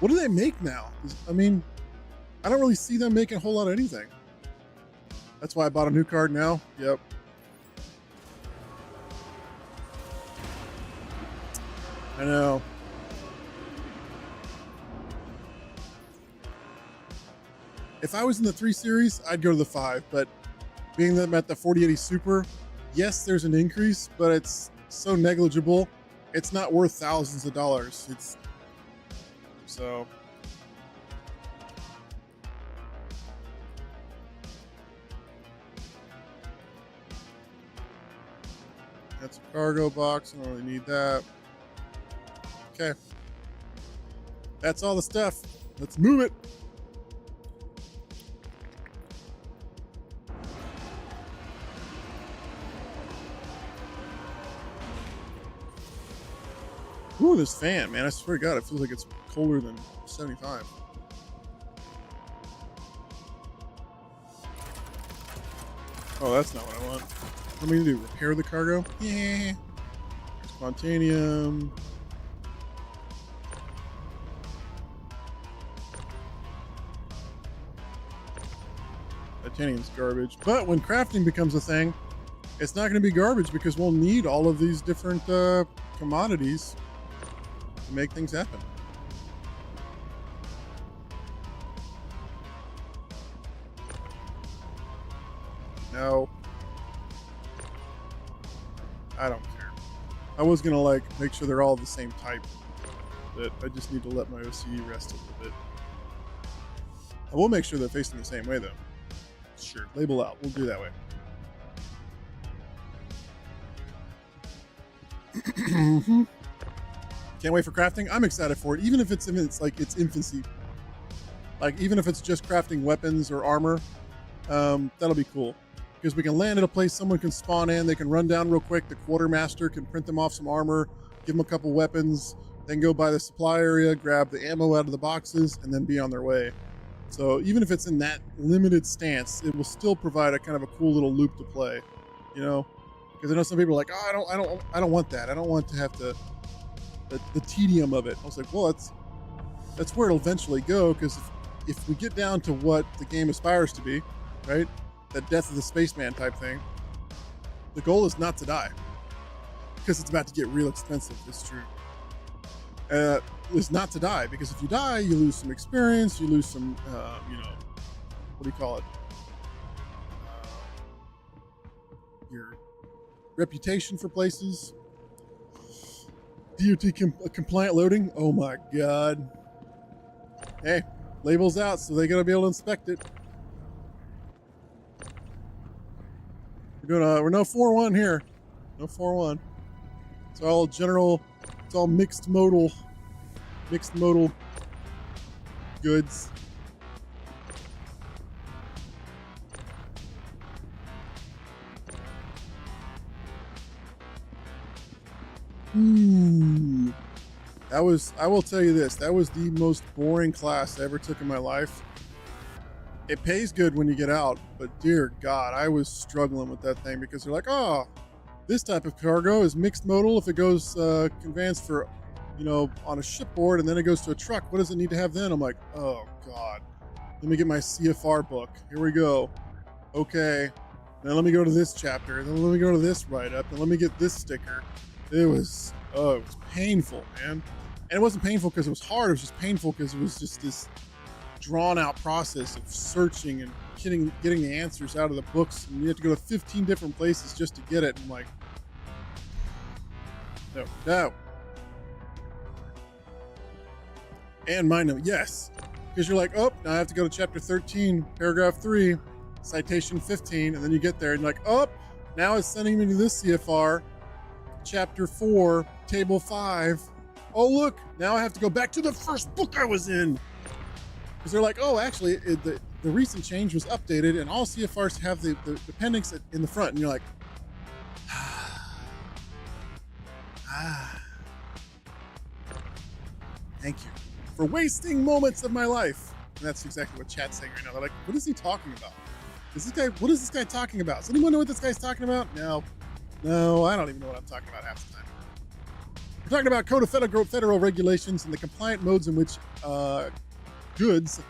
[SPEAKER 1] What do they make now? I mean, I don't really see them making a whole lot of anything. That's why I bought a new card now. Yep. I know. If I was in the 3 Series, I'd go to the 5, but being that I'm at the 4080 Super, yes, there's an increase, but it's so negligible. It's not worth thousands of dollars. It's so. That's a cargo box. I don't really need that. Okay. That's all the stuff. Let's move it. Ooh, this fan, man. I swear to God, it feels like it's colder than 75. Oh, that's not what I want. What am I going to do? Repair the cargo? Yeah. Spontaneum. Titanium's garbage. But when crafting becomes a thing, it's not going to be garbage because we'll need all of these different commodities to make things happen. No. I don't care. I was going to like make sure they're all the same type, but I just need to let my OCD rest a little bit. I will make sure they're facing the same way though. Sure, label out. We'll do it that way. Can't wait for crafting. I'm excited for it, even if it's like its infancy. Like even if it's just crafting weapons or armor, that'll be cool because we can land at a place someone can spawn in. They can run down real quick. The quartermaster can print them off some armor, give them a couple weapons, then go by the supply area, grab the ammo out of the boxes, and then be on their way. So even if it's in that limited stance, it will still provide a kind of a cool little loop to play, you know? Because I know some people are like, oh, I don't want that. I don't want to have to the tedium of it. I was like, well, that's where it'll eventually go. Because if we get down to what the game aspires to be, right, that death of the spaceman type thing, the goal is not to die, because it's about to get real expensive. It's true. Is not to die, because if you die, you lose some experience, you lose some, you know, what do you call it? Your reputation for places. DOT compliant loading. Oh my God. Hey, labels out, so they gotta be able to inspect it. We're no 4-1 here. No 4-1. It's all general. It's all mixed modal mixed modal goods. Ooh. I will tell you this, that was the most boring class I ever took in my life. It pays good when you get out, but dear God, I was struggling with that thing because they're like, oh, this type of cargo is mixed modal if it goes conveyance for, on a shipboard and then it goes to a truck. What does it need to have then? I'm like, oh God, let me get my CFR book. Here we go. Okay, now let me go to this chapter, then let me go to this write-up, and let me get this sticker. It was painful, man. And it wasn't painful because it was hard. It was just painful because it was just this drawn-out process of searching and getting the answers out of the books. And you have to go to 15 different places just to get it. And I'm like, no. And mind note, yes. Because you're like, oh, now I have to go to chapter 13, paragraph 3, citation 15. And then you get there and you're like, oh, now it's sending me to this CFR. Chapter 4, table 5. Oh, look, now I have to go back to the first book I was in. Because they're like, oh, actually, the recent change was updated, and all CFRs have the appendix in the front. And you're like, thank you for wasting moments of my life. And that's exactly what chat's saying right now. They're like, what is he talking about? What is this guy talking about? Does anyone know what this guy's talking about? No, I don't even know what I'm talking about half the time. We're talking about Code of Federal Regulations and the compliant modes in which goods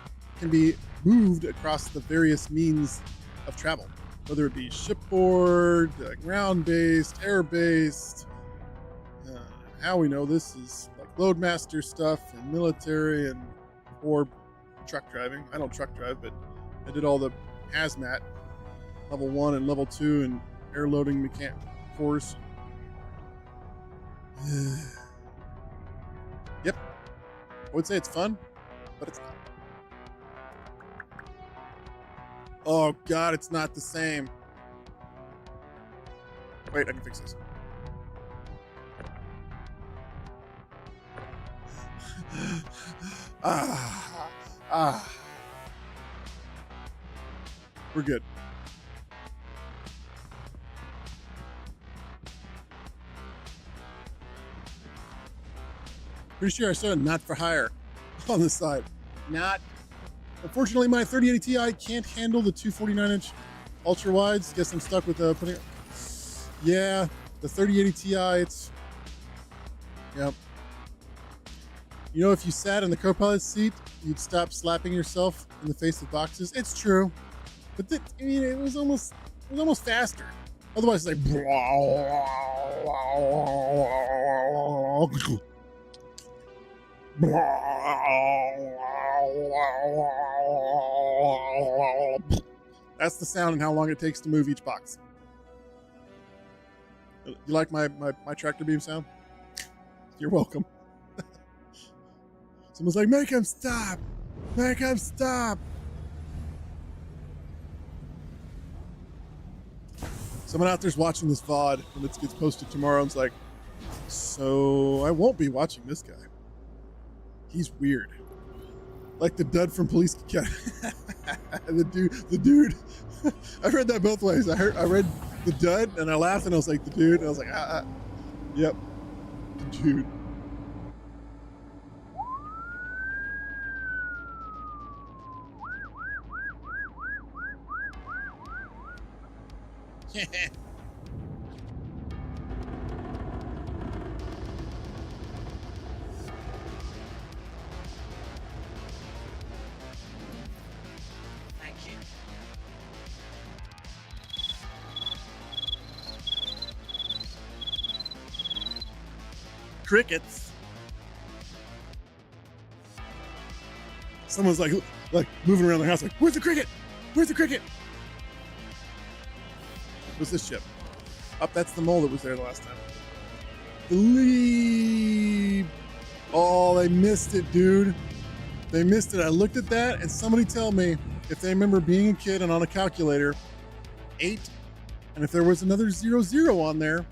[SPEAKER 1] can be moved across the various means of travel, whether it be shipboard, ground-based, air-based. How we know this is like Loadmaster stuff and military or truck driving. I don't truck drive, but I did all the hazmat, level 1 and level 2, and air loading mechanic course. Yep. I would say it's fun, but it's not. Oh God, it's not the same. Wait, I can fix this. We're good. Pretty sure I saw a not for hire on the side. Unfortunately, my 3080 Ti can't handle the 249-inch ultra wides. Guess I'm stuck with putting. Yeah, the 3080 Ti. Yep. If you sat in the co-pilot seat, you'd stop slapping yourself in the face with boxes. It's true, but it was almost faster. Otherwise, it's like. That's the sound and how long it takes to move each box. You like my tractor beam sound? You're welcome. Someone's like, make him stop! Make him stop! Someone out there's watching this VOD when it gets posted tomorrow and's like, so I won't be watching this guy. He's weird. Like the dud from Police Academy. the dude. I read that both ways. I read the dud and I laughed and I was like, the dude. And I was like, yep, the dude. Crickets. Someone's like moving around the house like, where's the cricket? Where's the cricket? What's this ship? Oh, that's the mole that was there the last time. Oh, they missed it, dude. They missed it. I looked at that and somebody tell me if they remember being a kid and on a calculator, 8, and if there was another 00 on there,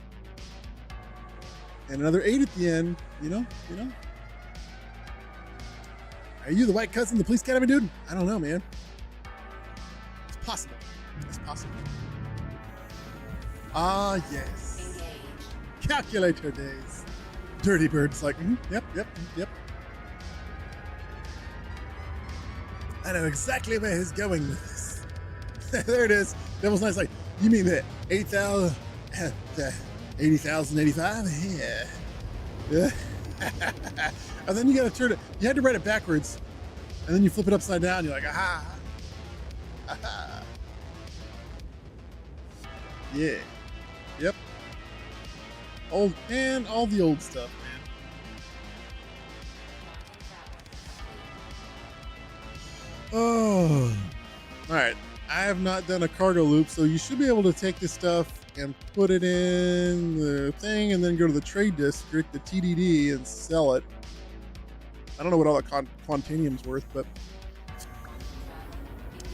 [SPEAKER 1] and another 8 at the end, Are you the white cousin, the police academy dude? I don't know, man. It's possible. It's possible. Ah, yes. Calculator days. Dirty Bird's like, yep. I know exactly where he's going with this. There it is. Devil's Nice like, you mean that 8,000, 80,085? Yeah. And then you got to turn it. You had to write it backwards, and then you flip it upside down. You're like, aha. Yeah. Yep. All the old stuff, man. Oh. All right. I have not done a cargo loop, so you should be able to take this stuff and put it in the thing and then go to the trade district, the TDD, and sell it. I don't know what all that quantanium's worth, but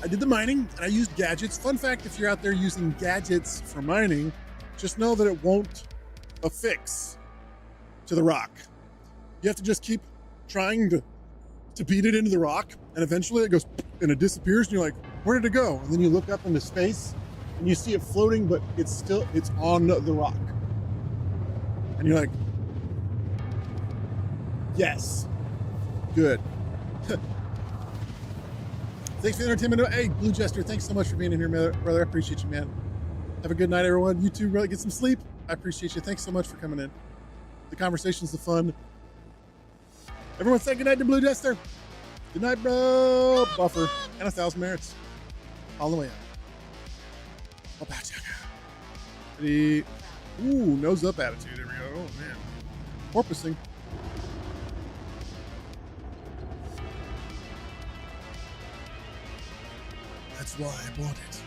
[SPEAKER 1] I did the mining and I used gadgets. Fun fact, if you're out there using gadgets for mining, just know that it won't affix to the rock. You have to just keep trying to beat it into the rock, and eventually it goes and it disappears, and you're like, where did it go? And then you look up into space and you see it floating, but it's on the rock. And you're like, yes, good. Thanks for the entertainment. Hey, Blue Jester, thanks so much for being in here, brother. I appreciate you, man. Have a good night, everyone. You too, really get some sleep. I appreciate you. Thanks so much for coming in. The conversation's the fun. Everyone say good night to Blue Jester. Good night, bro. Buffer. And 1,000 merits. All the way up. Ready. Ooh, nose up attitude. There we go. Oh, man. Porpoising. That's why I bought it.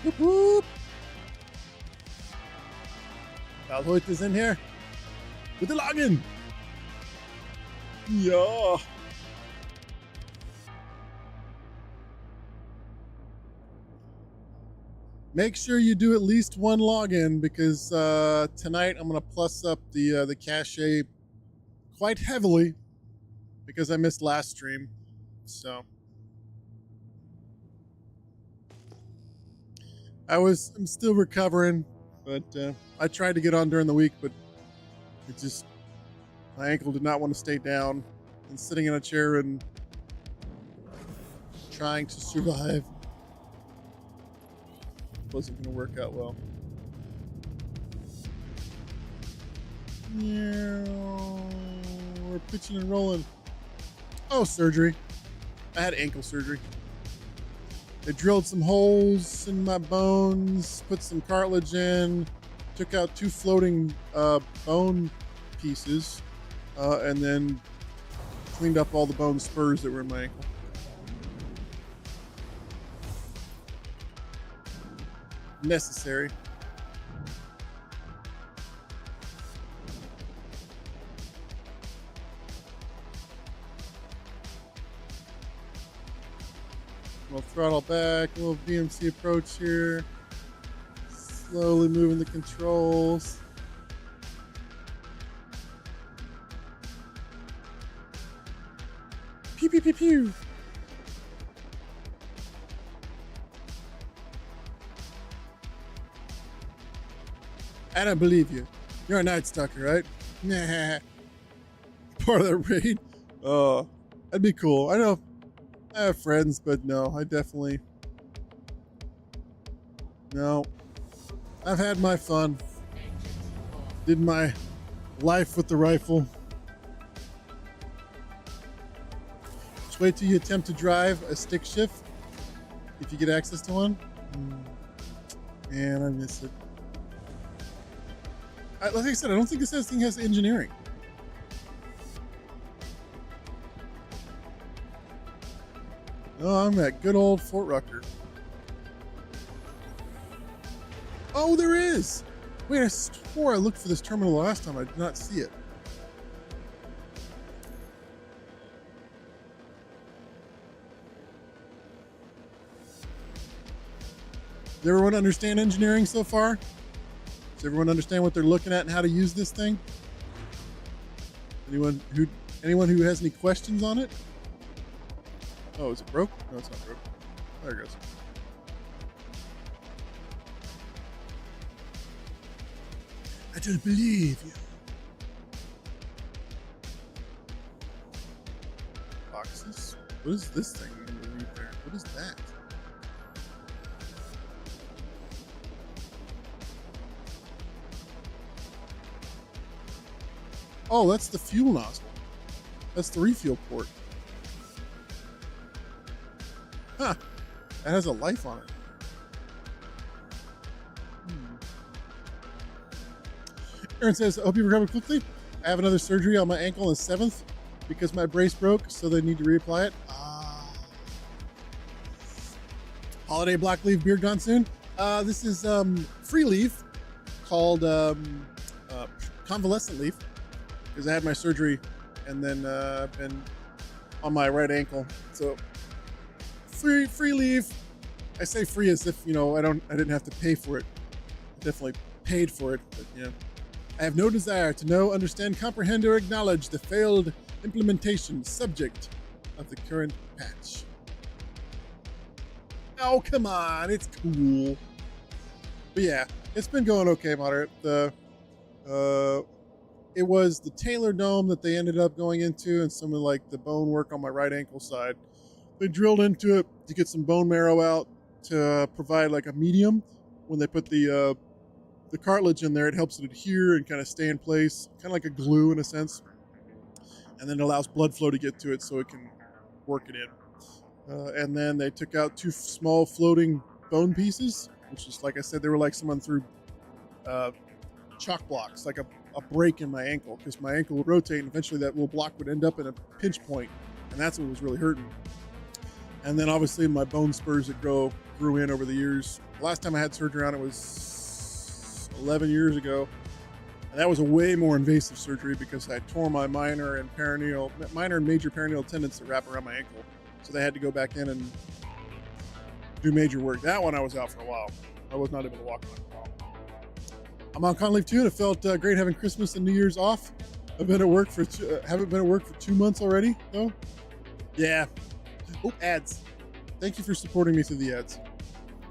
[SPEAKER 1] Whoop, whoop. Valhoit is in here with the login. Yeah. Make sure you do at least one login, because tonight I'm gonna plus up the cache quite heavily because I missed last stream. So I'm still recovering, but I tried to get on during the week, but my ankle did not want to stay down, and sitting in a chair and trying to survive wasn't going to work out well. Yeah, we're pitching and rolling. Oh, surgery. I had ankle surgery. They drilled some holes in my bones, put some cartilage in, took out 2 floating bone pieces, and then cleaned up all the bone spurs that were in my ankle. Necessary. We'll throttle back, a little VMC approach here. Slowly moving the controls. Pew, pew, pew, pew. I don't believe you. You're a Night Stalker, right? Nah. Part of the raid? Oh, that'd be cool. I know I have friends, but no, I definitely... No. I've had my fun. Did my life with the rifle. Just wait till you attempt to drive a stick shift, if you get access to one. Man, I miss it. Like I said, I don't think this thing has engineering. Oh, I'm at good old Fort Rucker. Oh, there is! Wait, I swore I looked for this terminal last time. I did not see it. Does everyone understand engineering so far? Does everyone understand what they're looking at and how to use this thing? Anyone who Anyone who has any questions on it? Oh, is it broke? No, it's not broke. There it goes. I don't believe you. Boxes? What is this thing underneath there? What is that? Oh, that's the fuel nozzle. That's the refuel port. Huh. That has a life on it. Aaron says, I hope you recover quickly. I have another surgery on my ankle on the 7th because my brace broke, so they need to reapply it. Holiday black leaf beard gone soon. This is free leaf called convalescent leaf because I had my surgery and then I've been on my right ankle. So free leaf. I say free as if, you know, I didn't have to pay for it. I definitely paid for it, but you know. I have no desire to know, understand, comprehend, or acknowledge the failed implementation subject of the current patch. Oh, come on, it's cool. But yeah, it's been going okay, moderate. It was the talar dome that they ended up going into and some of like the bone work on my right ankle side. They drilled into it to get some bone marrow out to provide like a medium when they put the cartilage in there. It helps it adhere and kind of stay in place, kind of like a glue in a sense. And then it allows blood flow to get to it so it can work it in. And then they took out 2 small floating bone pieces, which is, like I said, they were like someone threw chalk blocks, like a break in my ankle, because my ankle would rotate and eventually that little block would end up in a pinch point, and that's what was really hurting. And then obviously my bone spurs that grew in over the years. The last time I had surgery on it was 11 years ago. And that was a way more invasive surgery because I tore my minor and major peroneal tendons that wrap around my ankle. So they had to go back in and do major work. That one I was out for a while. I was not able to walk on it for a while. I'm on con leave too, and it felt great having Christmas and New Year's off. I've been at work haven't been at work for 2 months already, though. Yeah. Oh, ads. Thank you for supporting me through the ads.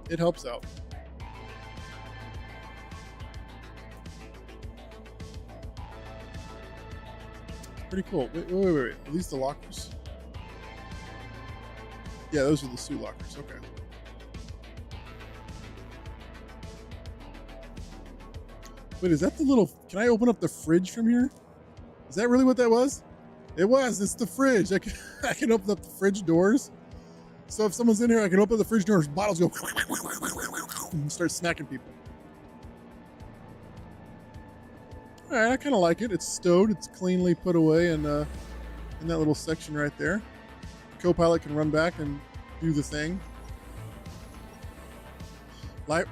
[SPEAKER 1] It helps out. Pretty cool. Wait. Are these the lockers? Yeah, those are the suit lockers. Okay. Wait, is that the little... Can I open up the fridge from here? Is that really what that was? It was. It's the fridge. I can open up the fridge doors. So if someone's in here, I can open the fridge doors, bottles go... and start snacking people. All right, I kind of like it. It's stowed. It's cleanly put away in that little section right there. The co-pilot can run back and do the thing.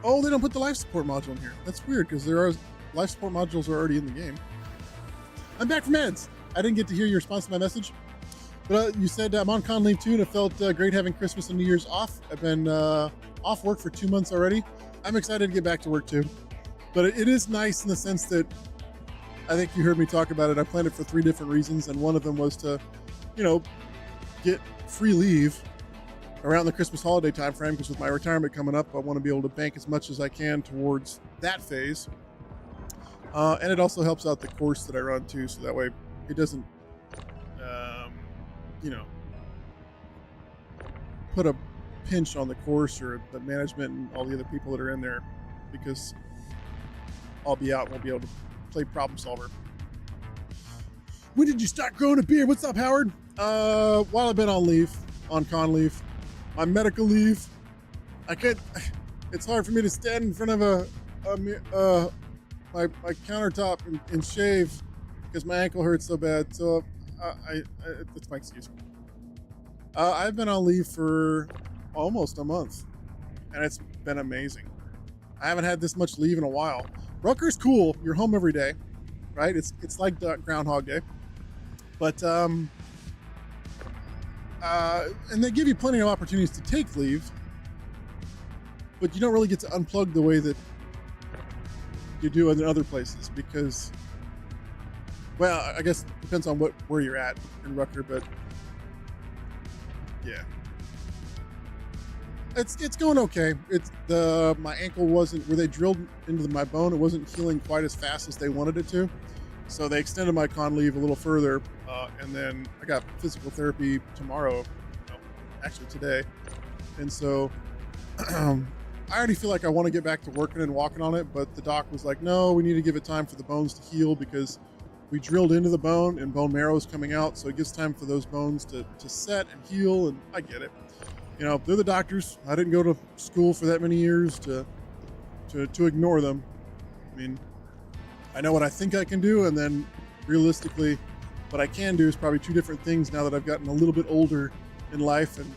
[SPEAKER 1] Oh, they don't put the life support module in here. That's weird because life support modules are already in the game. I'm back from meds. I didn't get to hear your response to my message. But you said I'm on con leave too, and it felt great having Christmas and New Year's off. I've been off work for 2 months already. I'm excited to get back to work too. But it is nice in the sense that I think you heard me talk about it. I planned it for 3 different reasons, and one of them was to, get free leave around the Christmas holiday time frame, because with my retirement coming up, I want to be able to bank as much as I can towards that phase. And it also helps out the course that I run too, so that way it doesn't, put a pinch on the course or the management and all the other people that are in there, because I'll be out and won't be able to play problem solver. When did you start growing a beard? What's up, Howard? While I've been on con leave, my medical leave, it's hard for me to stand in front of my countertop and shave because my ankle hurts so bad. So that's my excuse. I've been on leave for almost a month, and it's been amazing. I haven't had this much leave in a while. Rutgers cool. You're home every day, right? It's like Groundhog Day, but and they give you plenty of opportunities to take leave, but you don't really get to unplug the way that you do in other places, because Well, I guess it depends on where you're at in Rucker, but yeah. It's going okay. It's my ankle wasn't where they drilled into my bone. It wasn't healing quite as fast as they wanted it to, so they extended my con leave a little further, and then I got physical therapy tomorrow, actually today, and so I already feel like I want to get back to working and walking on it, but the doc was like, no, we need to give it time for the bones to heal because we drilled into the bone and bone marrow is coming out, so it gives time for those bones to set and heal, and I get it. They're the doctors. I didn't go to school for that many years to ignore them. I mean, I know what I think I can do, and then realistically, what I can do is probably two different things now that I've gotten a little bit older in life, and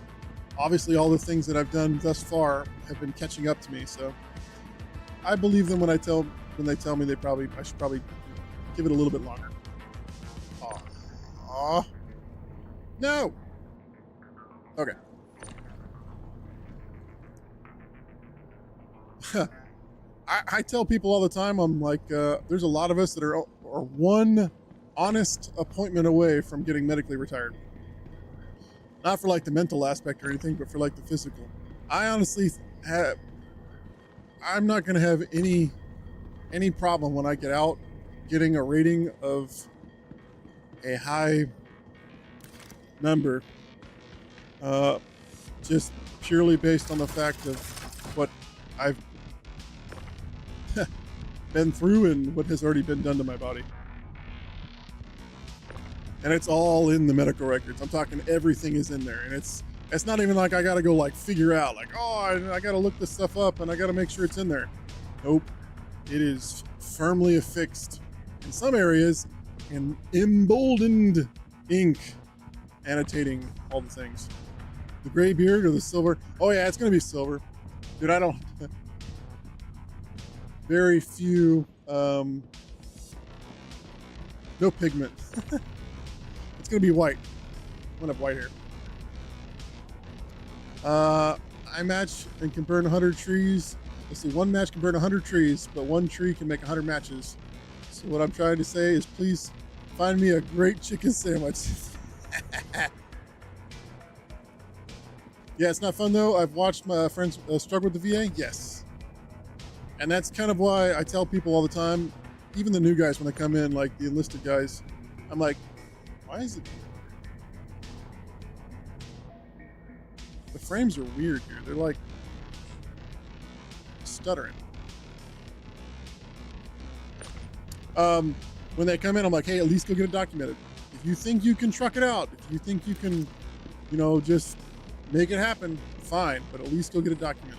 [SPEAKER 1] obviously all the things that I've done thus far have been catching up to me. So I believe them when they tell me I should probably give it a little bit longer. Aw. No. Okay. I tell people all the time, I'm like, there's a lot of us that are one honest appointment away from getting medically retired. Not for like the mental aspect or anything, but for like the physical. I honestly I'm not going to have any problem when I get out getting a rating of a high number, just purely based on the fact of what I've been through and what has already been done to my body. And it's all in the medical records. I'm talking everything is in there, and it's not even like I gotta go like figure out like, oh, I gotta look this stuff up and I gotta make sure it's in there. Nope, it is firmly affixed in some areas in emboldened ink annotating all the things. The gray beard or the silver? Oh yeah, it's gonna be silver, dude. I don't. Very few, no pigment. It's gonna be white. I'm gonna have white hair. I match and can burn 100 trees. Let's see, one match can burn 100 trees, but one tree can make 100 matches. So what I'm trying to say is, please find me a great chicken sandwich. Yeah, it's not fun though. I've watched my friends struggle with the VA. Yes. And that's kind of why I tell people all the time, even the new guys when they come in, like the enlisted guys, I'm like, why is it? The frames are weird here. They're like stuttering. When they come in, I'm like, hey, at least go get it documented. If you think you can truck it out, if you think you can, just make it happen, fine, but at least go get it documented.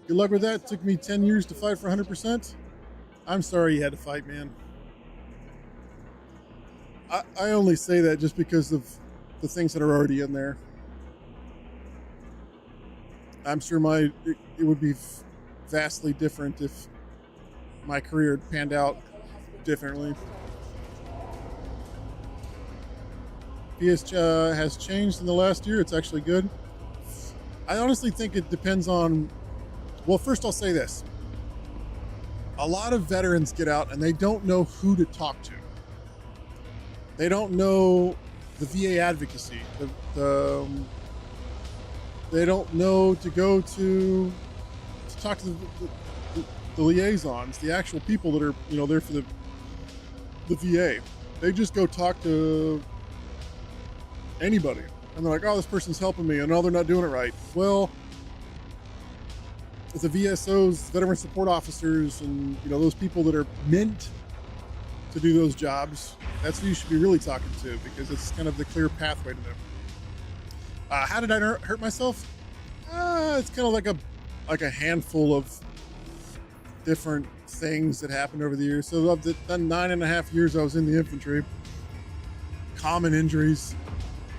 [SPEAKER 1] Good luck with that. It took me 10 years to fight for 100%. I'm sorry you had to fight, man. I only say that just because of the things that are already in there. I'm sure it would be vastly different if my career had panned out differently. PS has changed in the last year. It's actually good. I honestly think it depends on. Well, first I'll say this. A lot of veterans get out and they don't know who to talk to. They don't know the VA advocacy. They don't know to go to talk to the liaisons, the actual people that are there for the VA. They just go talk to anybody, and they're like, "Oh, this person's helping me," and no, they're not doing it right. Well, the VSOs, veteran support officers, and those people that are meant to do those jobs, that's who you should be really talking to, because it's kind of the clear pathway to them. How did I hurt myself? It's kind of like a handful of different things that happened over the years. So I've done 9.5 years I was in the infantry. Common injuries.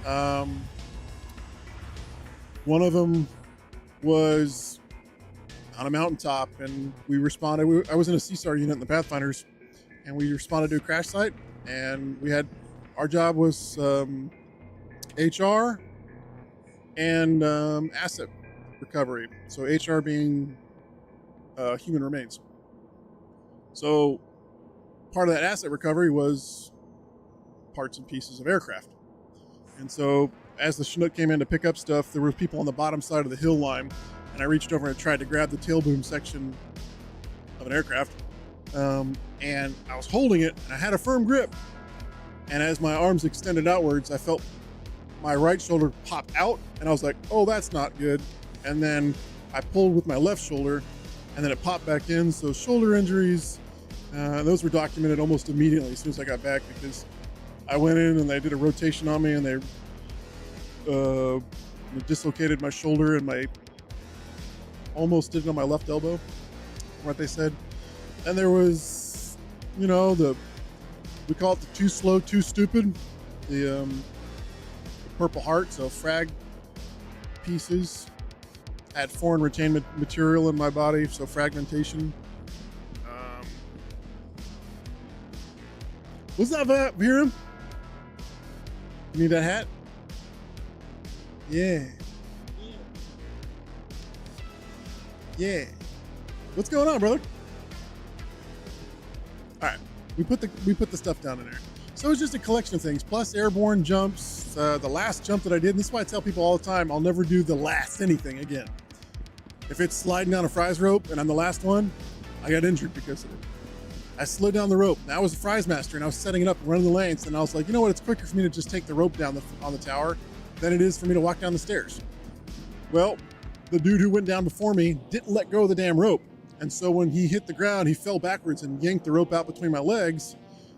[SPEAKER 1] One of them was on a mountaintop, and we responded. I was in a CSAR unit in the Pathfinders, and we responded to a crash site, and our job was HR and asset recovery. So HR being human remains. So part of that asset recovery was parts and pieces of aircraft. And so as the Chinook came in to pick up stuff, there were people on the bottom side of the hill line, and I reached over and tried to grab the tail boom section of an aircraft. And I was holding it, and I had a firm grip. And as my arms extended outwards, I felt my right shoulder pop out, and I was like, oh, that's not good. And then I pulled with my left shoulder, and then it popped back in. So shoulder injuries, those were documented almost immediately as soon as I got back, because I went in and they did a rotation on me, and they dislocated my shoulder, and almost did it on my left elbow, what they said. And there was, we call it the too slow, too stupid, the Purple Heart, so frag pieces. Had foreign retainment material in my body, so fragmentation. What's up, Hiram? You need that hat? Yeah. Yeah. What's going on, brother? All right, we put the stuff down in there. So it's just a collection of things, plus airborne jumps. The last jump that I did, and this is why I tell people all the time, I'll never do the last anything again. If it's sliding down a fries rope and I'm the last one, I got injured because of it. I slid down the rope. Now I was a fries master, and I was setting it up and running the lanes, and I was like, you know what, it's quicker for me to just take the rope down on the tower than it is for me to walk down the stairs. Well, the dude who went down before me didn't let go of the damn rope. And so when he hit the ground, he fell backwards and yanked the rope out between my legs.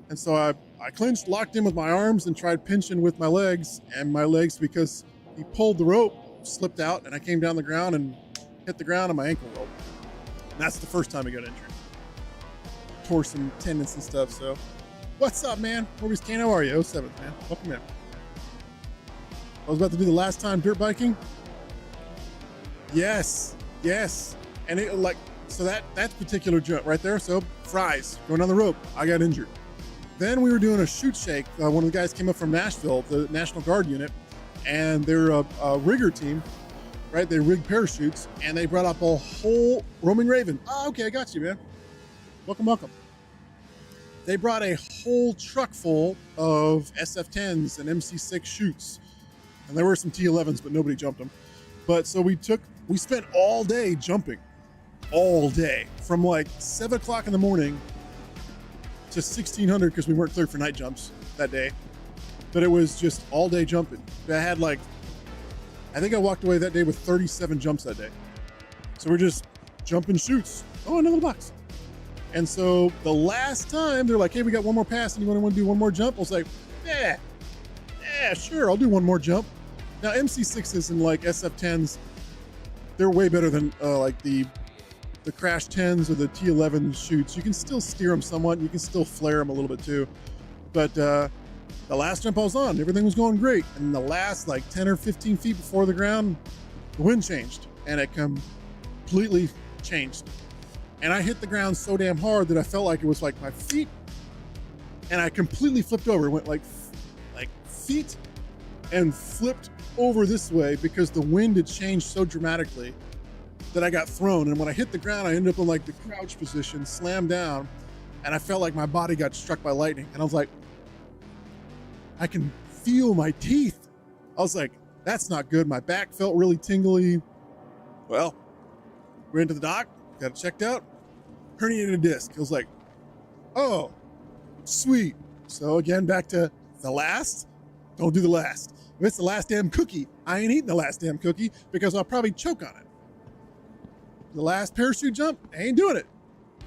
[SPEAKER 1] And so I clinched, locked in with my arms, and tried pinching with my legs. And my legs, because he pulled the rope, slipped out, and I came down the ground and hit the ground, and my ankle rolled. And that's the first time I got injured. Tore some tendons and stuff. So what's up, man? Morbius Kane, how are you? 07th, man. Welcome in. I was about to do the last time dirt biking. Yes. And it so that particular jump right there, so fries, going down the rope, I got injured. Then we were doing a shoot shake. One of the guys came up from Nashville, the National Guard unit, and they're a rigger team, right? They rig parachutes, and they brought up a whole roaming raven. Oh, okay, I got you, man. Welcome. They brought a whole truck full of SF-10s and MC-6 chutes, and there were some T-11s, but nobody jumped them. But so we spent all day jumping. All day, from like 7 o'clock in the morning to 1600, because we weren't cleared for night jumps that day. But it was just all day jumping. I had I think I walked away that day with 37 jumps that day. So we're just jumping chutes. Oh, another box. And so the last time they're like, hey, we got one more pass, and you want to do one more jump? I was like, yeah, sure, I'll do one more jump. Now MC6s and SF-10s, they're way better than the Crash 10s or the T11 shoots. You can still steer them somewhat. You can still flare them a little bit too. But the last jump I was on, everything was going great. And the last 10 or 15 feet before the ground, the wind changed, and it completely changed. And I hit the ground so damn hard that I felt like it was like my feet, and I completely flipped over. It went like feet and flipped over this way because the wind had changed so dramatically that I got thrown. And when I hit the ground, I ended up in the crouch position, slammed down, and I felt like my body got struck by lightning. And I was like, I can feel my teeth. I was like, that's not good. My back felt really tingly. Well, went into the doc, got it checked out, herniated disc. I was like, oh, sweet. So again, back to the last. Don't do the last. If it's the last damn cookie, I ain't eating the last damn cookie because I'll probably choke on it. The last parachute jump, I ain't doing it.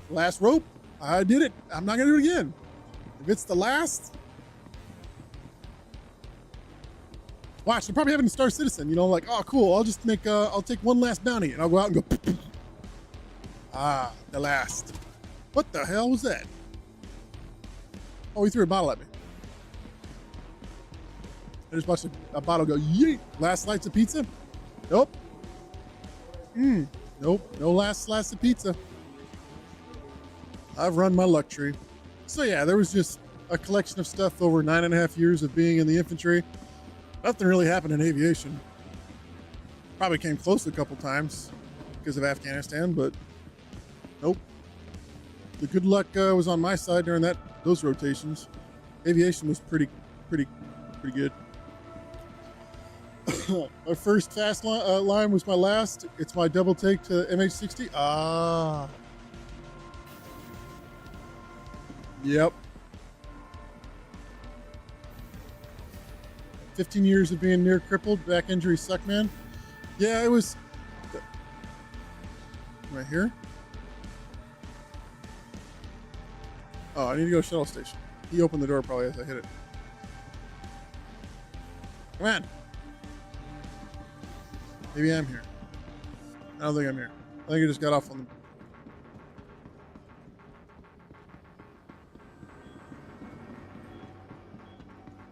[SPEAKER 1] The last rope, I did it. I'm not gonna do it again. If it's the last, watch, they're probably having a Star Citizen, oh cool, I'll just I'll take one last bounty, and I'll go out and go, the last. What the hell was that? Oh, he threw a bottle at me. I just watched a bottle go, yeet. Last slice of pizza? Nope. Nope, no last slice of pizza. I've run my luck tree. So yeah, there was just a collection of stuff over 9.5 years of being in the infantry. Nothing really happened in aviation. Probably came close a couple times because of Afghanistan, but Nope. The good luck was on my side during those rotations. Aviation was pretty good. My first fast line was my last. It's my double take to MH60. Ah. Yep. 15 years of being near crippled. Back injury suck, man. Yeah, it was. Right here. Oh, I need to go to shuttle station. He opened the door probably as I hit it. Come on. Maybe I'm here. I don't think I'm here. I think I just got off on the...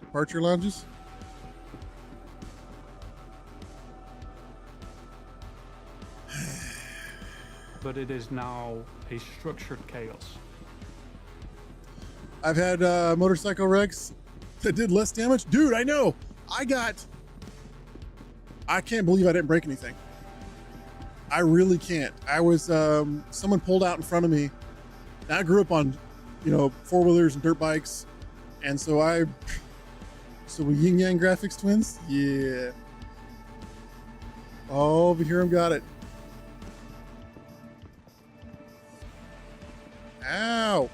[SPEAKER 1] departure lounges.
[SPEAKER 10] But it is now a structured chaos.
[SPEAKER 1] I've had motorcycle wrecks that did less damage. Dude, I know. I can't believe I didn't break anything. I really can't. I was, someone pulled out in front of me. And I grew up on, four-wheelers and dirt bikes. And so we yin yang graphics twins. Yeah. Oh, over here, got it. Ow.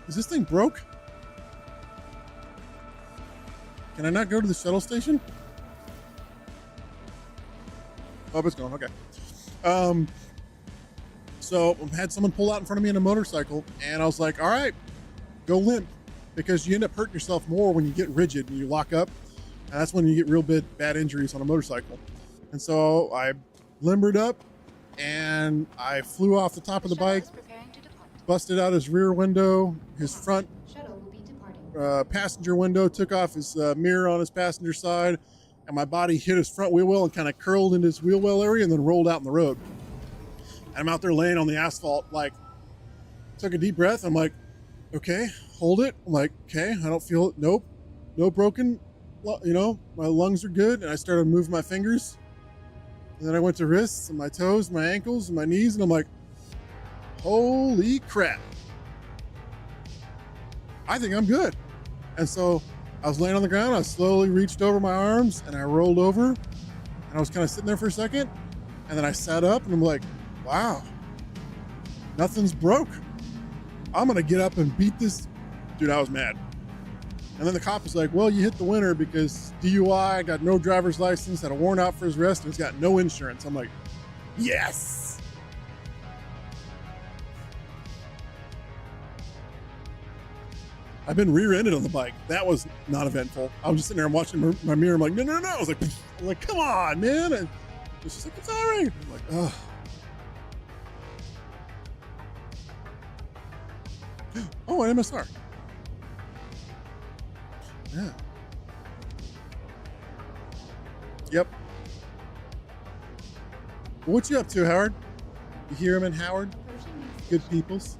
[SPEAKER 1] Is this thing broke? Can I not go to the shuttle station? Oh, it's gone. Okay. So I had someone pull out in front of me on a motorcycle, and I was like, all right, go limp, because you end up hurting yourself more when you get rigid and you lock up. And that's when you get real bad injuries on a motorcycle. And so I limbered up and I flew off the top of the bike, busted out his rear window, his front passenger window, took off his mirror on his passenger side, and my body hit his front wheel well and kind of curled into his wheel well area and then rolled out in the road. And I'm out there laying on the asphalt, like, took a deep breath. I'm like, okay, hold it. I'm like, okay, I don't feel it. Nope, no broken, my lungs are good. And I started moving my fingers. And then I went to wrists and my toes, my ankles and my knees. And I'm like, holy crap. I think I'm good. And so I was laying on the ground. I slowly reached over my arms and I rolled over. And I was kind of sitting there for a second. And then I sat up and I'm like, wow, nothing's broke. I'm going to get up and beat this. Dude, I was mad. And then the cop was like, well, you hit the winner because DUI, got no driver's license, had a warrant out for his arrest, and he's got no insurance. I'm like, yes. I've been rear-ended on the bike. That was not eventful. I was just sitting there and watching my mirror. I'm like, no. I was like, come on, man. And it's just like, it's all right. I'm like, ugh. Oh, an MSR. Yeah. Yep. Well, what you up to, Howard? You hear him in Howard? Good peoples.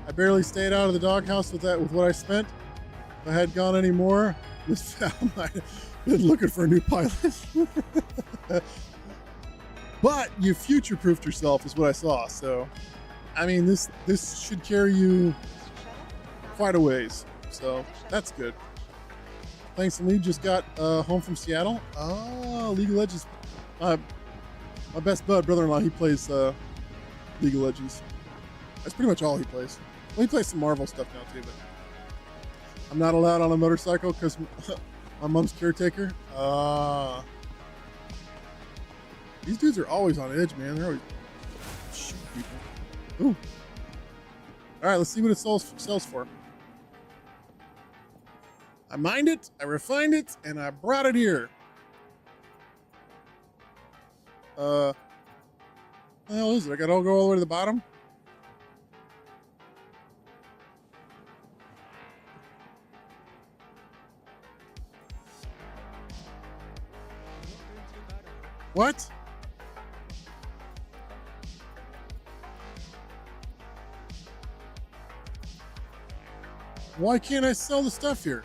[SPEAKER 1] I barely stayed out of the doghouse with what I spent. If I had gone any more, I'd been looking for a new pilot. But you future-proofed yourself, is what I saw. So, I mean, this should carry you quite a ways. So that's good. Thanks, Lee just got home from Seattle. Oh, League of Legends. My best bud, brother-in-law, he plays League of Legends. That's pretty much all he plays. Well, he plays some Marvel stuff now too, but I'm not allowed on a motorcycle because my mom's caretaker. These dudes are always on edge, man. They're always shooting people. Ooh. All right, let's see what it sells for. I mined it, I refined it, and I brought it here. What the hell is it? I gotta go all the way to the bottom? What? Why can't I sell the stuff here?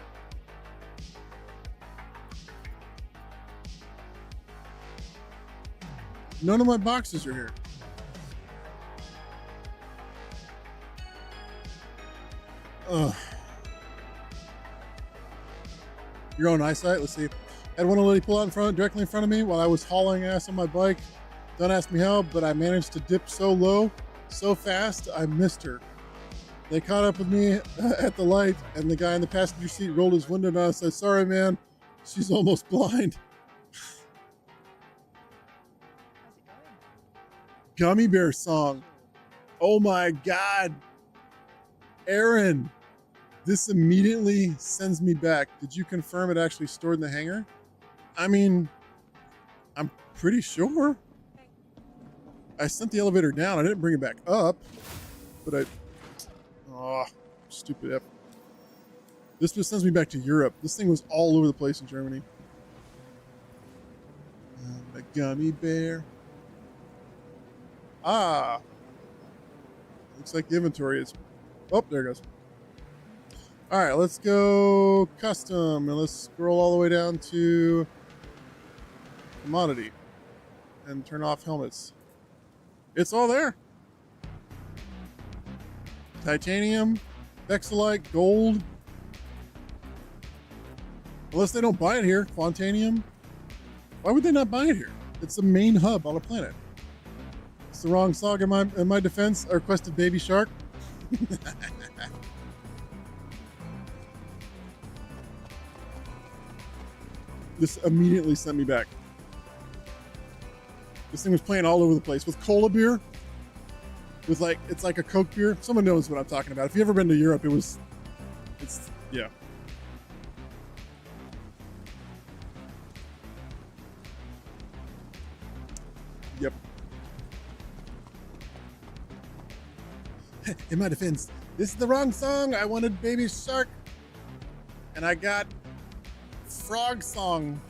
[SPEAKER 1] None of my boxes are here. Ugh. Your own eyesight. Let's see. Had one lady pull out directly in front of me while I was hauling ass on my bike. Don't ask me how, but I managed to dip so low, so fast, I missed her. They caught up with me at the light, and the guy in the passenger seat rolled his window down and said, "Sorry, man, she's almost blind." Gummy bear song. Oh my God. Aaron, this immediately sends me back. Did you confirm it actually stored in the hangar? I mean, I'm pretty sure. I sent the elevator down. I didn't bring it back up, but oh, stupid F. This just sends me back to Europe. This thing was all over the place in Germany. A gummy bear. Ah. Looks like the inventory is... Oh, there it goes. All right, let's go custom, and let's scroll all the way down to commodity and turn off helmets. It's all there. Titanium, Vexilite, gold. Unless they don't buy it here, Quantanium. Why would they not buy it here? It's the main hub on a planet. It's the wrong song in my defense. I requested Baby Shark. This immediately sent me back. This thing was playing all over the place with cola beer. With like, it's like a Coke beer. Someone knows what I'm talking about. If you've ever been to Europe, yeah. Yep. In my defense, this is the wrong song. I wanted Baby Shark. And I got Frog Song.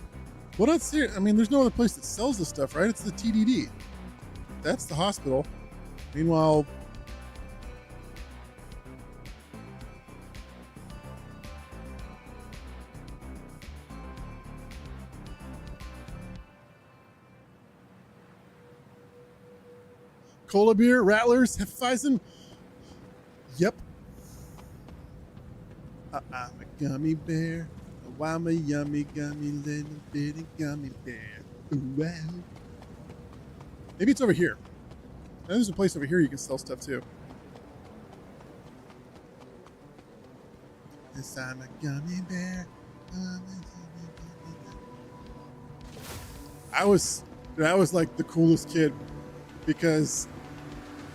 [SPEAKER 1] What else here? I mean, there's no other place that sells this stuff, right? It's the TDD. That's the hospital. Meanwhile, cola beer, Rattlers, Hefeweizen. Yep. I'm a gummy bear. Oh, I'm a yummy, gummy, little bitty gummy bear. Ooh, wow. Maybe it's over here. There's a place over here you can sell stuff too. Yes, I'm a gummy bear. I was like the coolest kid because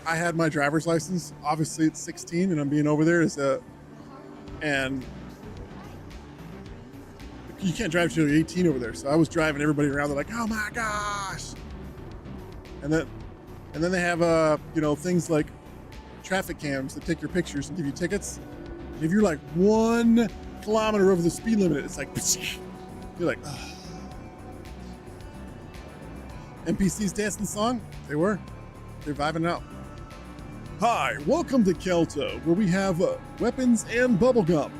[SPEAKER 1] I had my driver's license. Obviously, it's 16, and I'm being over there and you can't drive till you're 18 over there. So I was driving everybody around. They're like, "Oh my gosh!" And then they have things like traffic cams that take your pictures and give you tickets. And if you're like 1 kilometer over the speed limit, it's like you're like, ugh. NPCs dancing the song? They were. They're vibing out. Hi, welcome to Kelto, where we have weapons and bubblegum.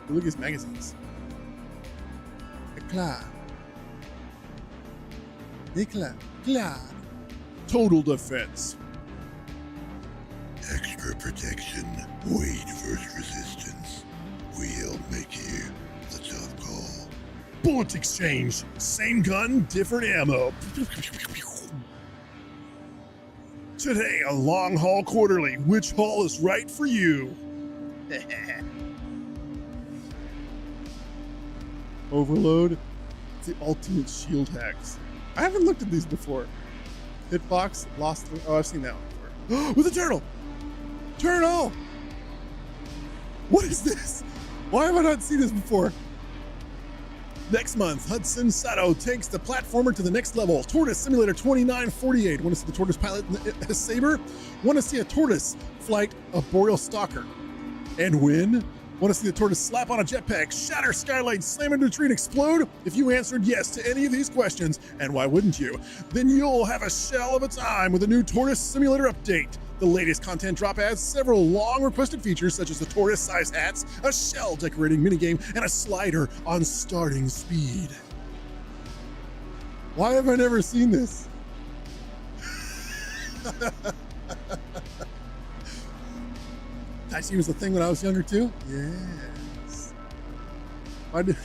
[SPEAKER 1] Look at these magazines. Eclat. Eclat. Eclat. Total defense.
[SPEAKER 3] Extra protection. Weight versus resistance. We'll make you the tough call.
[SPEAKER 1] Bullet exchange. Same gun, different ammo. Today, a long haul quarterly. Which haul is right for you? Overload. It's the ultimate shield hacks. I haven't looked at these before. Hitbox, lost. Oh, I've seen that one before. With a turtle! Turtle! What is this? Why have I not seen this before? Next month, Hudson Sato takes the platformer to the next level. Tortoise Simulator 2948. Want to see the tortoise pilot a saber? Want to see a tortoise flight a boreal stalker? And win? Want to see the tortoise slap on a jetpack, shatter skylight, slam into a tree, and explode? If you answered yes to any of these questions, and why wouldn't you, then you'll have a shell of a time with a new Tortoise Simulator update. The latest content drop adds several long-requested features such as the tortoise-sized hats, a shell decorating minigame, and a slider on starting speed. Why have I never seen this? Dicey was the thing when I was younger too? Yes. Why do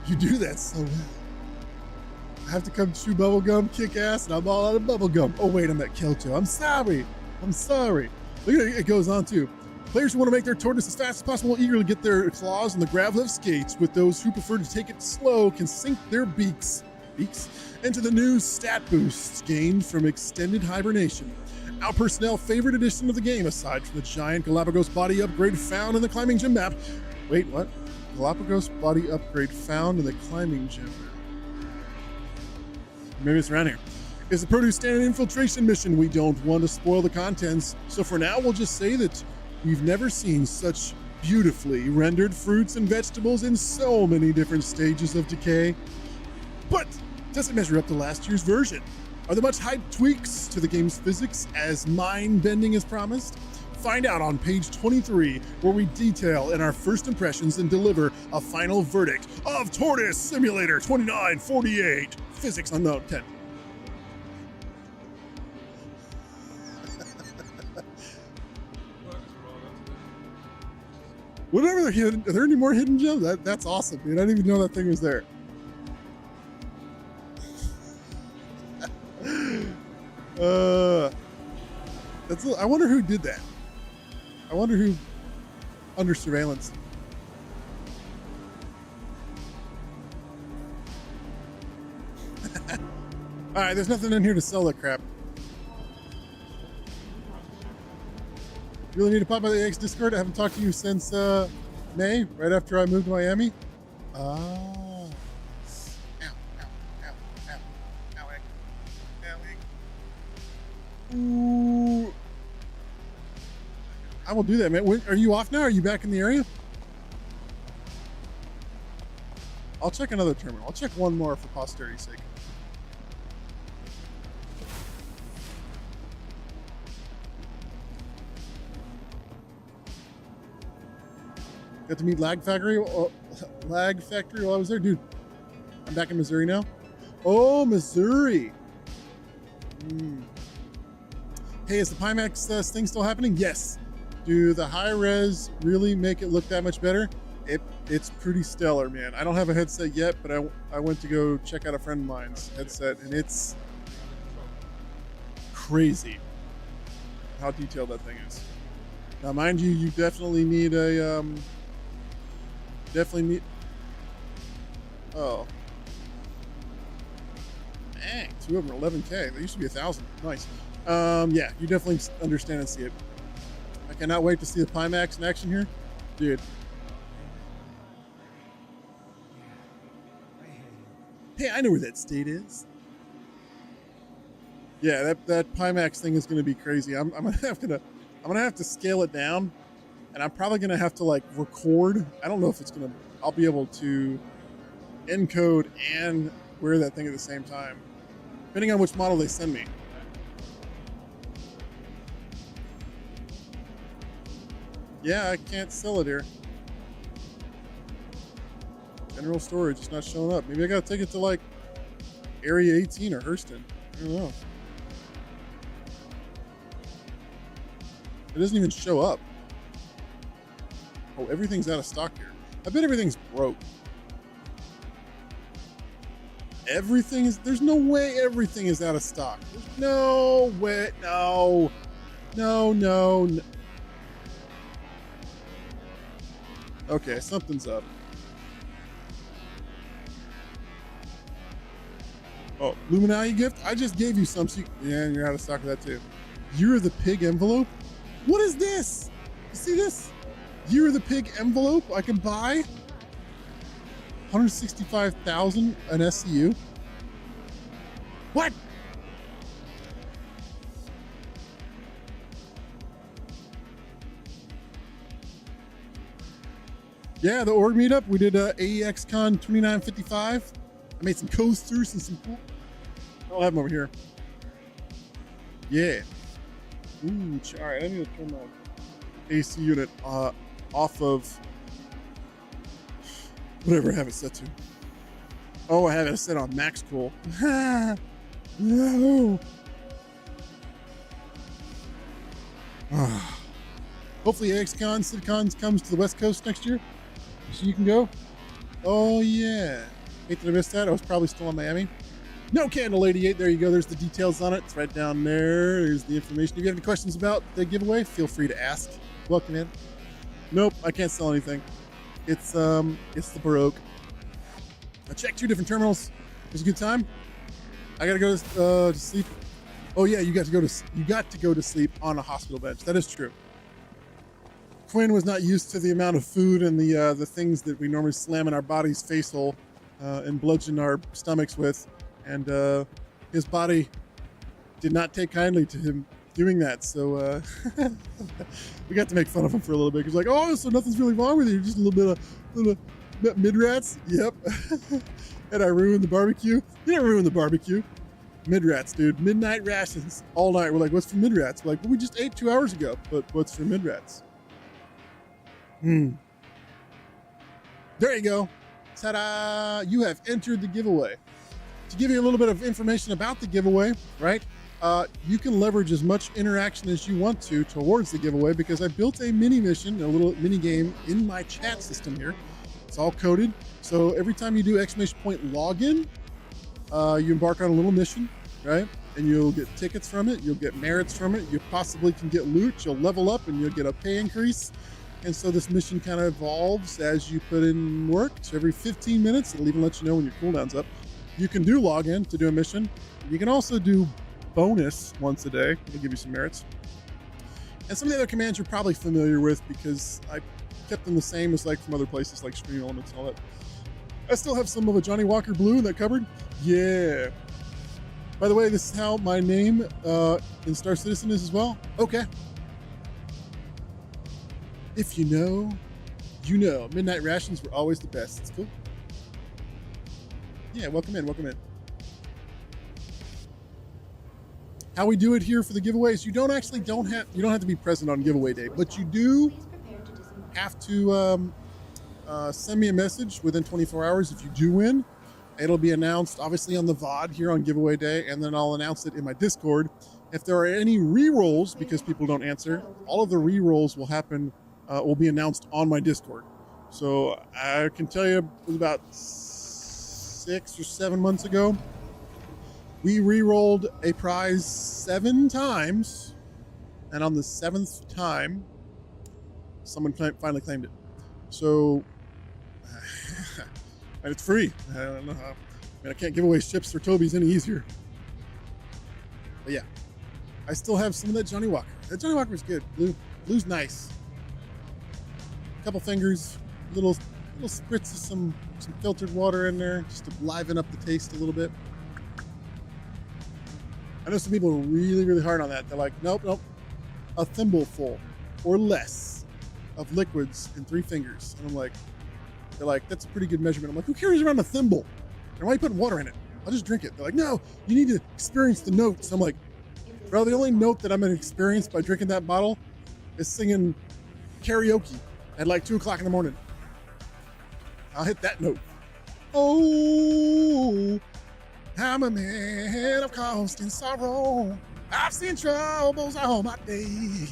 [SPEAKER 1] you do that so well? I have to come chew bubble gum, kick ass, and I'm all out of bubble gum. Oh wait, I'm at Kelcho. I'm sorry. Look at it goes on too. Players who want to make their tortoise as fast as possible will eagerly get their claws on the grav lift skates, with those who prefer to take it slow can sink their beaks into the new stat boosts gained from extended hibernation. Our personnel favorite addition of the game, aside from the giant Galapagos body upgrade found in the climbing gym map. Wait, what? Galapagos body upgrade found in the climbing gym map. Maybe it's around here. Is the produce stand infiltration mission. We don't want to spoil the contents, so for now we'll just say that we've never seen such beautifully rendered fruits and vegetables in so many different stages of decay. But does it measure up to last year's version? Are there much hype tweaks to the game's physics as mind-bending as promised? Find out on page 23, where we detail in our first impressions and deliver a final verdict of Tortoise Simulator 2948. Physics unknown 10. Whatever they're hidden, are there any more hidden gems? That's awesome, dude. I didn't even know that thing was there. I wonder who did that. I wonder who under surveillance. All right, there's nothing in here to sell that crap. You really need to pop by the X Discord. I haven't talked to you since May, right after I moved to Miami. Oh. Ooh. I will do that, man. Are you off now? Are you back in the area? I'll check another terminal. I'll check one more for posterity's sake. Got to meet Lag Factory while I was there. Dude, I'm back in Missouri now. Oh, Missouri. Hey, is the Pimax thing still happening? Yes. Do the high res really make it look that much better? It's pretty stellar, man. I don't have a headset yet, but I went to go check out a friend of mine's headset, and it's crazy how detailed that thing is. Now, mind you, you definitely need a oh, dang, two of them are 11K. They used to be 1,000. Nice. Yeah, you definitely understand and see it. I cannot wait to see the Pimax in action here, dude. Hey, I know where that state is. Yeah, that Pimax thing is going to be crazy. I'm gonna have to scale it down, and I'm probably gonna have to like record. I don't know if I'll be able to encode and wear that thing at the same time, depending on which model they send me. Yeah, I can't sell it here. General storage, it's not showing up. Maybe I gotta take it to like Area 18 or Hurston. I don't know. It doesn't even show up. Oh, everything's out of stock here. I bet everything's broke. There's no way everything is out of stock. There's no way, no. Okay, something's up. Oh, Luminati gift? I just gave you some. Yeah, and you're out of stock of that too. Year of the Pig envelope? What is this? You see this? Year of the Pig envelope I can buy? 165,000 an SCU? What? Yeah, the org meetup. We did AEXCon 2955. I made some coasters and some cool. I'll have them over here. Yeah. Ooh, all right. I need to turn my AC unit off of whatever I have it set to. Oh, I have it set on max cool. No. Hopefully XCon, CitCon comes to the West Coast next year, so you can go. Oh yeah. Hate that I missed that. I was probably still in Miami. No Candle 88. There you go. There's the details on it. It's right down there. There's the information. If you have any questions about the giveaway, feel free to ask. Welcome in. Nope, I can't sell anything. It's the Baroque. I checked 2 different terminals. It was a good time. I gotta go to sleep. Oh yeah, you got to go to sleep on a hospital bench. That is true. Quinn was not used to the amount of food and the things that we normally slam in our body's face hole and bludgeon our stomachs with, and his body did not take kindly to him doing that. So we got to make fun of him for a little bit. He's like, "Oh, so nothing's really wrong with you? Just a little bit of mid-rats?" Yep. And I ruined the barbecue. You didn't ruin the barbecue. Mid-rats, dude. Midnight rations all night. We're like, "What's for mid-rats?" We're like, "Well, we just ate 2 hours ago." But what's for mid-rats? There you go. Ta-da! You have entered the giveaway. To give you a little bit of information about the giveaway, right? You can leverage as much interaction as you want to towards the giveaway, because I built a mini mission, a little mini game in my chat system here. It's all coded. So every time you do ! login, you embark on a little mission, right? And you'll get tickets from it. You'll get merits from it. You possibly can get loot. You'll level up and you'll get a pay increase. And so this mission kind of evolves as you put in work. So every 15 minutes, it'll even let you know when your cooldown's up. You can do login to do a mission. You can also do bonus once a day. It'll give you some merits. And some of the other commands you're probably familiar with, because I kept them the same as like from other places like Stream Elements and all that. I still have some of a Johnny Walker Blue in that cupboard. Yeah. By the way, this is how my name in Star Citizen is as well. Okay. If you know, you know. Midnight rations were always the best. It's cool. Yeah, welcome in, welcome in. How we do it here for the giveaways, you don't have to be present on giveaway day, but you do have to send me a message within 24 hours if you do win. It'll be announced obviously on the VOD here on giveaway day, and then I'll announce it in my Discord. If there are any re-rolls, because people don't answer, all of the re-rolls will happen, will be announced on my Discord. So I can tell you, it was about 6 or 7 months ago, we re-rolled a prize 7 times, and on the 7th time, someone finally claimed it. So, and it's free. I don't know how. I can't give away ships or Tobies any easier. But yeah, I still have some of that Johnny Walker. That Johnny Walker was good. Blue's nice. A couple fingers, little spritz of some filtered water in there, just to liven up the taste a little bit. I know some people are really, really hard on that. They're like, nope, a thimbleful or less of liquids in 3 fingers. And they're like, that's a pretty good measurement. I'm like, who carries around a thimble? And why are you putting water in it? I'll just drink it. They're like, no, you need to experience the notes. I'm like, bro, the only note that I'm going to experience by drinking that bottle is singing karaoke at like 2 o'clock in the morning. I'll hit that note. Oh, I'm a man of constant sorrow. I've seen troubles all my day.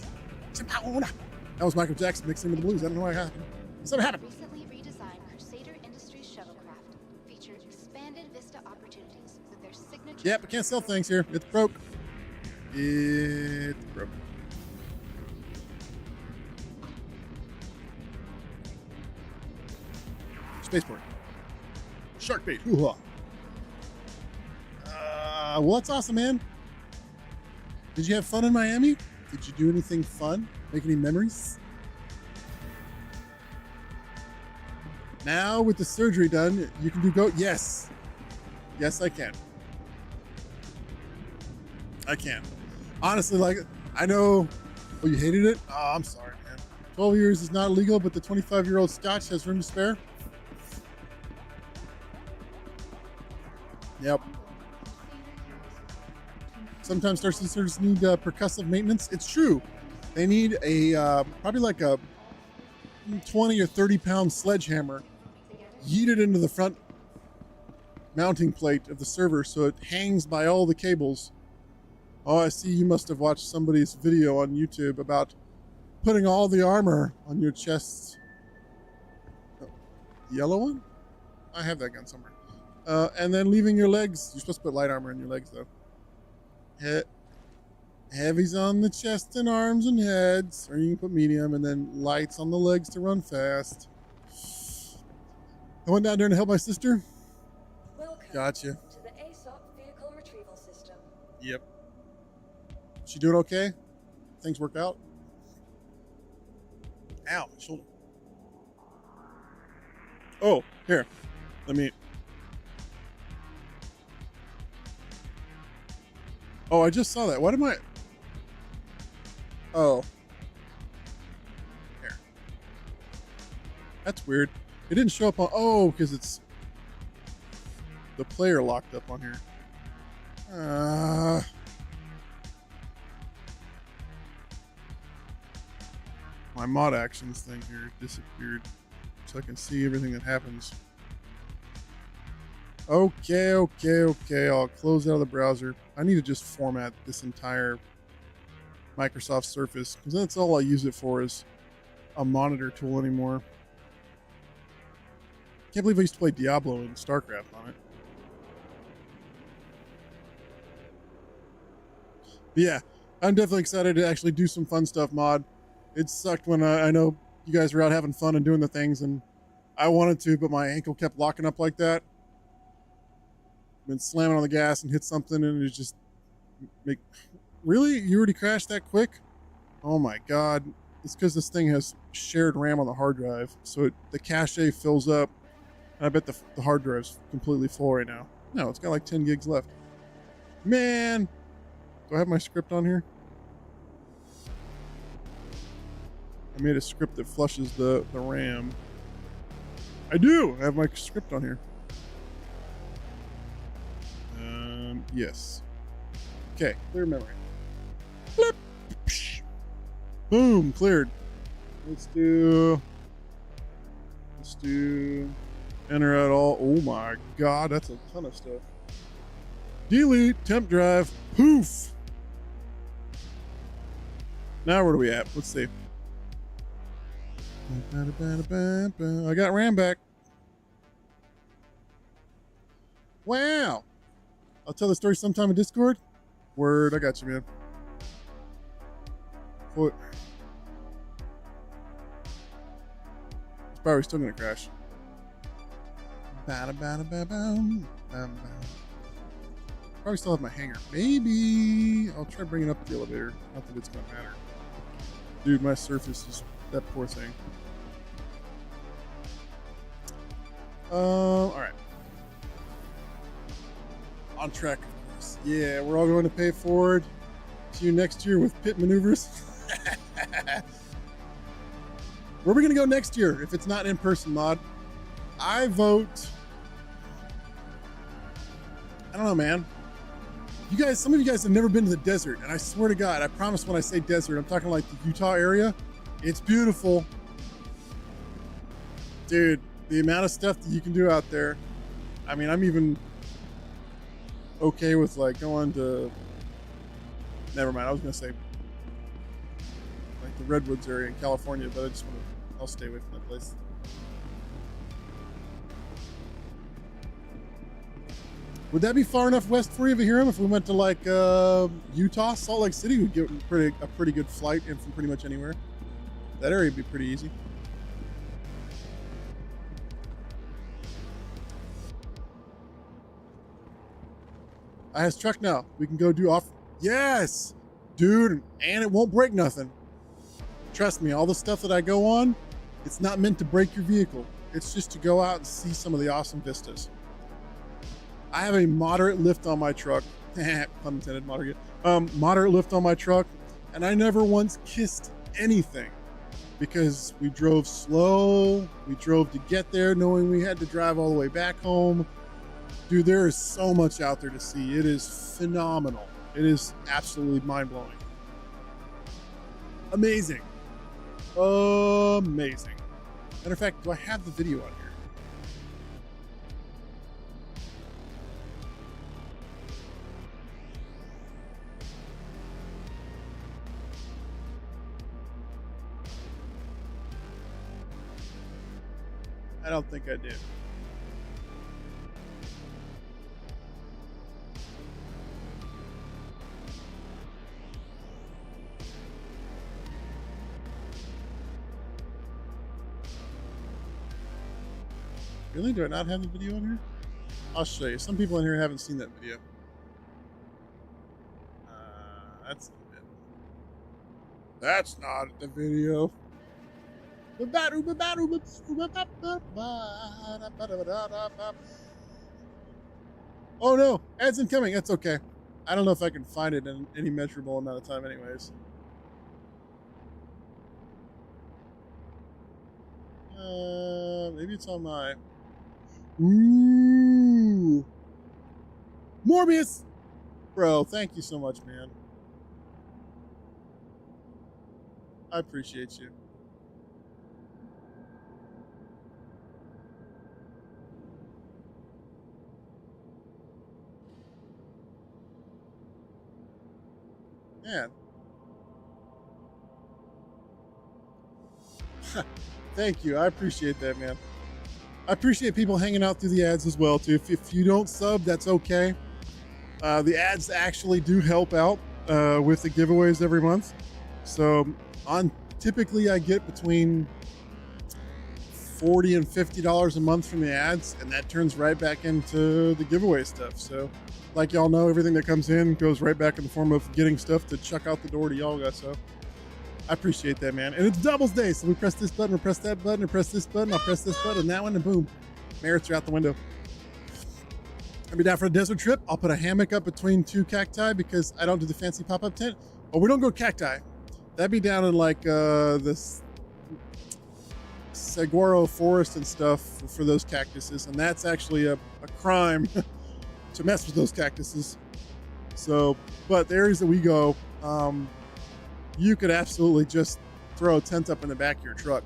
[SPEAKER 1] That was Michael Jackson mixing with the blues. I don't know why it happened. Something happened.
[SPEAKER 11] Recently redesigned Crusader Industries shuttlecraft features expanded vista opportunities with their signature.
[SPEAKER 1] Yep, I can't sell things here. It's broke. It's broke. Spaceport. Shark bait. Hoo-ha. Well, that's awesome, man. Did you have fun in Miami? Did you do anything fun? Make any memories? Now with the surgery done, you can do goat. Yes. Yes, I can. I can. Honestly, like, I know. Oh, you hated it? Oh, I'm sorry, man. 12 years is not illegal, but the 25-year-old Scotch has room to spare. Yep. Sometimes Star Citizens need percussive maintenance. It's true. They need a probably like a 20 or 30 pound sledgehammer yeeted into the front mounting plate of the server so it hangs by all the cables. Oh, I see you must have watched somebody's video on YouTube about putting all the armor on your chest. Oh, the yellow one? I have that gun somewhere. And then leaving your legs. You're supposed to put light armor on your legs, though. Heavies on the chest and arms and heads. Or you can put medium and then lights on the legs to run fast. I went down there to help my sister.
[SPEAKER 7] Welcome
[SPEAKER 1] Gotcha.
[SPEAKER 7] to the ASOP vehicle retrieval system.
[SPEAKER 1] Yep. She doing okay? Things worked out? Ow, my shoulder. Oh, here. Let me... Oh, I just saw that. What am I... Oh. Here. That's weird. It didn't show up on... Oh, because it's... the player locked up on here. My mod actions thing here disappeared, so I can see everything that happens. Okay. I'll close out of the browser. I need to just format this entire Microsoft Surface, because that's all I use it for, is a monitor tool anymore. Can't believe I used to play Diablo and StarCraft on it. But yeah, I'm definitely excited to actually do some fun stuff, mod. It sucked when I know you guys were out having fun and doing the things, and I wanted to, but my ankle kept locking up like that. Been slamming on the gas and hit something, and it just make... Really? You already crashed that quick? Oh my god. It's because this thing has shared RAM on the hard drive, so the cache fills up. And I bet the hard drive's completely full right now. No, it's got like 10 gigs left. Man! Do I have my script on here? I made a script that flushes the RAM. I do! I have my script on here. Yes. Okay, clear memory. Blip. Boom, cleared. Let's do enter at all. Oh my god, that's a ton of stuff. Delete temp drive. Poof. Now where are we at? Let's see. I got RAM back. Wow. I'll tell the story sometime in Discord. Word, I got you, man. What? It's probably still gonna crash. Probably still have my hanger. Maybe I'll try bringing up the elevator. Not that it's gonna matter. Dude, my Surface is that poor thing. All right. On track, of course. Yeah, we're all going to pay forward. See you next year with pit maneuvers. Where are we going to go next year if it's not in person, mod? I vote. I don't know, man. You guys, some of you guys have never been to the desert, and I swear to God, I promise when I say desert, I'm talking like the Utah area. It's beautiful. Dude, the amount of stuff that you can do out there. I mean, I'm even okay with like going to, never mind, I was gonna say like the Redwoods area in California, but I'll stay away from that place. Would that be far enough west for you, Vahiram? If we went to like Utah, Salt Lake City, we'd get a pretty good flight in from pretty much anywhere. That area would be pretty easy. I has truck now. We can go do off. Yes, dude, and it won't break nothing. Trust me, all the stuff that I go on, it's not meant to break your vehicle. It's just to go out and see some of the awesome vistas. I have a moderate lift on my truck. Pun intended, moderate lift on my truck, and I never once kissed anything because we drove slow. We drove to get there knowing we had to drive all the way back home. Dude, there is so much out there to see. It is phenomenal. It is absolutely mind-blowing. Amazing. Amazing. Matter of fact, do I have the video on here? I don't think I did. Really? Do I not have the video on here? I'll show you. Some people in here haven't seen that video. That's not it. That's not the video. Oh no, ads incoming. That's okay. I don't know if I can find it in any measurable amount of time anyways. Maybe it's on my... Ooh. Morbius! Bro, thank you so much, man. I appreciate you. Man. Thank you. I appreciate that, man. I appreciate people hanging out through the ads as well, too. If you don't sub, that's okay. The ads actually do help out with the giveaways every month. So typically I get between $40 and $50 a month from the ads, and that turns right back into the giveaway stuff. So like y'all know, everything that comes in goes right back in the form of getting stuff to chuck out the door to y'all guys. So I appreciate that, man. And it's doubles day, so we press this button, we press that button, and press this button, I'll press this button, and that one, and boom. Merits are out the window. I'll be down for a desert trip. I'll put a hammock up between two cacti because I don't do the fancy pop-up tent. Oh, we don't go cacti. That'd be down in like this saguaro forest and stuff for those cactuses, and that's actually a crime to mess with those cactuses. So, but the areas that we go, you could absolutely just throw a tent up in the back of your truck.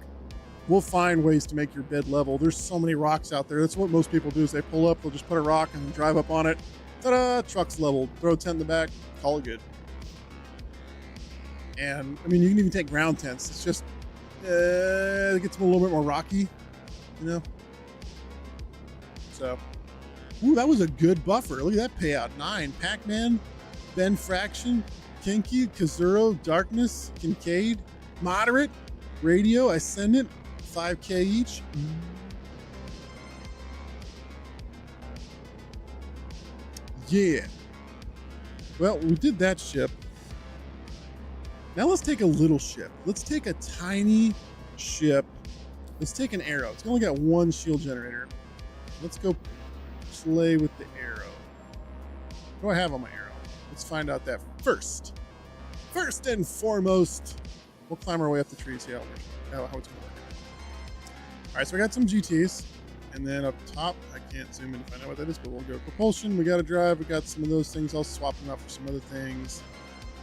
[SPEAKER 1] We'll find ways to make your bed level. There's so many rocks out there. That's what most people do is they pull up, they'll just put a rock and drive up on it. Ta-da, truck's leveled. Throw a tent in the back, call it good. And I mean, you can even take ground tents. It's just, it gets a little bit more rocky, you know? So, ooh, that was a good buffer. Look at that payout. 9, Pac-Man, Ben Fraction, Kinky, Kazuro, Darkness, Kincaid, Moderate, Radio, Ascendant, 5K each. Yeah. Well, we did that ship. Now let's take a little ship. Let's take a tiny ship. Let's take an arrow. It's only got one shield generator. Let's go play with the arrow. What do I have on my arrow? Let's find out that first. First and foremost, we'll climb our way up the tree, see how it's going to work. All right, so we got some GTs, and then up top, I can't zoom in to find out what that is, but we'll go propulsion. We got a drive. We got some of those things. I'll swap them out for some other things.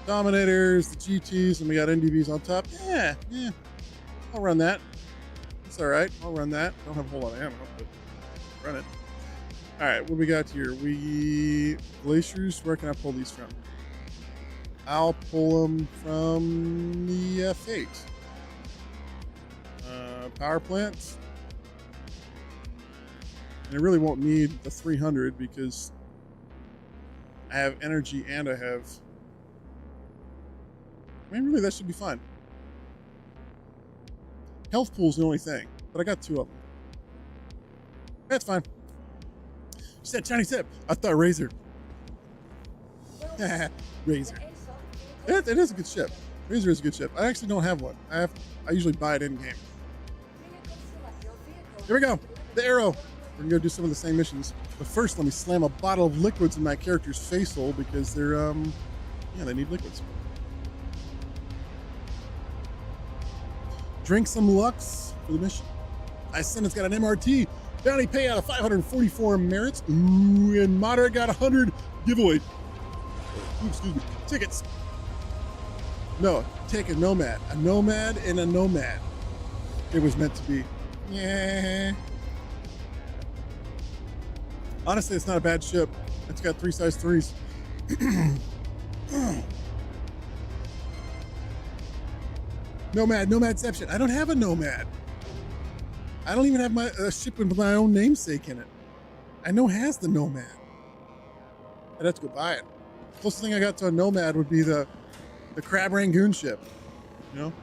[SPEAKER 1] Dominators, the GTs, and we got NDVs on top. Yeah, I'll run that. It's all right. I'll run that. Don't have a whole lot of ammo, but run it. All right, what do we got here? Glaciers, where can I pull these from? I'll pull them from the F8. Power plants. And I really won't need the 300 because I have energy and I have... I mean, really, that should be fine. Health pool's the only thing, but I got 2 of them. That's fine. She said Chinese tip. I thought Razor. Razor. It is a good ship. Razor is a good ship. I actually don't have one. I usually buy it in game. Here we go. The arrow. We're gonna go do some of the same missions. But first, let me slam a bottle of liquids in my character's face hole because they're they need liquids. Drink some Lux for the mission. Ascendant's got an MRT. Bounty payout of 544 merits. Ooh, and Moderate got 100 giveaway. Ooh, excuse me. Tickets. No, take a Nomad. A Nomad and a Nomad. It was meant to be. Yeah. Honestly, it's not a bad ship. It's got 3 size 3s. Nomadception. I don't have a Nomad. I don't even have my ship with my own namesake in it. I know has the Nomad. I'd have to go buy it. Closest thing I got to a Nomad would be the Crab Rangoon ship. You know?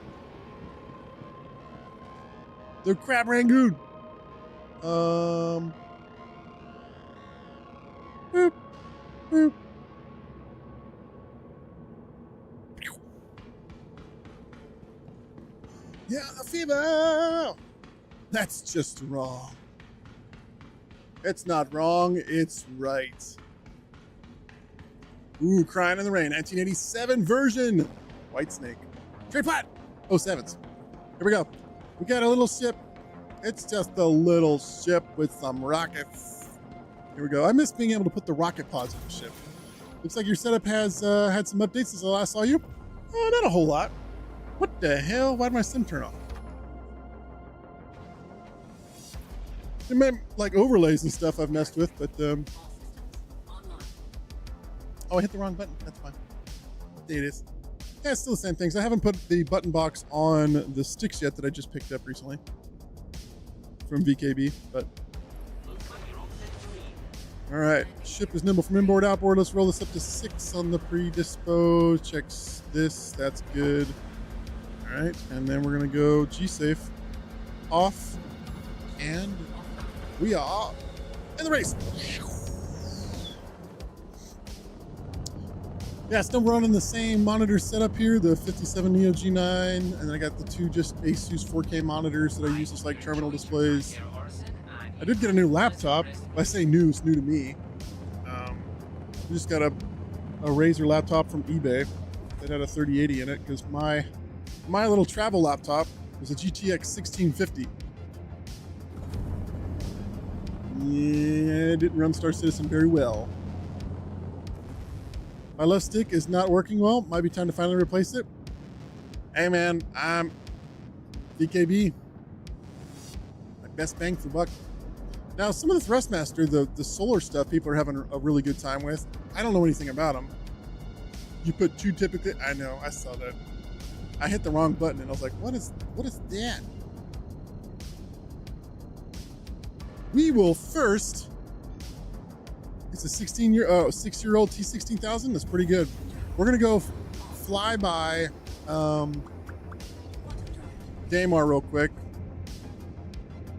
[SPEAKER 1] The Crab Rangoon. Boop. Boop. Yeah, the fever. That's just wrong. It's not wrong, it's right. Ooh, Crying in the Rain, 1987 version. Whitesnake. Trade Flat. 07s. Here we go. We got a little ship. It's just a little ship with some rockets. Here we go. I miss being able to put the rocket pods on the ship. Looks like your setup has had some updates since the last saw you. Oh, not a whole lot. What the hell? Why did my sim turn off? It meant like overlays and stuff I've messed with, but oh, I hit the wrong button. That's fine. There it is. Yeah, it's still the same things. I haven't put the button box on the sticks yet that I just picked up recently from VKB, but all right. Ship is nimble from inboard, outboard. Let's roll this up to 6 on the predispose. Checks this. That's good. All right, and then we're gonna go G-safe off, and we are in the race. Yeah, still running the same monitor setup here, the 57 Neo G9, and then I got the 2 just Asus 4K monitors that I use as like terminal displays. I did get a new laptop. When I say new, it's new to me. I just got a Razer laptop from eBay that had a 3080 in it because my little travel laptop was a GTX 1650. Yeah, it didn't run Star Citizen very well. My left stick is not working well. Might be time to finally replace it. Hey man, I'm DKB. My best bang for buck. Now, some of the Thrustmaster, the solar stuff, people are having a really good time with. I don't know anything about them. You put 2 typically. I know, I saw that. I hit the wrong button and I was like, what is that? We will first. It's a 6-year-old T16000. That's pretty good. We're gonna go fly by Daymar real quick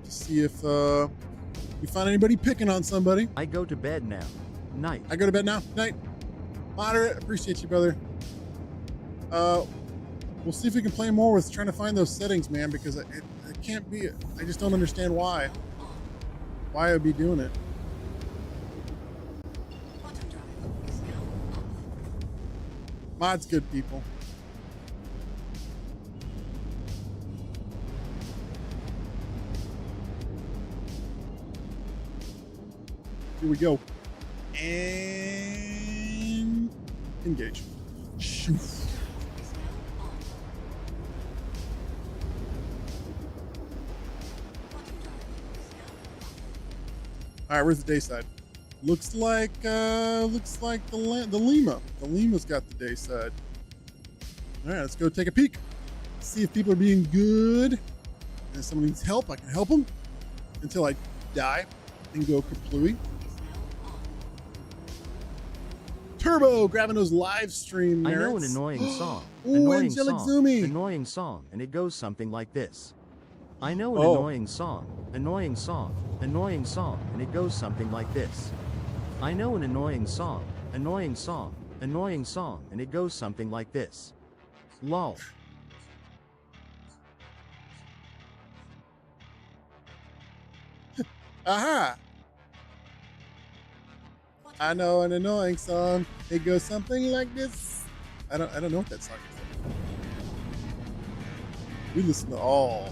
[SPEAKER 1] to see if we find anybody picking on somebody.
[SPEAKER 9] I go to bed now. Night.
[SPEAKER 1] I go to bed now. Night. Moderate. Appreciate you, brother. We'll see if we can play more with trying to find those settings, man, because it can't be. I just don't understand why I would be doing it. Mod's good, people. Here we go. And engage. Shoot. All right, where's the day side? Looks like the Lima. The Lima's got the day side. All right, let's go take a peek. See if people are being good. And if someone needs help, I can help them until I die and go kaplooey. Turbo grabbing those live stream merits.
[SPEAKER 9] I know an annoying song.
[SPEAKER 1] Ooh,
[SPEAKER 9] annoying
[SPEAKER 1] Angelic
[SPEAKER 9] song.
[SPEAKER 1] Zumi.
[SPEAKER 9] Annoying song, and it goes something like this. I know an annoying song. Annoying song. Annoying song, and it goes something like this. I know an annoying song. Annoying song. Annoying song, and it goes something like this. Lol.
[SPEAKER 1] Aha! I know an annoying song. It goes something like this. I don't know what that song is. We listen to all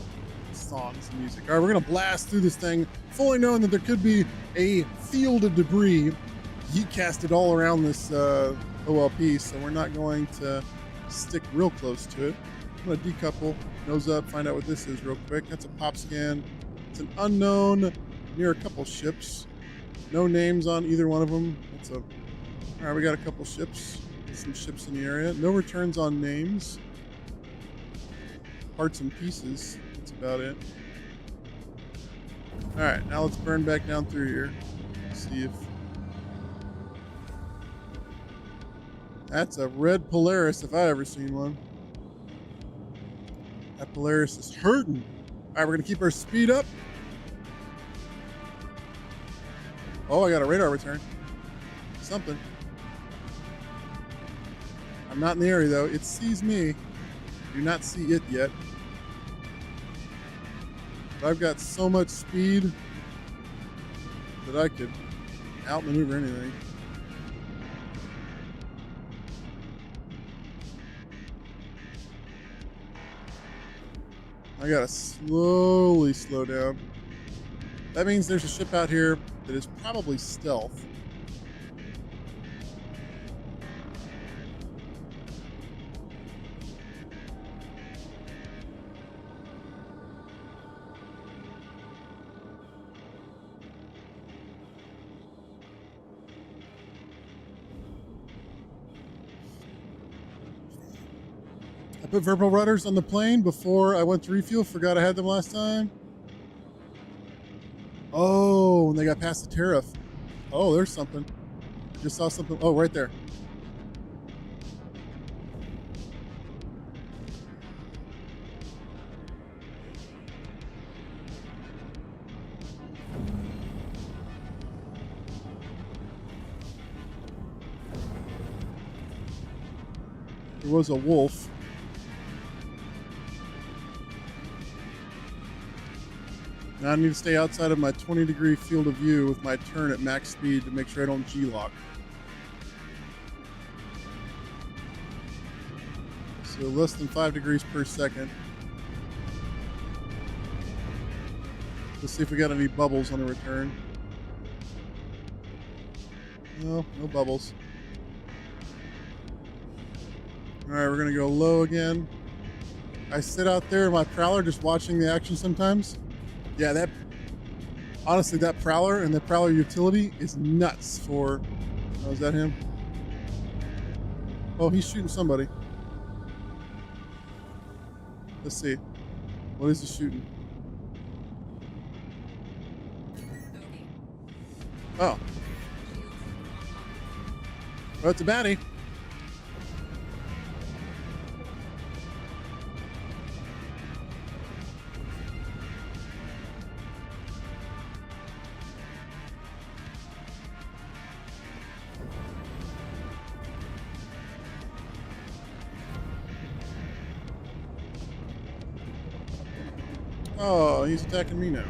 [SPEAKER 1] songs and music. All right, we're gonna blast through this thing, fully knowing that there could be a field of debris heat casted all around this OLP, so we're not going to stick real close to it. I'm gonna decouple, nose up, find out what this is real quick. That's a pop scan. It's an unknown near a couple ships. No names on either one of them. All right, we got a couple ships. Some ships in the area. No returns on names. Parts and pieces. That's about it. All right, now let's burn back down through here. See if that's a red Polaris if I ever seen one. That Polaris is hurting. All right, we're gonna keep our speed up. Oh, I got a radar return. Something. I'm not in the area though. It sees me. Do not see it yet. But I've got so much speed that I could outmaneuver anything. I gotta slowly slow down. That means there's a ship out here that is probably stealth. I put verbal rudders on the plane before I went to refuel. Forgot I had them last time. Oh, and they got past the tariff. Oh, there's something. Just saw something. Oh, right there. There was a wolf. Now I need to stay outside of my 20-degree field of view with my turn at max speed to make sure I don't G-lock. So less than 5 degrees per second. Let's see if we got any bubbles on the return. No, no bubbles. All right, we're gonna go low again. I sit out there in my prowler just watching the action sometimes. Yeah, honestly, that Prowler and the Prowler utility is nuts for... Oh, is that him? Oh, he's shooting somebody. Let's see. What is he shooting? Oh. Oh, it's a baddie. Oh, he's attacking me now.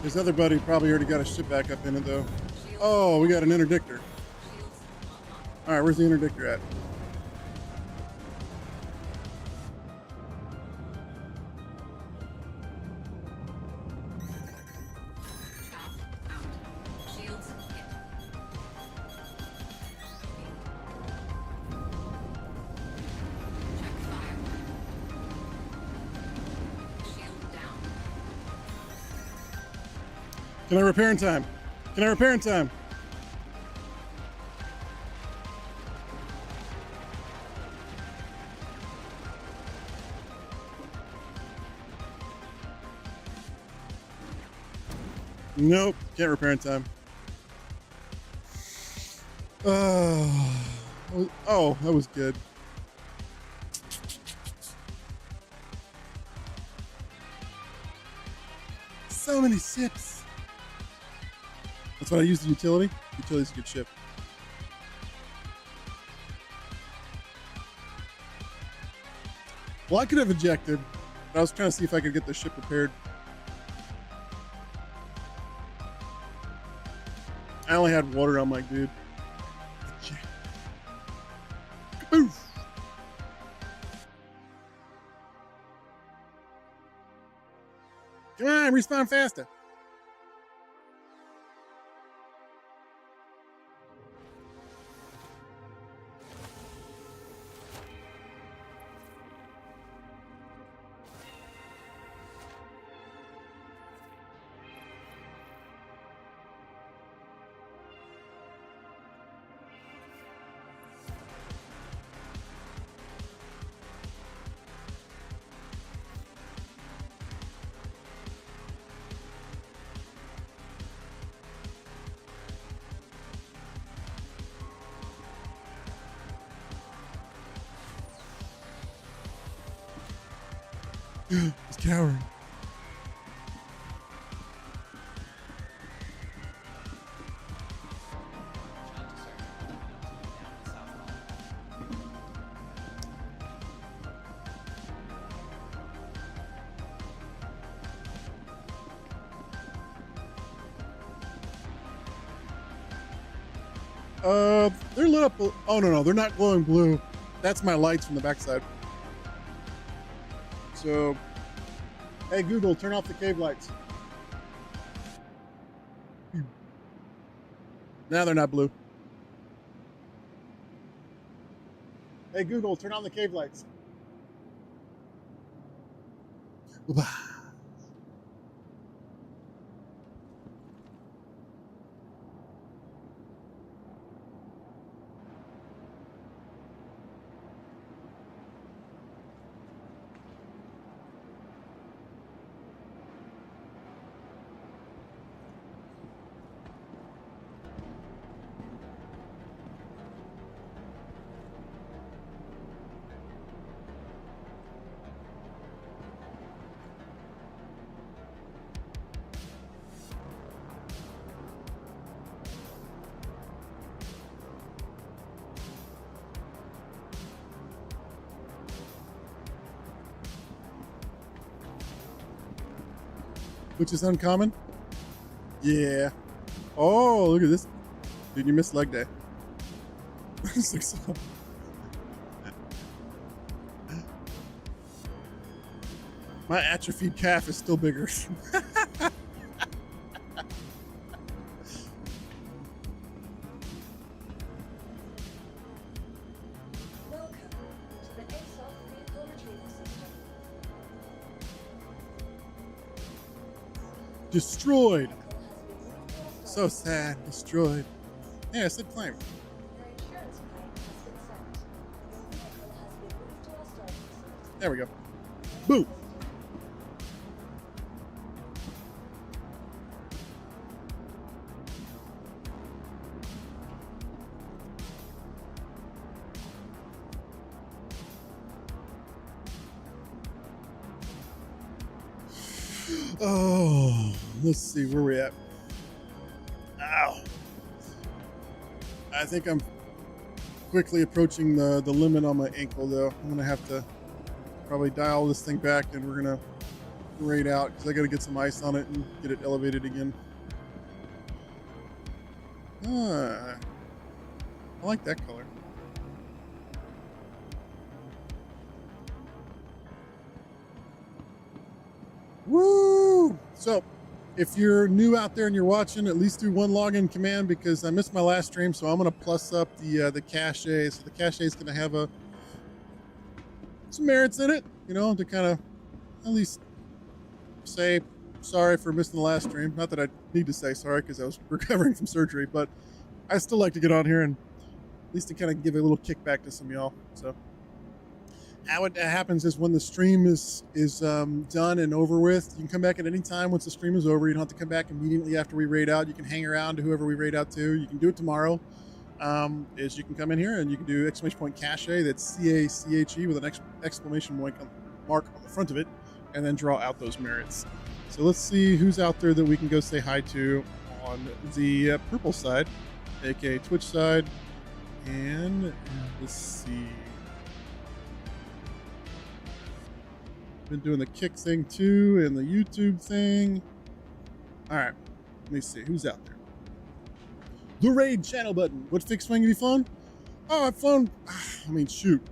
[SPEAKER 1] His other buddy probably already got a ship back up in it, though. Oh, we got an interdictor. All right, where's the interdictor at? Can I repair in time? Can I repair in time? Nope, can't repair in time. Oh, that was good. So many sips. That's when I use the utility. Utility's a good ship. Well, I could have ejected, but I was trying to see if I could get the ship repaired. I only had water on my dude. Kaboof. Come on, respawn faster. He's cowering. They're lit up. Oh no, they're not glowing blue. That's my lights from the backside. So, hey Google, turn off the cave lights. Now they're not blue. Hey Google, turn on the cave lights. Which is uncommon? Yeah. Oh, look at this. Dude, you missed leg day. This looks so... My atrophied calf is still bigger. Destroyed. So sad. Destroyed. Yeah, I said claim. There we go. Boom. Oh, let's see where we're at. Ow. I think I'm quickly approaching the limit on my ankle, though. I'm going to have to probably dial this thing back, and we're going to raid out because I got to get some ice on it and get it elevated again. I like that color. Woo! So, if you're new out there and you're watching, at least do one login command because I missed my last stream, so I'm going to plus up the cache. So the cache is going to have some merits in it, you know, to kind of at least say sorry for missing the last stream. Not that I need to say sorry because I was recovering from surgery, but I still like to get on here and at least to kind of give a little kickback to some of y'all. So how it happens is when the stream is done and over with, you can come back at any time once the stream is over. You don't have to come back immediately after we raid out. You can hang around to whoever we raid out to. You can do it tomorrow. Is you can come in here and you can do exclamation point cache, that's C-A-C-H-E with an exclamation mark on the front of it, and then draw out those merits. So let's see who's out there that we can go say hi to on the purple side, aka Twitch side. And let's see. Been doing the kick thing too and the YouTube thing. All right, let me see who's out there. The raid channel button. What fixed wing have you flown? Oh, I've flown. I mean, shoot.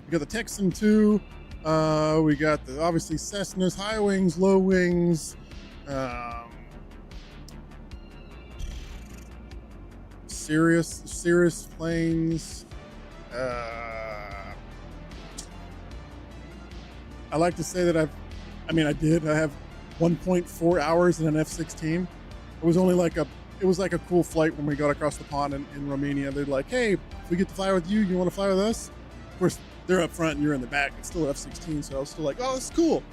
[SPEAKER 1] We got the Texan 2. We got the obviously Cessnas, high wings, low wings. Cirrus planes. I like to say that I have 1.4 hours in an F-16. It was only like a cool flight when we got across the pond in Romania. They're like, hey, if we get to fly with you, you want to fly with us? Of course, they're up front and you're in the back. It's still F-16, so I was still like, oh, this is cool.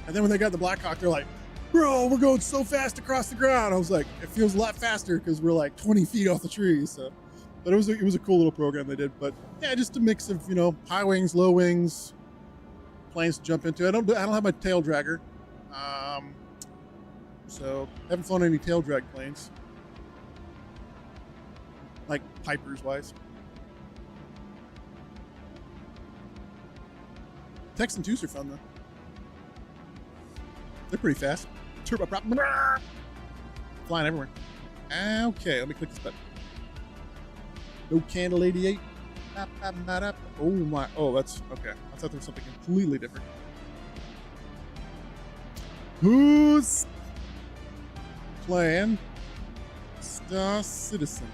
[SPEAKER 1] And then when they got the Black Hawk, they're like, bro, we're going so fast across the ground. I was like, it feels a lot faster because we're like 20 feet off the trees. So, but it was a cool little program they did. But yeah, just a mix of, high wings, low wings, planes to jump into. I don't have my tail dragger. So haven't flown any tail drag planes. Like Pipers wise. Texan 2s are fun though. They're pretty fast. Turboprop. Flying everywhere. Okay, let me click this button. No Candle 88. Oh my. Oh, that's okay. I thought there was something completely different. Who's playing Star Citizen?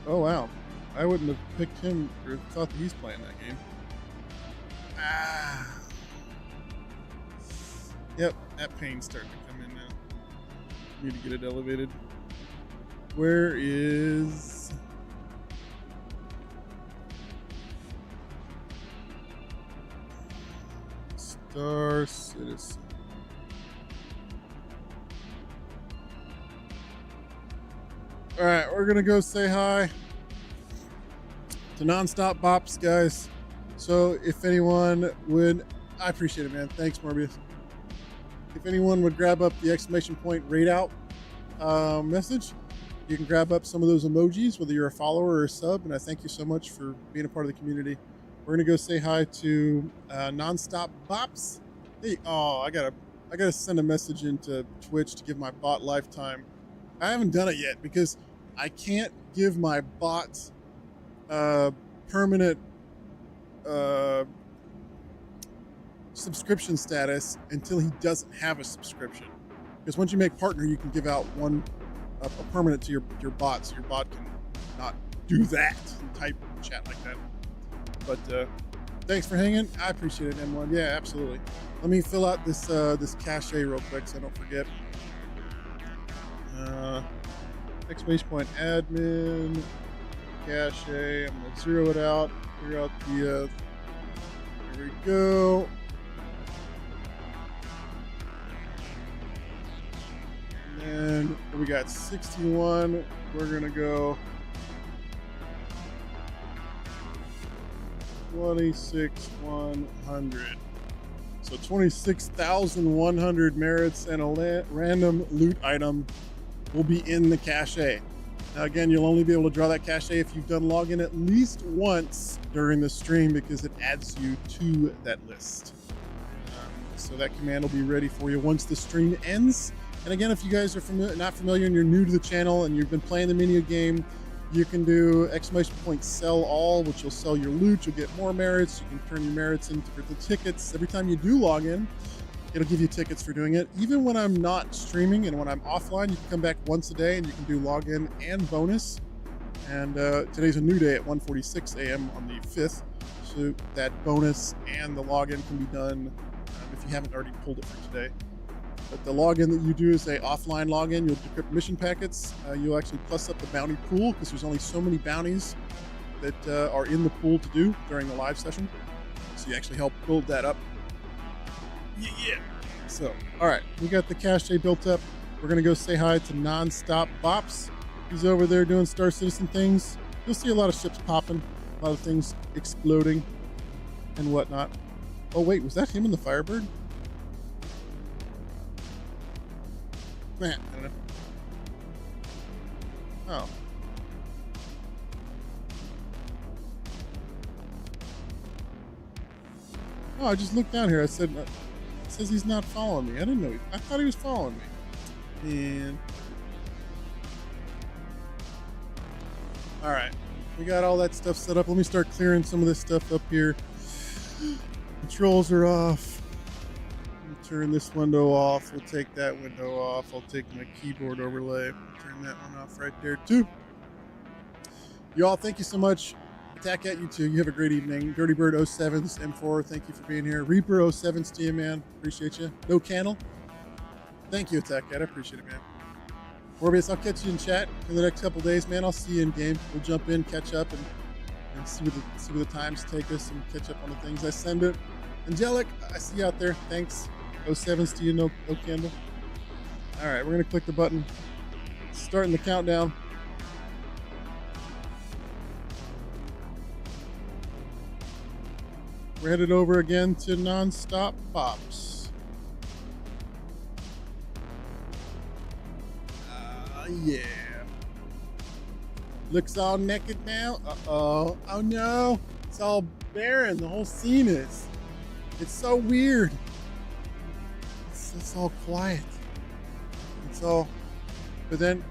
[SPEAKER 1] Oh wow, I wouldn't have picked him or thought that he's playing that game. Yep, that pain's starting to come in now. Need to get it elevated. Where is... Star Citizen? All right, we're gonna go say hi to Nonstop Bops, guys. So if anyone would, I appreciate it, man. Thanks, Morbius. If anyone would grab up the exclamation point raid out message, you can grab up some of those emojis, whether you're a follower or a sub, and I thank you so much for being a part of the community. We're gonna go say hi to Nonstop Bops. Hey, oh, I gotta send a message into Twitch to give my bot lifetime. I haven't done it yet because I can't give my bot permanent subscription status until he doesn't have a subscription. Because once you make partner, you can give out a permanent to your bot, so your bot can not do that and type and chat like that. But thanks for hanging. I appreciate it, M1. Yeah, absolutely. Let me fill out this cache real quick so I don't forget. Exclamation point admin cache. I'm gonna zero it out. Figure out the. Here we go. And we got 61. We're gonna go 26,100. So 26,100 merits and a random loot item will be in the cache. Now again, you'll only be able to draw that cache if you've done login at least once during the stream because it adds you to that list. So that command will be ready for you once the stream ends. And again, if you guys are not familiar and you're new to the channel and you've been playing the mini game, you can do exclamation point sell all, which will sell your loot. You'll get more merits. You can turn your merits into the tickets. Every time you do log in, it'll give you tickets for doing it. Even when I'm not streaming and when I'm offline, you can come back once a day and you can do login and bonus. And today's a new day at 1:46 a.m. on the 5th. So that bonus and the login can be done if you haven't already pulled it for today. But the login that you do is a offline login. You'll decrypt mission packets. You'll actually plus up the bounty pool because there's only so many bounties that are in the pool to do during the live session. So you actually help build that up. Yeah. So, all right, we got the cache built up. We're gonna go say hi to Nonstop Bops. He's over there doing Star Citizen things. You'll see a lot of ships popping, a lot of things exploding and whatnot. Oh wait, was that him in the Firebird? Man, I don't know. Oh. Oh, I just looked down here. I said, it says he's not following me. I didn't know. I thought he was following me. And all right, we got all that stuff set up. Let me start clearing some of this stuff up here. Controls are off. Turn this window off. We'll take that window off. I'll take my keyboard overlay. Turn that one off right there too. You all, thank you so much. Attack at you too. You have a great evening. Dirty Bird 07s M4, thank you for being here. Reaper 07s to you, man. Appreciate you. No Candle. Thank you, Attack at. I appreciate it, man. Morbius, I'll catch you in chat in the next couple days, man. I'll see you in game. We'll jump in, catch up, and see where the times take us and catch up on the things. I send it. Angelic, I see you out there. Thanks. 07s to you, no Candle. All right, we're going to click the button. Starting the countdown. We're headed over again to Non-Stop Pops. Yeah. Looks all naked now. Uh-oh. Oh no. It's all barren. The whole scene is. It's so weird. It's all quiet. It's all. But then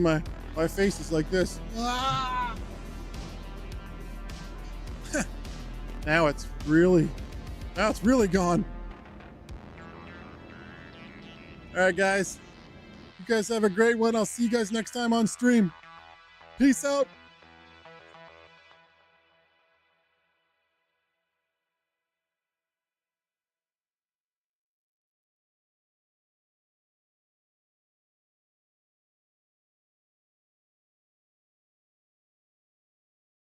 [SPEAKER 1] my face is like this. Ah! Now it's really gone. All right, guys. You guys have a great one. I'll see you guys next time on stream. Peace out.